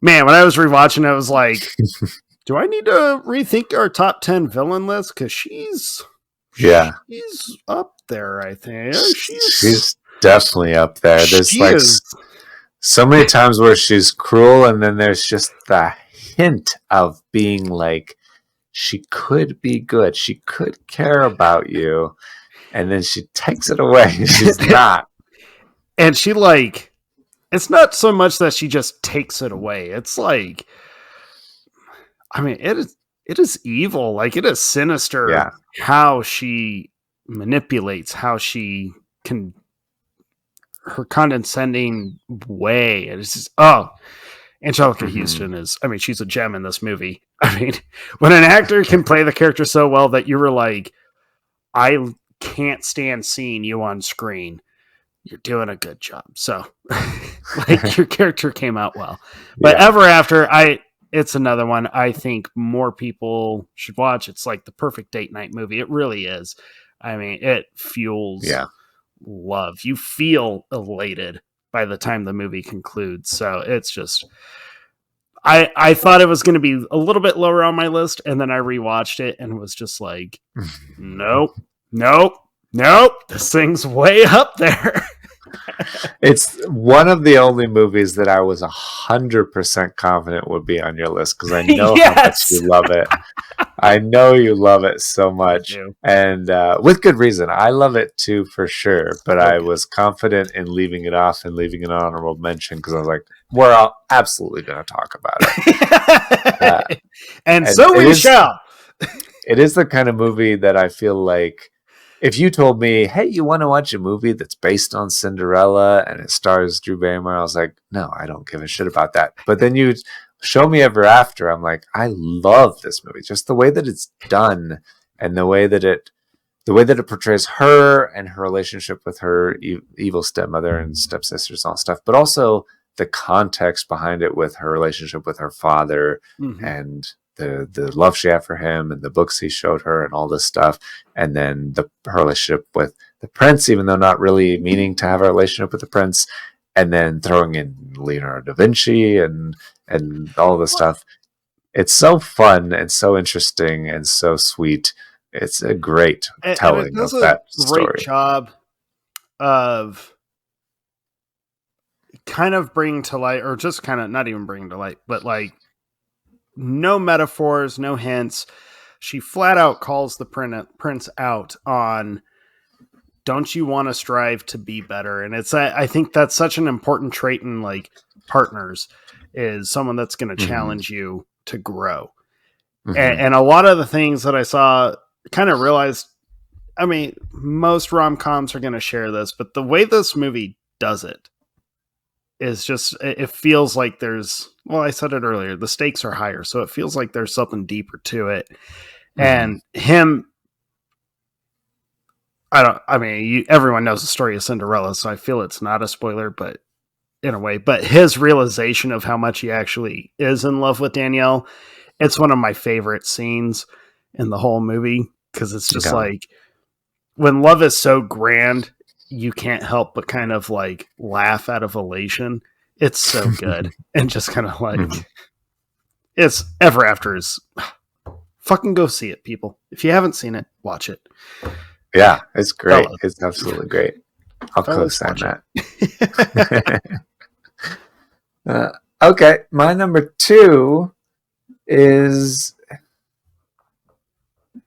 man, when I was rewatching it, I was like, do I need to rethink our top 10 villain list? Because she's up there, I think. She's definitely up there. There's so many times where she's cruel, and then there's just the hint of being like, she could be good. She could care about you. And then she takes it away. She's not. And she, like, it's not so much that she just takes it away. It's like, I mean, it is evil. Like, it is sinister how she manipulates, how she can, her condescending way. And it's just, Angelica Houston is, I mean, she's a gem in this movie. I mean, when an actor can play the character so well that you were like, I can't stand seeing you on screen. you're doing a good job. So like your character came out well. But Ever After, it's another one I think more people should watch. It's like the perfect date night movie. It really is. I mean, it fuels love. You feel elated by the time the movie concludes. So it's just, I thought it was going to be a little bit lower on my list, and then I rewatched it and was just like, nope, this thing's way up there. It's one of the only movies that I was 100% confident would be on your list because I know how much you love it. I know you love it so much, and with good reason. I love it too, for sure. But I was confident in leaving it off and leaving an honorable mention because I was like, "We're all absolutely going to talk about it," and so we shall. It is the kind of movie that I feel like, if you told me, "Hey, you want to watch a movie that's based on Cinderella and it stars Drew Barrymore?" I was like, "No, I don't give a shit about that." But then you show me Ever After, I'm like, I love this movie. Just the way that it's done and the way that it portrays her and her relationship with her evil stepmother and stepsisters and all stuff, but also the context behind it with her relationship with her father and the love she had for him and the books he showed her and all this stuff. And then her relationship with the prince, even though not really meaning to have a relationship with the prince, and then throwing in Leonardo da Vinci and all this stuff. It's so fun and so interesting and so sweet. It's a great telling of that story. Great job of kind of bringing to light, or just kind of not even bringing to light, but like no metaphors, no hints. She flat out calls the prince out on, don't you want to strive to be better? And I think that's such an important trait in like partners, is someone that's going to challenge you to grow. And a lot of the things that I saw, kind of realized, I mean, most rom-coms are going to share this, but the way this movie does it is just, it feels like there's, well, I said it earlier, the stakes are higher. So it feels like there's something deeper to it. And him, everyone knows the story of Cinderella, so I feel it's not a spoiler, but in a way, but his realization of how much he actually is in love with Danielle, it's one of my favorite scenes in the whole movie, because it's just like, when love is so grand, you can't help but kind of like laugh out of elation. It's so good. And just kind of like, it's Ever After is, fucking go see it, people. If you haven't seen it, watch it. Yeah, it's great. It's absolutely great. I'll co-sign that. Okay, my number 2 is,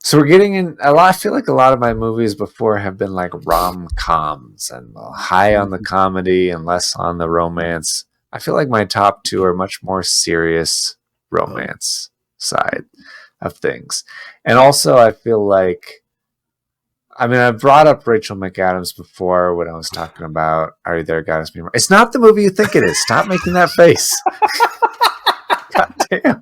so we're getting in a lot. I feel like a lot of my movies before have been like rom-coms and high on the comedy and less on the romance. I feel like my top 2 are much more serious romance side of things. And also I feel like, I mean, I brought up Rachel McAdams before when I was talking about Are You There, Goddess? Me Margaret. It's not the movie you think it is. Stop making that face. God damn.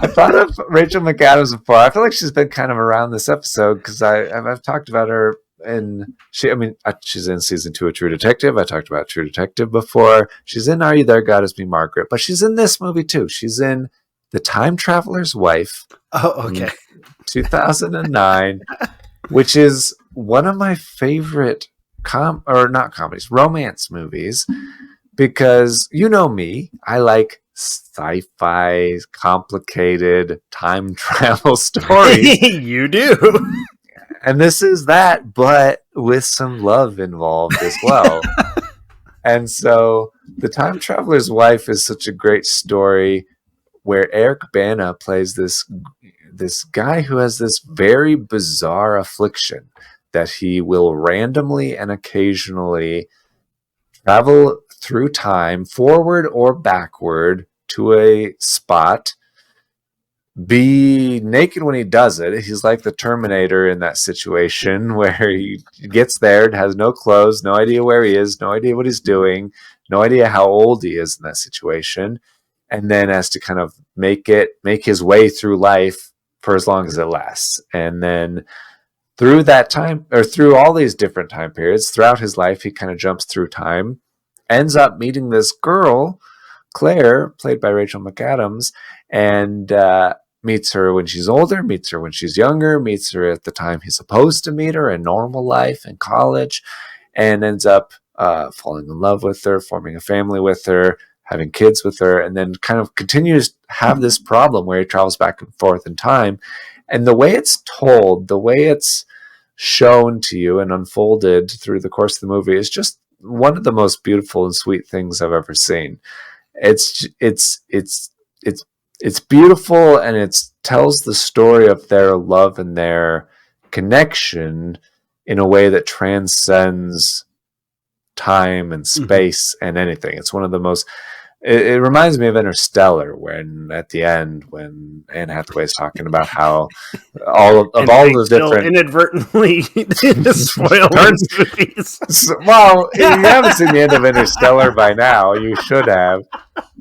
I brought up Rachel McAdams before. I feel like she's been kind of around this episode because I've talked about her, and she's in season 2 of True Detective. I talked about True Detective before. She's in Are You There, Goddess? Me Margaret? But she's in this movie too. She's in The Time Traveler's Wife. Oh, okay. 2009, which is one of my favorite romance movies, because you know me, I like sci-fi, complicated time travel stories. You do. And this is that, but with some love involved as well. And so The Time Traveler's Wife is such a great story where Eric Bana plays this guy who has this very bizarre affliction that he will randomly and occasionally travel through time, forward or backward, to a spot, be naked when he does it. He's like the Terminator in that situation where he gets there and has no clothes, no idea where he is, no idea what he's doing, no idea how old he is in that situation, and then has to kind of make his way through life for as long as it lasts. And then through that time, or through all these different time periods throughout his life, he kind of jumps through time, ends up meeting this girl, Claire, played by Rachel McAdams, and meets her when she's older, meets her when she's younger, meets her at the time he's supposed to meet her in normal life in college, and ends up falling in love with her, forming a family with her, having kids with her, and then kind of continues to have this problem where he travels back and forth in time. And the way it's told, the way it's shown to you and unfolded through the course of the movie is just one of the most beautiful and sweet things I've ever seen. It's beautiful, and it tells the story of their love and their connection in a way that transcends time and space and anything. It's one of the most. It reminds me of Interstellar, when at the end, when Anne Hathaway is talking about how all the different inadvertently spoil movies. Well, if you haven't seen the end of Interstellar by now, you should have.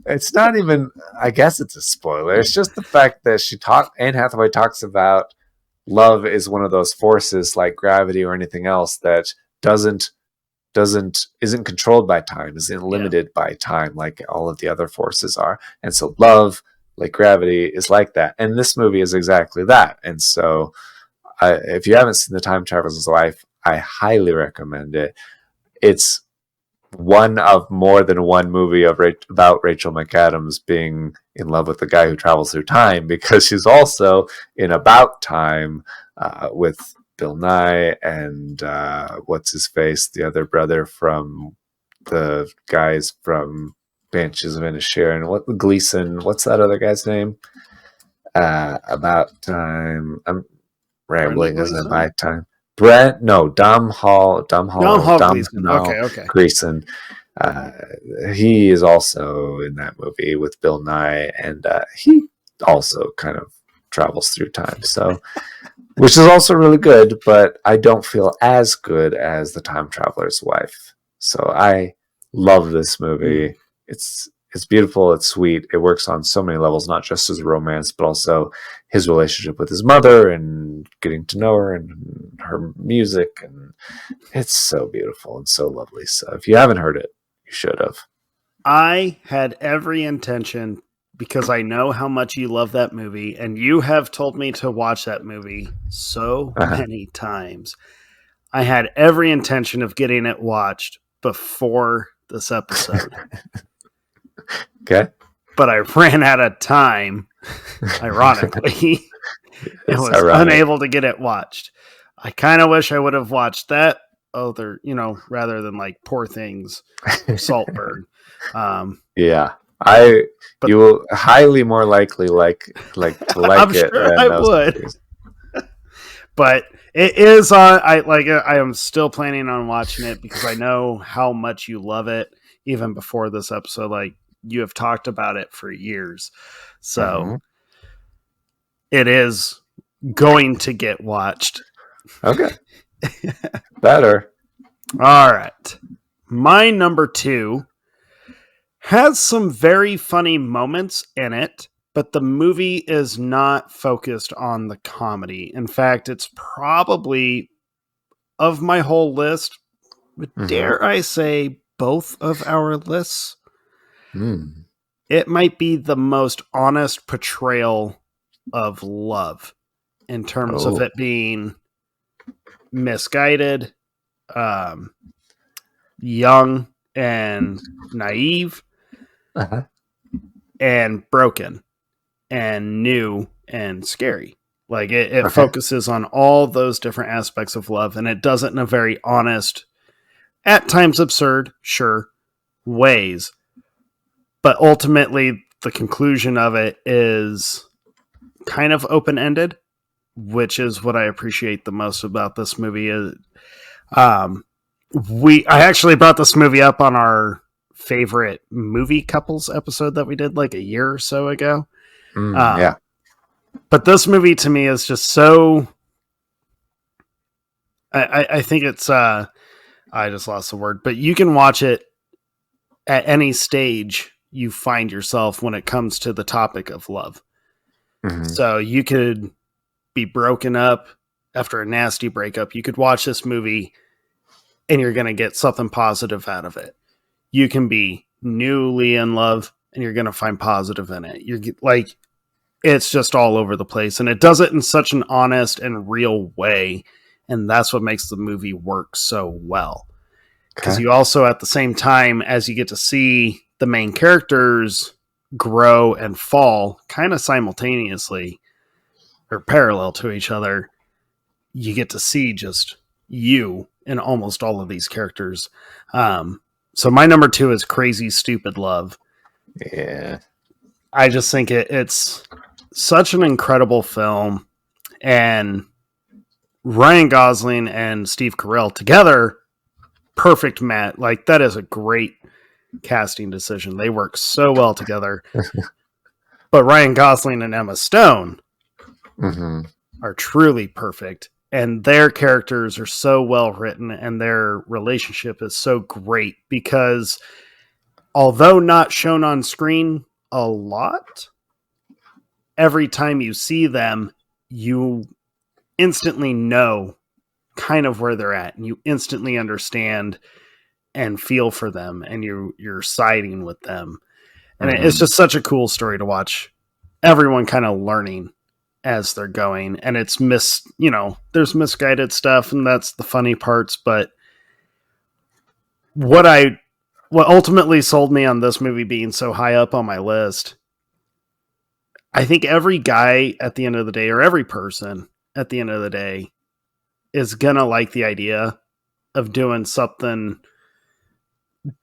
It's not even. I guess it's a spoiler. It's just the fact that Anne Hathaway talks about love is one of those forces like gravity or anything else that isn't controlled by time, isn't limited by time like all of the other forces are. And so love, like gravity, is like that. And this movie is exactly that. And so if you haven't seen The Time Traveler's Life, I highly recommend it. It's one of more than one movie about Rachel McAdams being in love with the guy who travels through time, because she's also in About Time with Bill Nye and what's his face, the other brother from the guys from Banshees of Inisherin, Gleason, what's that other guy's name? About Time. I'm rambling, isn't it? By Time. Dom Gleason. Okay. Gleason. He is also in that movie with Bill Nye, and he also kind of travels through time. So. Which is also really good, but I don't feel as good as The Time Traveler's Wife. So I love this movie. It's beautiful. It's sweet. It works on so many levels, not just as a romance, but also his relationship with his mother and getting to know her and her music. And it's so beautiful and so lovely. So if you haven't heard it, you should have. I had every intention, because I know how much you love that movie, and you have told me to watch that movie so many times. I had every intention of getting it watched before this episode. Okay. But I ran out of time, ironically. I was unable to get it watched. I kind of wish I would have watched that rather than like Poor Things, Saltburn. Yeah. You will highly more likely like I'm it. Sure I would. But it is on. I am still planning on watching it because I know how much you love it. Even before this episode, like you have talked about it for years, so it is going to get watched. Okay, better. All right, my number 2 has some very funny moments in it, but the movie is not focused on the comedy. In fact, it's probably, of my whole list, dare I say, both of our lists, it might be the most honest portrayal of love in terms of it being misguided, young and naive, and broken and new and scary. Like it focuses on all those different aspects of love, and it does it in a very honest, at times absurd, sure, ways. But ultimately, the conclusion of it is kind of open-ended, which is what I appreciate the most about this movie. I actually brought this movie up on our favorite movie couples episode that we did like a year or so ago. Yeah. But this movie to me is just so... I think it's... I just lost the word. But you can watch it at any stage you find yourself when it comes to the topic of love. So you could be broken up after a nasty breakup, you could watch this movie and you're going to get something positive out of it. You can be newly in love and you're going to find positive in it. You're like, it's just all over the place, and it does it in such an honest and real way. And that's what makes the movie work so well. Because you also, at the same time, as you get to see the main characters grow and fall kind of simultaneously or parallel to each other, you get to see just you in almost all of these characters. So my number 2 is Crazy Stupid Love. Yeah. I just think it's such an incredible film, and Ryan Gosling and Steve Carell together, perfect match. Like, that is a great casting decision. They work so well together. But Ryan Gosling and Emma Stone are truly perfect, and their characters are so well written, and their relationship is so great because, although not shown on screen a lot, every time you see them, you instantly know kind of where they're at, and you instantly understand and feel for them, and you're siding with them. And it's just such a cool story to watch everyone kind of learning as they're going. And it's there's misguided stuff, and that's the funny parts. But what ultimately sold me on this movie being so high up on my list, I think every guy at the end of the day, or every person at the end of the day, is gonna like the idea of doing something,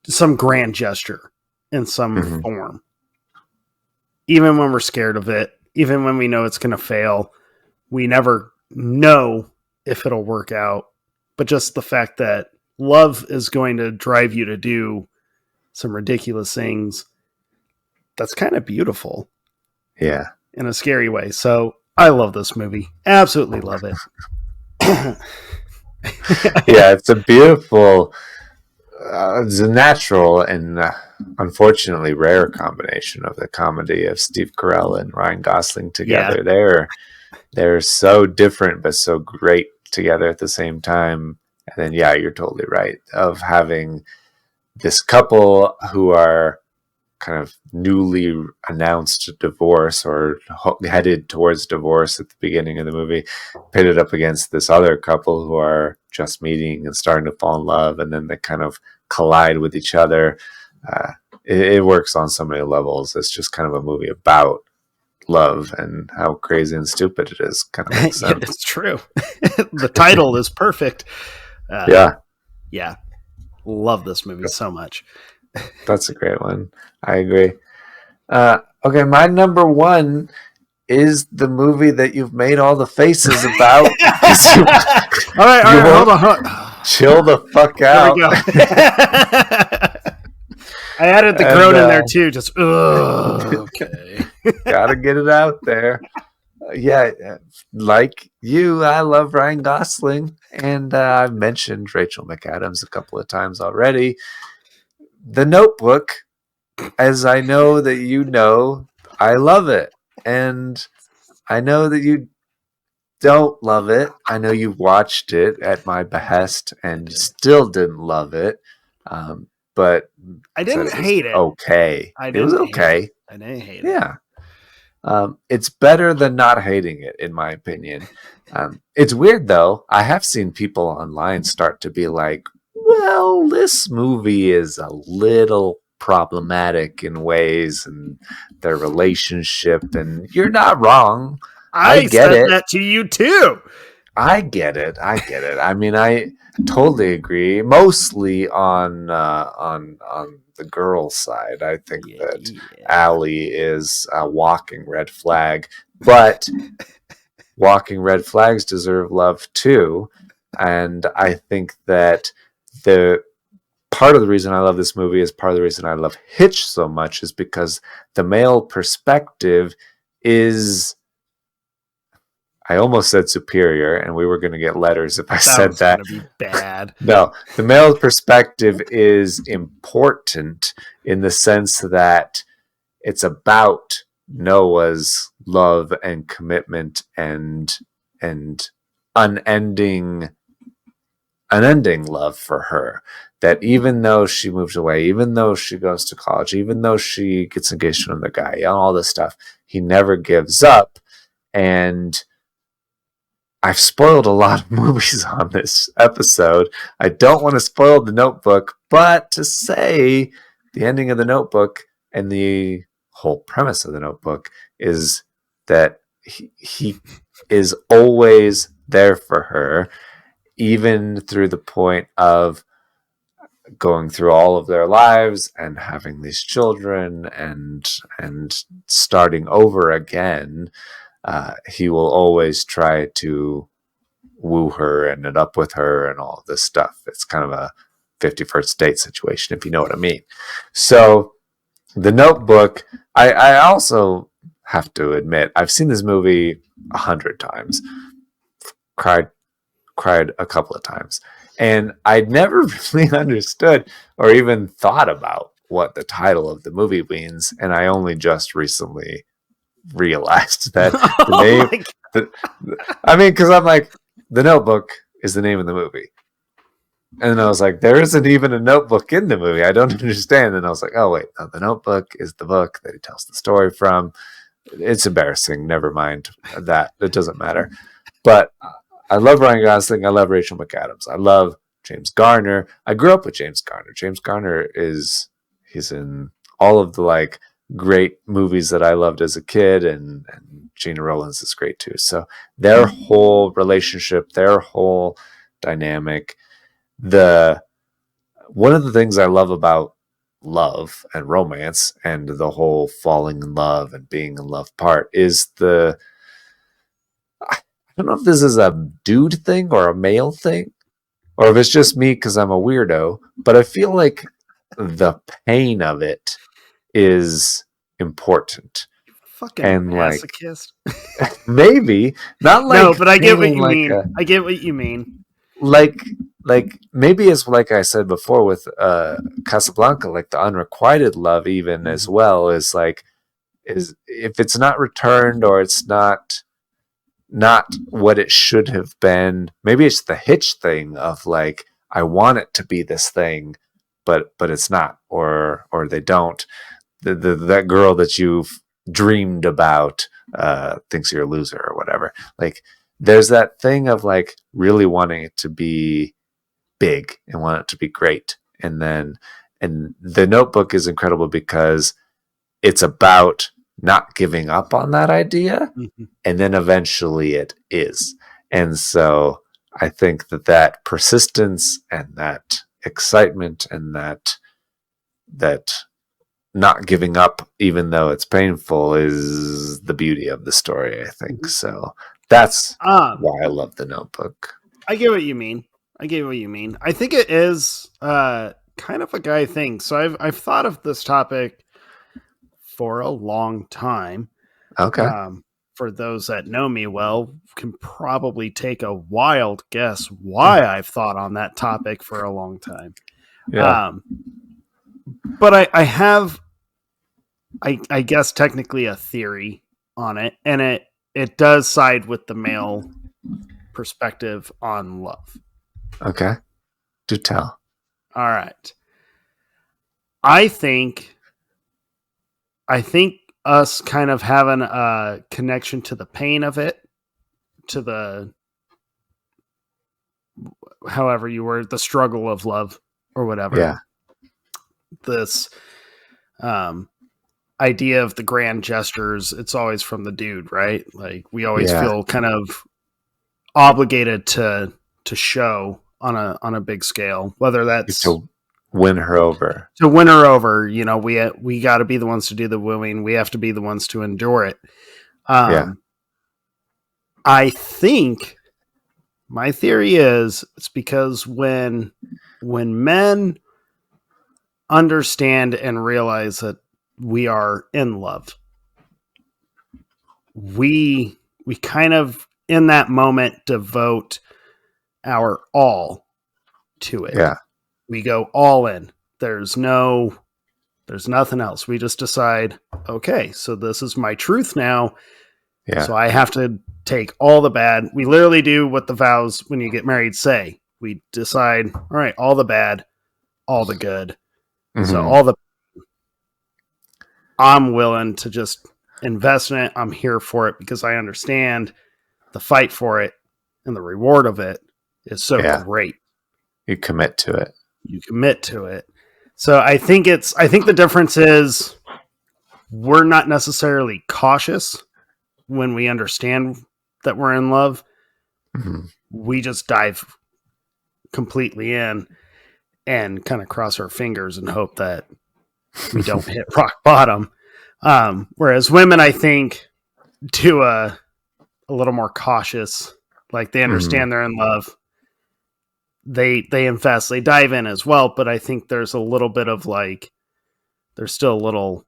some grand gesture in some form. Even when we're scared of it, even when we know it's going to fail, we never know if it'll work out. But just the fact that love is going to drive you to do some ridiculous things, that's kind of beautiful. Yeah. In a scary way. So I love this movie. Absolutely love it. Yeah, it's a beautiful, it's a natural and unfortunately rare combination of the comedy of Steve Carell and Ryan Gosling together. Yeah. They're so different but so great together at the same time. And then, yeah, you're totally right, of having this couple who are kind of newly announced divorce or headed towards divorce at the beginning of the movie, pitted up against this other couple who are just meeting and starting to fall in love, and then they kind of collide with each other. It works on so many levels. It's just kind of a movie about love and how crazy and stupid it is. Kind of makes sense. It's true. The title is perfect. Yeah. Love this movie so much. That's a great one. I agree. Okay, my number 1 is the movie that you've made all the faces about. All right, hold on. Chill the fuck out. There we go. I added the groan in there too. Just okay. Gotta get it out there. Yeah, like you, I love Ryan Gosling, and I've mentioned Rachel McAdams a couple of times already. The Notebook, as I know that you know, I love it. And I know that you don't love it. I know you watched it at my behest and still didn't love it. But I didn't hate it. Okay. It was okay. I didn't hate it. Yeah. It's better than not hating it, in my opinion. It's weird, though. I have seen people online start to be like, well, this movie is a little problematic in ways, and their relationship, and you're not wrong. I get it. That to you too. I get it. I mean, I totally agree. Mostly on the girl side. I think that Allie is a walking red flag, but walking red flags deserve love too. And I think that the part of the reason I love this movie is part of the reason I love Hitch so much is because the male perspective is, I almost said superior, and we were going to get letters if I said that. Be bad. No, the male perspective is important in the sense that it's about Noah's love and commitment and unending love for her. That even though she moves away, even though she goes to college, even though she gets engaged to another guy, and all this stuff, he never gives up. And I've spoiled a lot of movies on this episode. I don't want to spoil The Notebook, but to say the ending of The Notebook and the whole premise of The Notebook is that he is always there for her, even through the point of going through all of their lives and having these children and starting over again. He will always try to woo her and end up with her and all this stuff. It's kind of a 51st date situation, if you know what I mean. So The Notebook, I also have to admit, I've seen this movie 100 times, cried a couple of times, and I'd never really understood or even thought about what the title of the movie means, and I only just recently realized that the name. I mean, because I'm like, The Notebook is the name of the movie, and then I was like, there isn't even a notebook in the movie. I don't understand. And I was like, oh wait, no, The Notebook is the book that he tells the story from. It's embarrassing. Never mind that. It doesn't matter. But I love Ryan Gosling. I love Rachel McAdams. I love James Garner. I grew up with James Garner. James Garner he's in all of the like great movies that I loved as a kid, and Gina Rowlands is great too. So their whole relationship, their whole dynamic, one of the things I love about love and romance and the whole falling in love and being in love part is I don't know if this is a dude thing or a male thing, or if it's just me because I'm a weirdo, but I feel like the pain of it is important. Fucking and masochist. Like maybe not like no, but I get what you like mean. I get what you mean. Like maybe it's like I said before with Casablanca, like the unrequited love even as well is if it's not returned or it's not what it should have been, maybe it's the Hitch thing of like, I want it to be this thing, but it's not, or they don't. That girl that you've dreamed about thinks you're a loser or whatever. Like there's that thing of like really wanting it to be big and want it to be great. And The Notebook is incredible because it's about not giving up on that idea. Mm-hmm. And then eventually it is. And so I think that persistence and that excitement and that not giving up, even though it's painful, is the beauty of the story, I think. So that's why I love The Notebook. I get what you mean. I think it is kind of a guy thing. So I've thought of this topic for a long time. Okay. For those that know me well, can probably take a wild guess why I've thought on that topic for a long time. Yeah. But I have, I guess, technically a theory on it, and it does side with the male perspective on love. Okay. Do tell. All right. I think us kind of having a connection to the pain of it, to the, however you word, the struggle of love or whatever. Yeah. This idea of the grand gestures, it's always from the dude, right? Like we always feel kind of obligated to show on a big scale, whether that's to win her over. You know, we got to be the ones to do the wooing. We have to be the ones to endure it. I think my theory is it's because when men understand and realize that we are in love, we kind of in that moment devote our all to it. Yeah. We go all in. There's nothing else. We just decide, okay, so this is my truth now. Yeah. So I have to take all the bad. We literally do what the vows when you get married say. We decide, all right, all the bad, all the good. So I'm willing to just invest in it. I'm here for it because I understand the fight for it and the reward of it is so great. You commit to it. So I think the difference is we're not necessarily cautious when we understand that we're in love. Mm-hmm. We just dive completely in and kind of cross our fingers and hope that we don't hit rock bottom. Whereas women, I think, do a little more cautious. Like they understand they're in love. They invest, they dive in as well. But I think there's a little bit of like, there's still a little,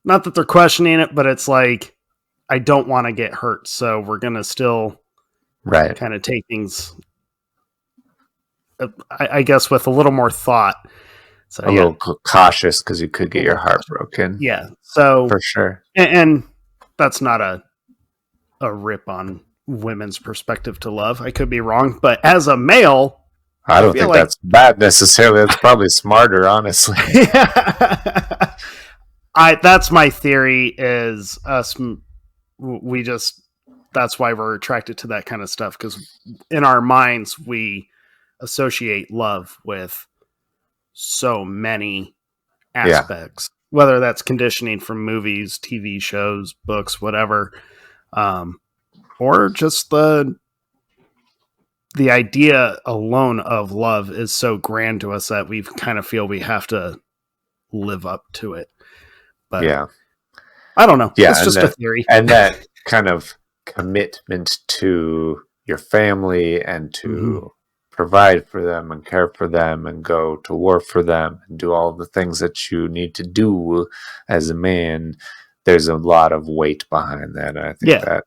not that they're questioning it, but it's like, I don't want to get hurt. So we're going to still kind of take things, I guess, with a little more thought. So a little cautious because you could get your heart broken. Yeah. So for sure. And that's not a rip on women's perspective to love. I could be wrong, but as a male, I don't think that's bad necessarily. That's probably smarter, honestly. That's my theory is us. That's why we're attracted to that kind of stuff. Because in our minds, we associate love with so many aspects, whether that's conditioning from movies, TV shows, books, whatever, or just the idea alone of love is so grand to us that we kind of feel we have to live up to it. But I don't know. It's just a theory. And that kind of commitment to your family and to provide for them and care for them and go to war for them and do all the things that you need to do as a man. There's a lot of weight behind that. And I think that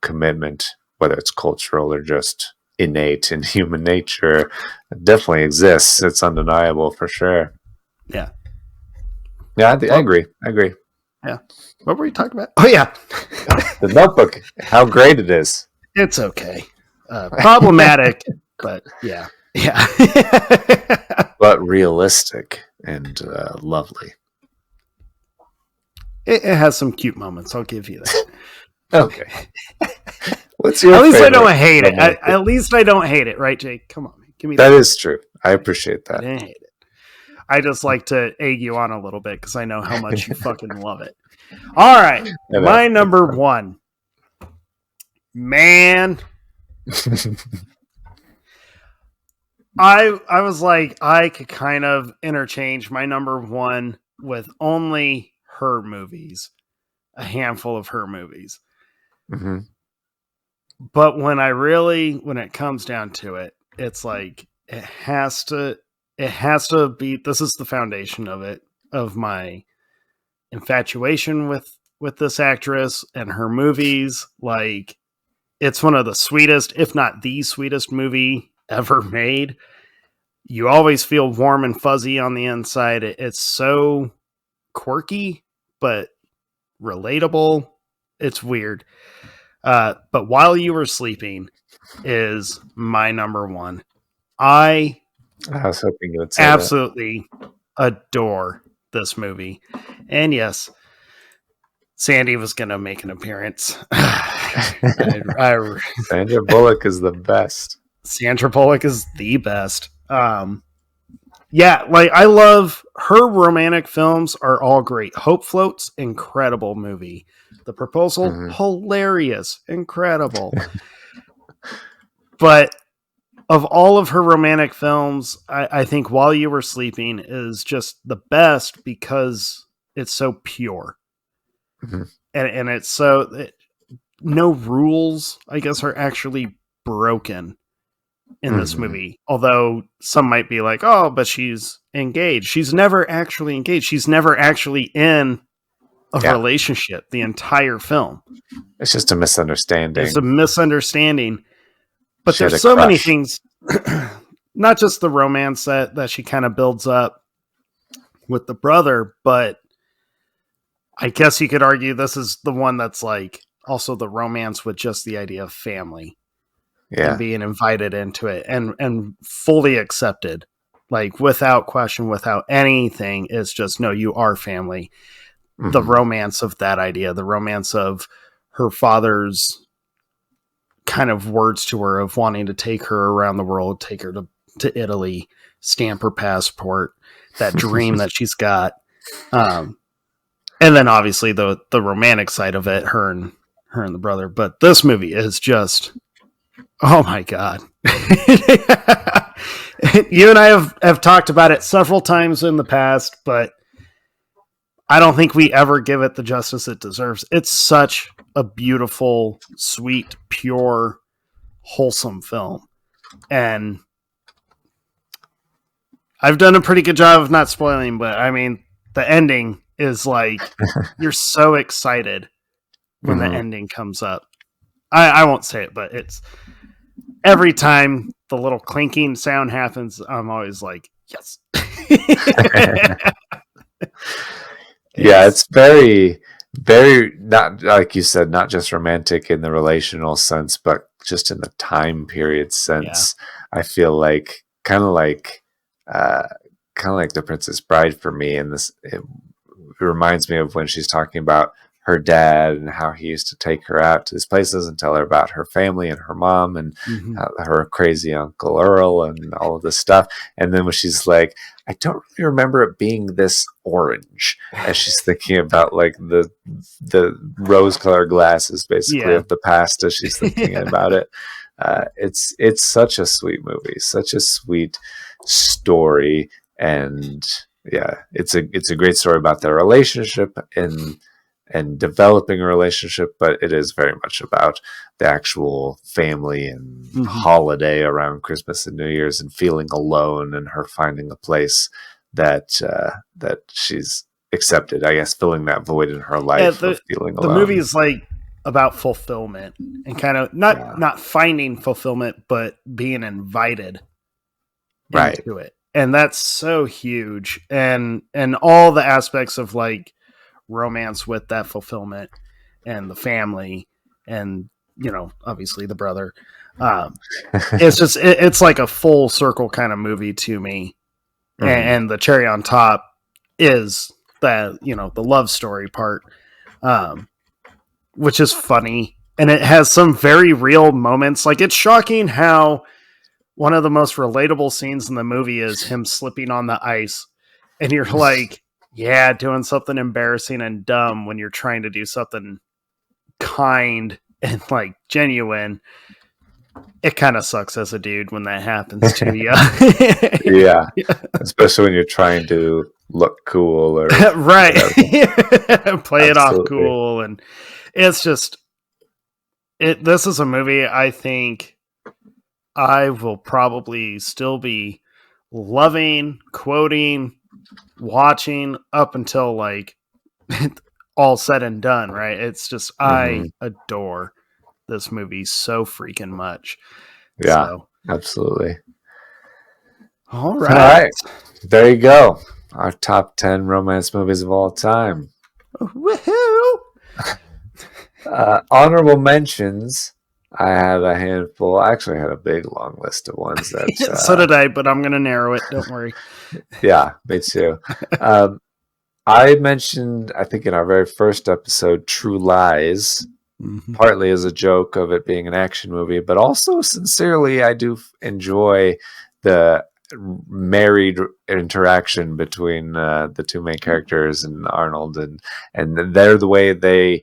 commitment, whether it's cultural or just innate in human nature, definitely exists. It's undeniable for sure. Yeah. Yeah, I agree. Yeah. What were we talking about? Oh, yeah. The Notebook. How great it is. It's okay. Problematic, but yeah. But realistic and lovely. It has some cute moments. I'll give you that. Okay. What's your At least I favorite don't hate it. romantic? At least I don't hate it, right, Jake? Come on, give me That is true. I appreciate I that. didn't hate it. I just like to egg you on a little bit because I know how much you fucking love it. All right, my number one. Man, I was like, I could kind of interchange my number one with only her movies, a handful of her movies. Mm-hmm. But when it comes down to it, it's like it has to be. This is the foundation of it, of my infatuation with this actress and her movies. Like, it's one of the sweetest, if not the sweetest movie ever made. You always feel warm and fuzzy on the inside. It's so quirky, but relatable. It's weird. But While You Were Sleeping is my number one. I was hoping you would say absolutely adore this movie. And yes, Sandy was going to make an appearance. Sandra Bullock is the best. Sandra Bullock is the best. Like I love her romantic films are all great. Hope Float's incredible movie. The Proposal, hilarious, incredible. But of all of her romantic films, I think While You Were Sleeping is just the best because it's so pure. Mm-hmm. And it's so... no rules, I guess, are actually broken in this movie. Although some might be like, oh, but she's engaged. She's never actually engaged. She's never actually in a relationship the entire film. It's just a misunderstanding. It's a misunderstanding. But there's so many things, not just the romance that she kind of builds up with the brother, but I guess you could argue this is the one that's like also the romance with just the idea of family Yeah. and being invited into it and fully accepted, like without question, without anything. It's just, no, you are family. Mm-hmm. The romance of that idea, the romance of her father's kind of words to her of wanting to take her around the world, take her to Italy, stamp her passport, that dream that she's got. And then obviously the romantic side of it, her and the brother. But this movie is just, oh my God. You and I have talked about it several times in the past, but I don't think we ever give it the justice it deserves. It's such a beautiful, sweet, pure, wholesome film. And I've done a pretty good job of not spoiling, but I mean, the ending is like, you're so excited when the ending comes up. I won't say it, but it's every time the little clinking sound happens, I'm always like, yes. Yeah, it's very, very, not like you said, not just romantic in the relational sense, but just in the time period sense. Yeah. I feel like kind of like The Princess Bride for me. And this, it reminds me of when she's talking about her dad and how he used to take her out to these places and tell her about her family and her mom and her crazy Uncle Earl and all of this stuff. And then when she's like, I don't really remember it being this orange, as she's thinking about like the rose-colored glasses, basically, of the past as she's thinking about it. It's such a sweet movie, such a sweet story, and yeah, it's a great story about their relationship and developing a relationship, but it is very much about the actual family and holiday around Christmas and New Year's and feeling alone and her finding a place that she's accepted, I guess, filling that void in her life of feeling alone. The movie is like about fulfillment and kind of not finding fulfillment, but being invited into it. And that's so huge. And all the aspects of like romance with that fulfillment and the family and, you know, obviously the brother. It's just, it's like a full circle kind of movie to me. And the cherry on top is that, you know, the love story part, which is funny. And it has some very real moments. Like, it's shocking how one of the most relatable scenes in the movie is him slipping on the ice. And you're like, yeah, doing something embarrassing and dumb when you're trying to do something kind and like genuine. It kind of sucks as a dude when that happens to you. Yeah. Especially when you're trying to look cool or right. Play it off cool. And it's just, this is a movie I think I will probably still be loving, quoting, watching up until like all said and done, right? It's just, I adore this movie so freaking much. Yeah, so. Absolutely. All right. There you go. Our top 10 romance movies of all time. Woohoo! Honorable mentions. I have a handful. I actually had a big long list of ones that. So did I, but I'm going to narrow it. Don't worry. Yeah, me too. I mentioned, I think in our very first episode, True Lies, partly as a joke of it being an action movie, but also sincerely, I do enjoy the married interaction between the two main characters and Arnold, and they're the way they.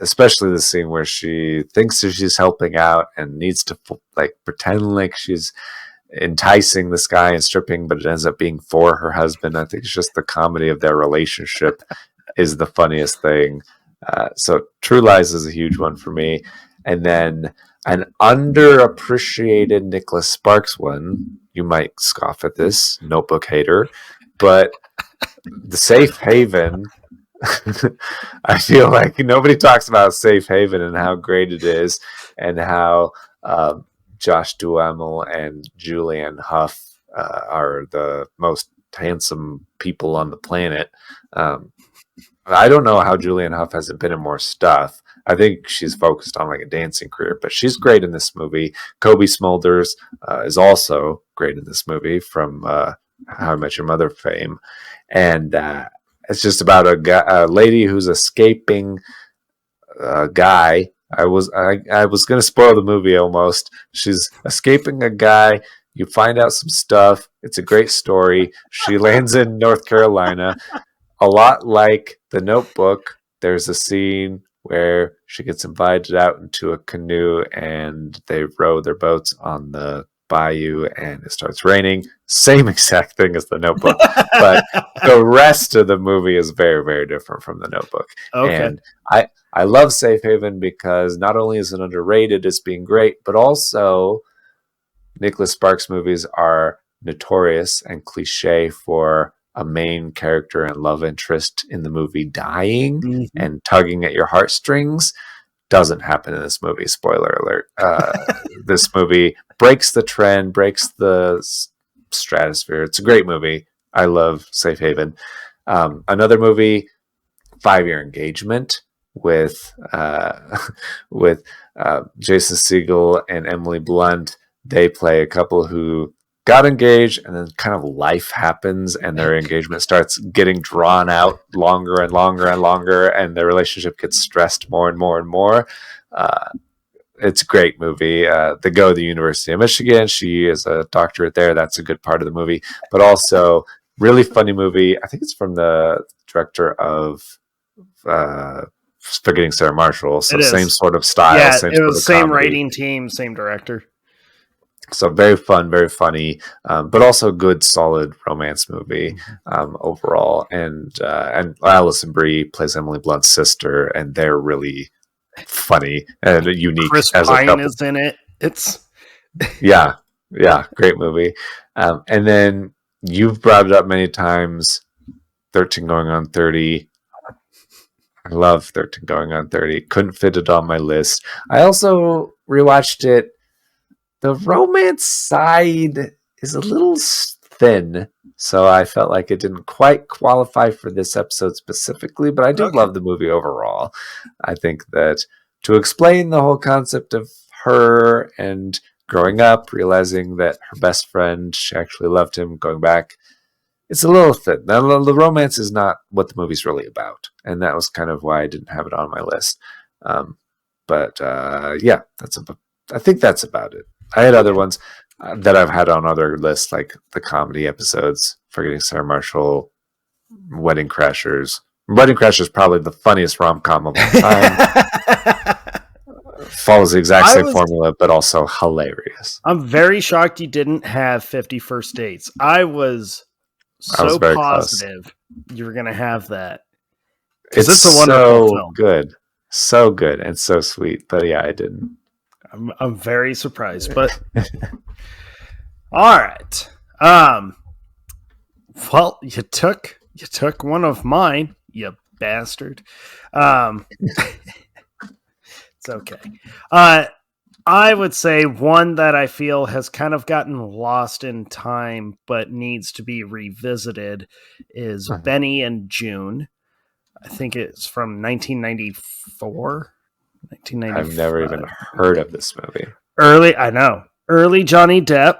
Especially the scene where she thinks that she's helping out and needs to like pretend like she's enticing this guy and stripping, but it ends up being for her husband. I think it's just the comedy of their relationship is the funniest thing. So True Lies is a huge one for me. And then an underappreciated Nicholas Sparks one, you might scoff at this, Notebook hater, but The Safe Haven. I feel like nobody talks about Safe Haven and how great it is, and how Josh Duhamel and Julianne Hough are the most handsome people on the planet. I don't know how Julianne Hough hasn't been in more stuff. I think she's focused on like a dancing career, but she's great in this movie. Kobe Smulders is also great in this movie from How I Met Your Mother fame, and it's just about a lady who's escaping a guy. I was going to spoil the movie almost. She's escaping a guy. You find out some stuff. It's a great story. She lands in North Carolina. A lot like The Notebook, there's a scene where she gets invited out into a canoe and they row their boats on the bayou and it starts raining. Same exact thing as The Notebook, but the rest of the movie is very, very different from The Notebook. Okay. And I love Safe Haven because not only is it underrated as being great, but also Nicholas Sparks movies are notorious and cliche for a main character and love interest in the movie dying and tugging at your heartstrings. Doesn't happen in this movie. Spoiler alert. This movie breaks the trend, breaks the stratosphere. It's a great movie. I love Safe Haven. Another movie, 5 Year Engagement, with Jason Segel and Emily Blunt. They play a couple who got engaged and then kind of life happens and their engagement starts getting drawn out longer and longer and longer and their relationship gets stressed more and more and more. It's a great movie. They go to the University of Michigan. She is a doctorate there. That's a good part of the movie, but also really funny movie. I think it's from the director of Forgetting Sarah Marshall. So same sort of style. Yeah, same it was same comedy. writing team, same director. So very fun, very funny, but also good, solid romance movie overall. And Alison Brie plays Emily Blunt's sister, and they're really funny and unique. Chris as Pine a couple. is in it. It's yeah, great movie. And then you've brought it up many times. 13 Going on 30. I love 13 Going on 30. Couldn't fit it on my list. I also rewatched it. The romance side is a little thin, so I felt like it didn't quite qualify for this episode specifically, but I do love the movie overall. I think that to explain the whole concept of her and growing up, realizing that her best friend, she actually loved him, going back, it's a little thin. Now, the romance is not what the movie's really about, and that was kind of why I didn't have it on my list. Yeah, I think that's about it. I had other ones that I've had on other lists, like the comedy episodes, Forgetting Sarah Marshall, Wedding Crashers. Wedding Crashers probably the funniest rom-com of all time. Follows the exact same formula, but also hilarious. I'm very shocked you didn't have 50 First Dates. I was very positive you were going to have that. It's a wonderful film. Good. So good and so sweet. But yeah, I didn't. I'm very surprised, but all right. Well, you took one of mine, you bastard. It's okay. I would say one that I feel has kind of gotten lost in time, but needs to be revisited is Benny and June. I think it's from 1994. 1995. I've never even heard of this movie. Early Johnny Depp.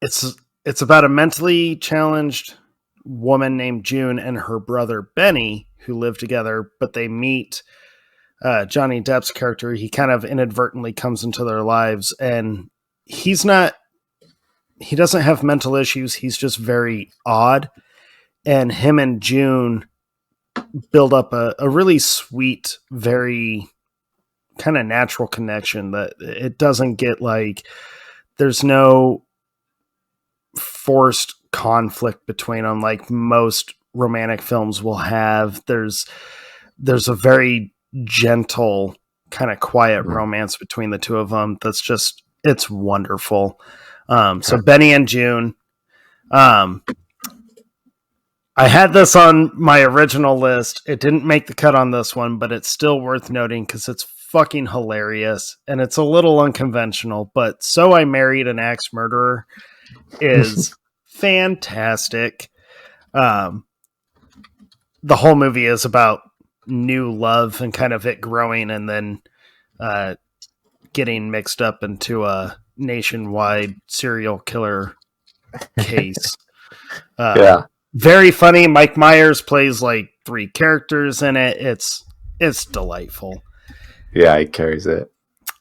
It's about a mentally challenged woman named June and her brother Benny who live together, but they meet Johnny Depp's character. He kind of inadvertently comes into their lives, and he doesn't have mental issues. He's just very odd, and him and June build up a really sweet, very kind of natural connection that it doesn't get like, there's no forced conflict between them like most romantic films will have. There's a very gentle kind of quiet romance between the two of them. It's wonderful. So Benny and June, I had this on my original list. It didn't make the cut on this one, but it's still worth noting because it's fucking hilarious and it's a little unconventional. But So I Married an Axe Murderer is fantastic. The whole movie is about new love and kind of it growing and then getting mixed up into a nationwide serial killer case. Yeah. Very funny. Mike Myers plays like 3 characters in it. It's delightful. Yeah, he carries it.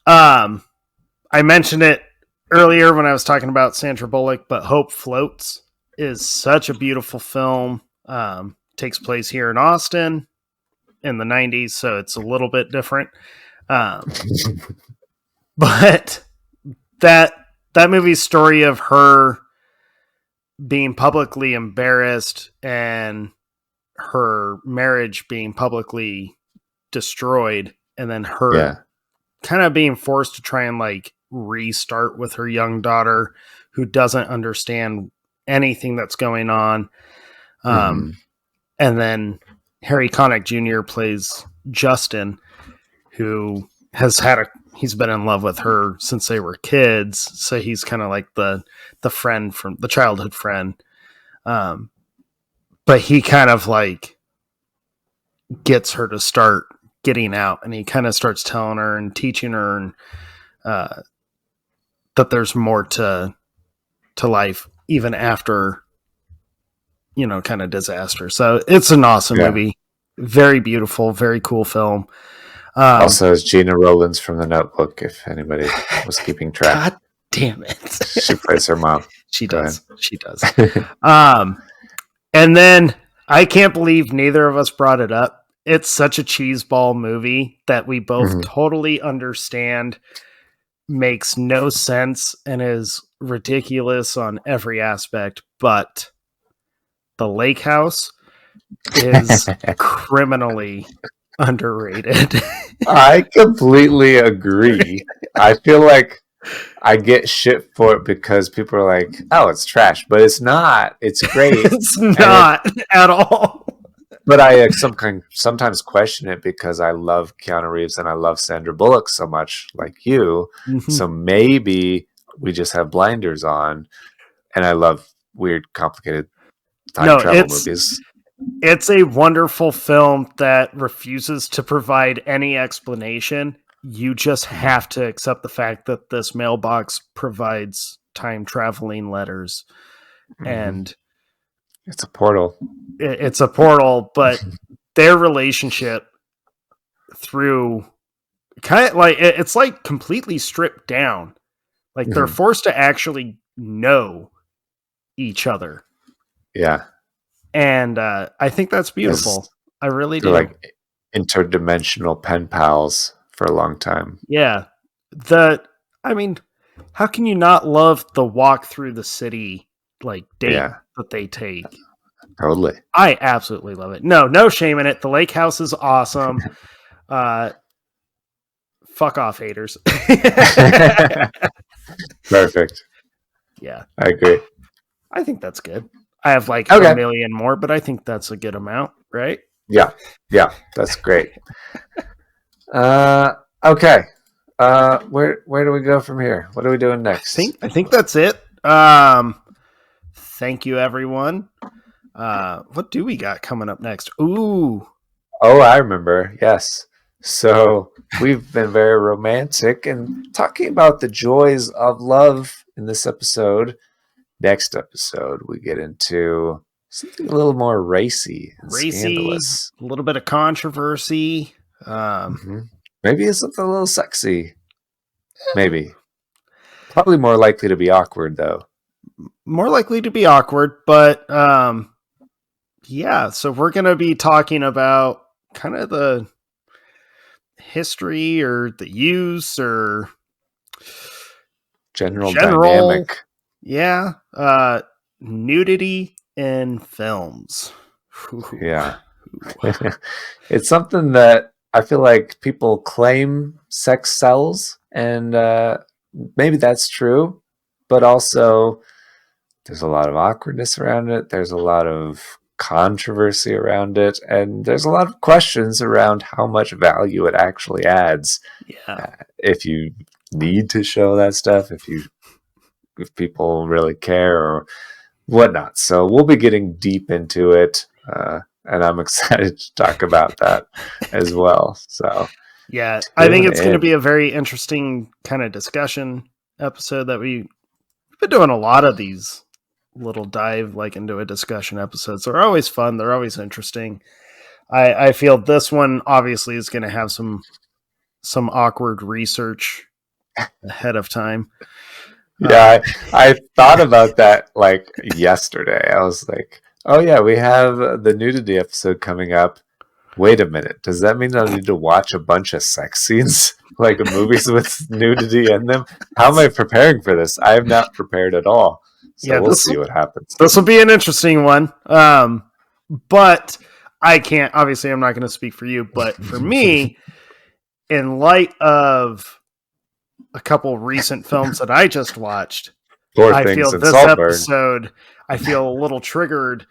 I mentioned it earlier when I was talking about Sandra Bullock, but Hope Floats is such a beautiful film. Takes place here in Austin in the 90s, so it's a little bit different. But that movie's story of her being publicly embarrassed and her marriage being publicly destroyed, and then her kind of being forced to try and like restart with her young daughter who doesn't understand anything that's going on. And then Harry Connick Jr. plays Justin, who he's been in love with her since they were kids. So he's kind of like the friend from the childhood friend. But he kind of like gets her to start getting out, and he kind of starts telling her and teaching her and, that there's more to life even after, kind of disaster. So it's an awesome movie. Very beautiful, very cool film. Also, is Gina Rowlands from The Notebook, if anybody was keeping track. God damn it. She plays her mom. She does. She does. And then I can't believe neither of us brought it up. It's such a cheeseball movie that we both totally understand, makes no sense, and is ridiculous on every aspect. But The Lake House is criminally underrated. I completely agree. I feel like I get shit for it because people are like, oh, it's trash. But it's not. It's great. It's not at all. But I sometimes question it because I love Keanu Reeves and I love Sandra Bullock so much, like you. So maybe we just have blinders on, and I love weird, complicated time travel movies. It's a wonderful film that refuses to provide any explanation. You just have to accept the fact that this mailbox provides time traveling letters, and it's a portal. It's a portal, but their relationship through kind of like it's like completely stripped down. Like they're forced to actually know each other. Yeah. And I think that's beautiful. I really do. Like interdimensional pen pals for a long time. Yeah. How can you not love the walk through the city like date that they take? Totally. I absolutely love it. No shame in it. The Lake House is awesome. Fuck off, haters. Perfect. Yeah. I agree. I think that's good. I have like a million more, but I think that's a good amount, right? Yeah. Yeah. That's great. Okay. Where do we go from here? What are we doing next? I think that's it. Thank you, everyone. What do we got coming up next? Ooh. Oh, I remember. Yes. So we've been very romantic and talking about the joys of love in this episode. Next episode, we get into something a little more racy and scandalous. A little bit of controversy. Maybe it's something a little sexy. Maybe. Probably more likely to be awkward, though. More likely to be awkward, but yeah, so we're going to be talking about kind of the history or the use or general dynamic. Yeah. Nudity in films. Yeah. It's something that I feel like people claim sex sells, and maybe that's true, but also there's a lot of awkwardness around it. There's a lot of controversy around it, and there's a lot of questions around how much value it actually adds. Yeah. If you need to show that stuff, if people really care or whatnot. So we'll be getting deep into it and I'm excited to talk about that as well. So yeah, I think it's going to be a very interesting kind of discussion episode that we've been doing a lot of these little dive like into a discussion episodes. They're always fun. They're always interesting. I feel this one obviously is going to have some awkward research ahead of time. Yeah, I thought about that like yesterday. I was like, oh yeah, we have the nudity episode coming up. Wait a minute. Does that mean I need to watch a bunch of sex scenes, like movies with nudity in them? How am I preparing for this? I am not prepared at all. So we'll see what happens. This will be an interesting one. But I can't, obviously I'm not going to speak for you, but for me, in light of a couple recent films that I just watched, I feel this episode, I feel a little triggered,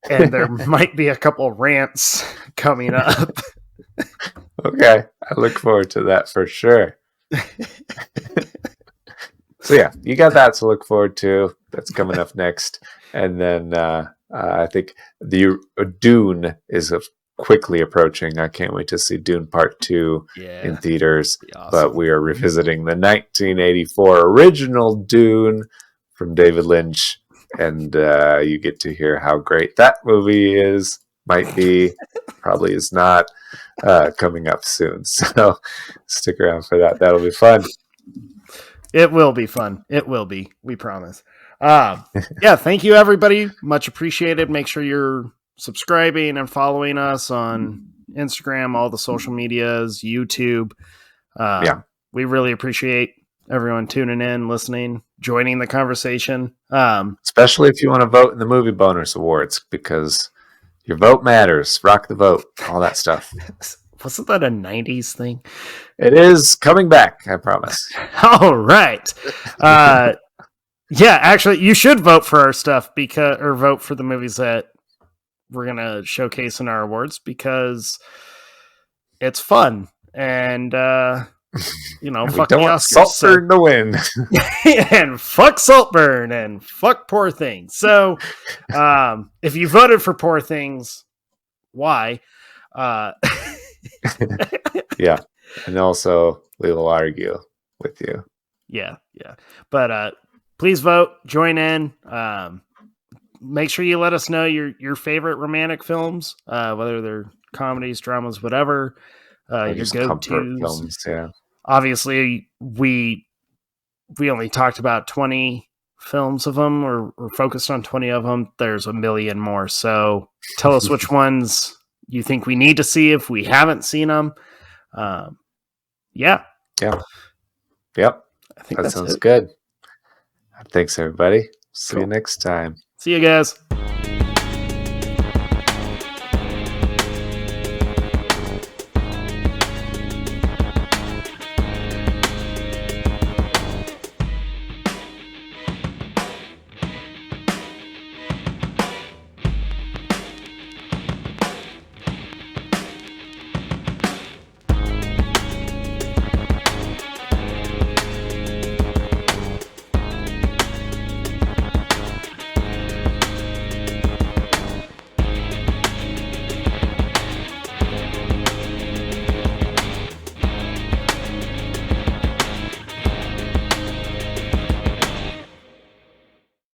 and there might be a couple rants coming up. Okay, I look forward to that for sure. So yeah, you got that to look forward to. That's coming up next. And then I think the Dune is quickly approaching. I can't wait to see Dune Part 2 in theaters. Awesome. But we are revisiting the 1984 original Dune from David Lynch. And you get to hear how great that movie is, might be, probably is not, coming up soon. So stick around for that. That'll be fun. It will be fun. It will be. We promise. Yeah, thank you, everybody. Much appreciated. Make sure you're subscribing and following us on Instagram, all the social medias, YouTube. We really appreciate everyone tuning in, listening, joining the conversation. Especially if you want to vote in the Movie Bonus Awards, because your vote matters. Rock the vote. All that stuff. Wasn't that a 90s thing? It is coming back, I promise. All right. Yeah, actually, you should vote for our stuff or vote for the movies that we're going to showcase in our awards, because it's fun. And, fuck the Oscars. Saltburn to win. And fuck Saltburn and fuck Poor Things. So, if you voted for Poor Things, why? Yeah, and also we will argue with you. Yeah. But please vote, join in. Make sure you let us know your favorite romantic films, whether they're comedies, dramas, whatever. Your go-to films. Yeah. Obviously, we only talked about 20 films of them, or focused on 20 of them. There's a million more. So tell us which ones you think we need to see if we haven't seen them. Yep. I think that sounds good. Thanks, everybody. See you next time. See you guys.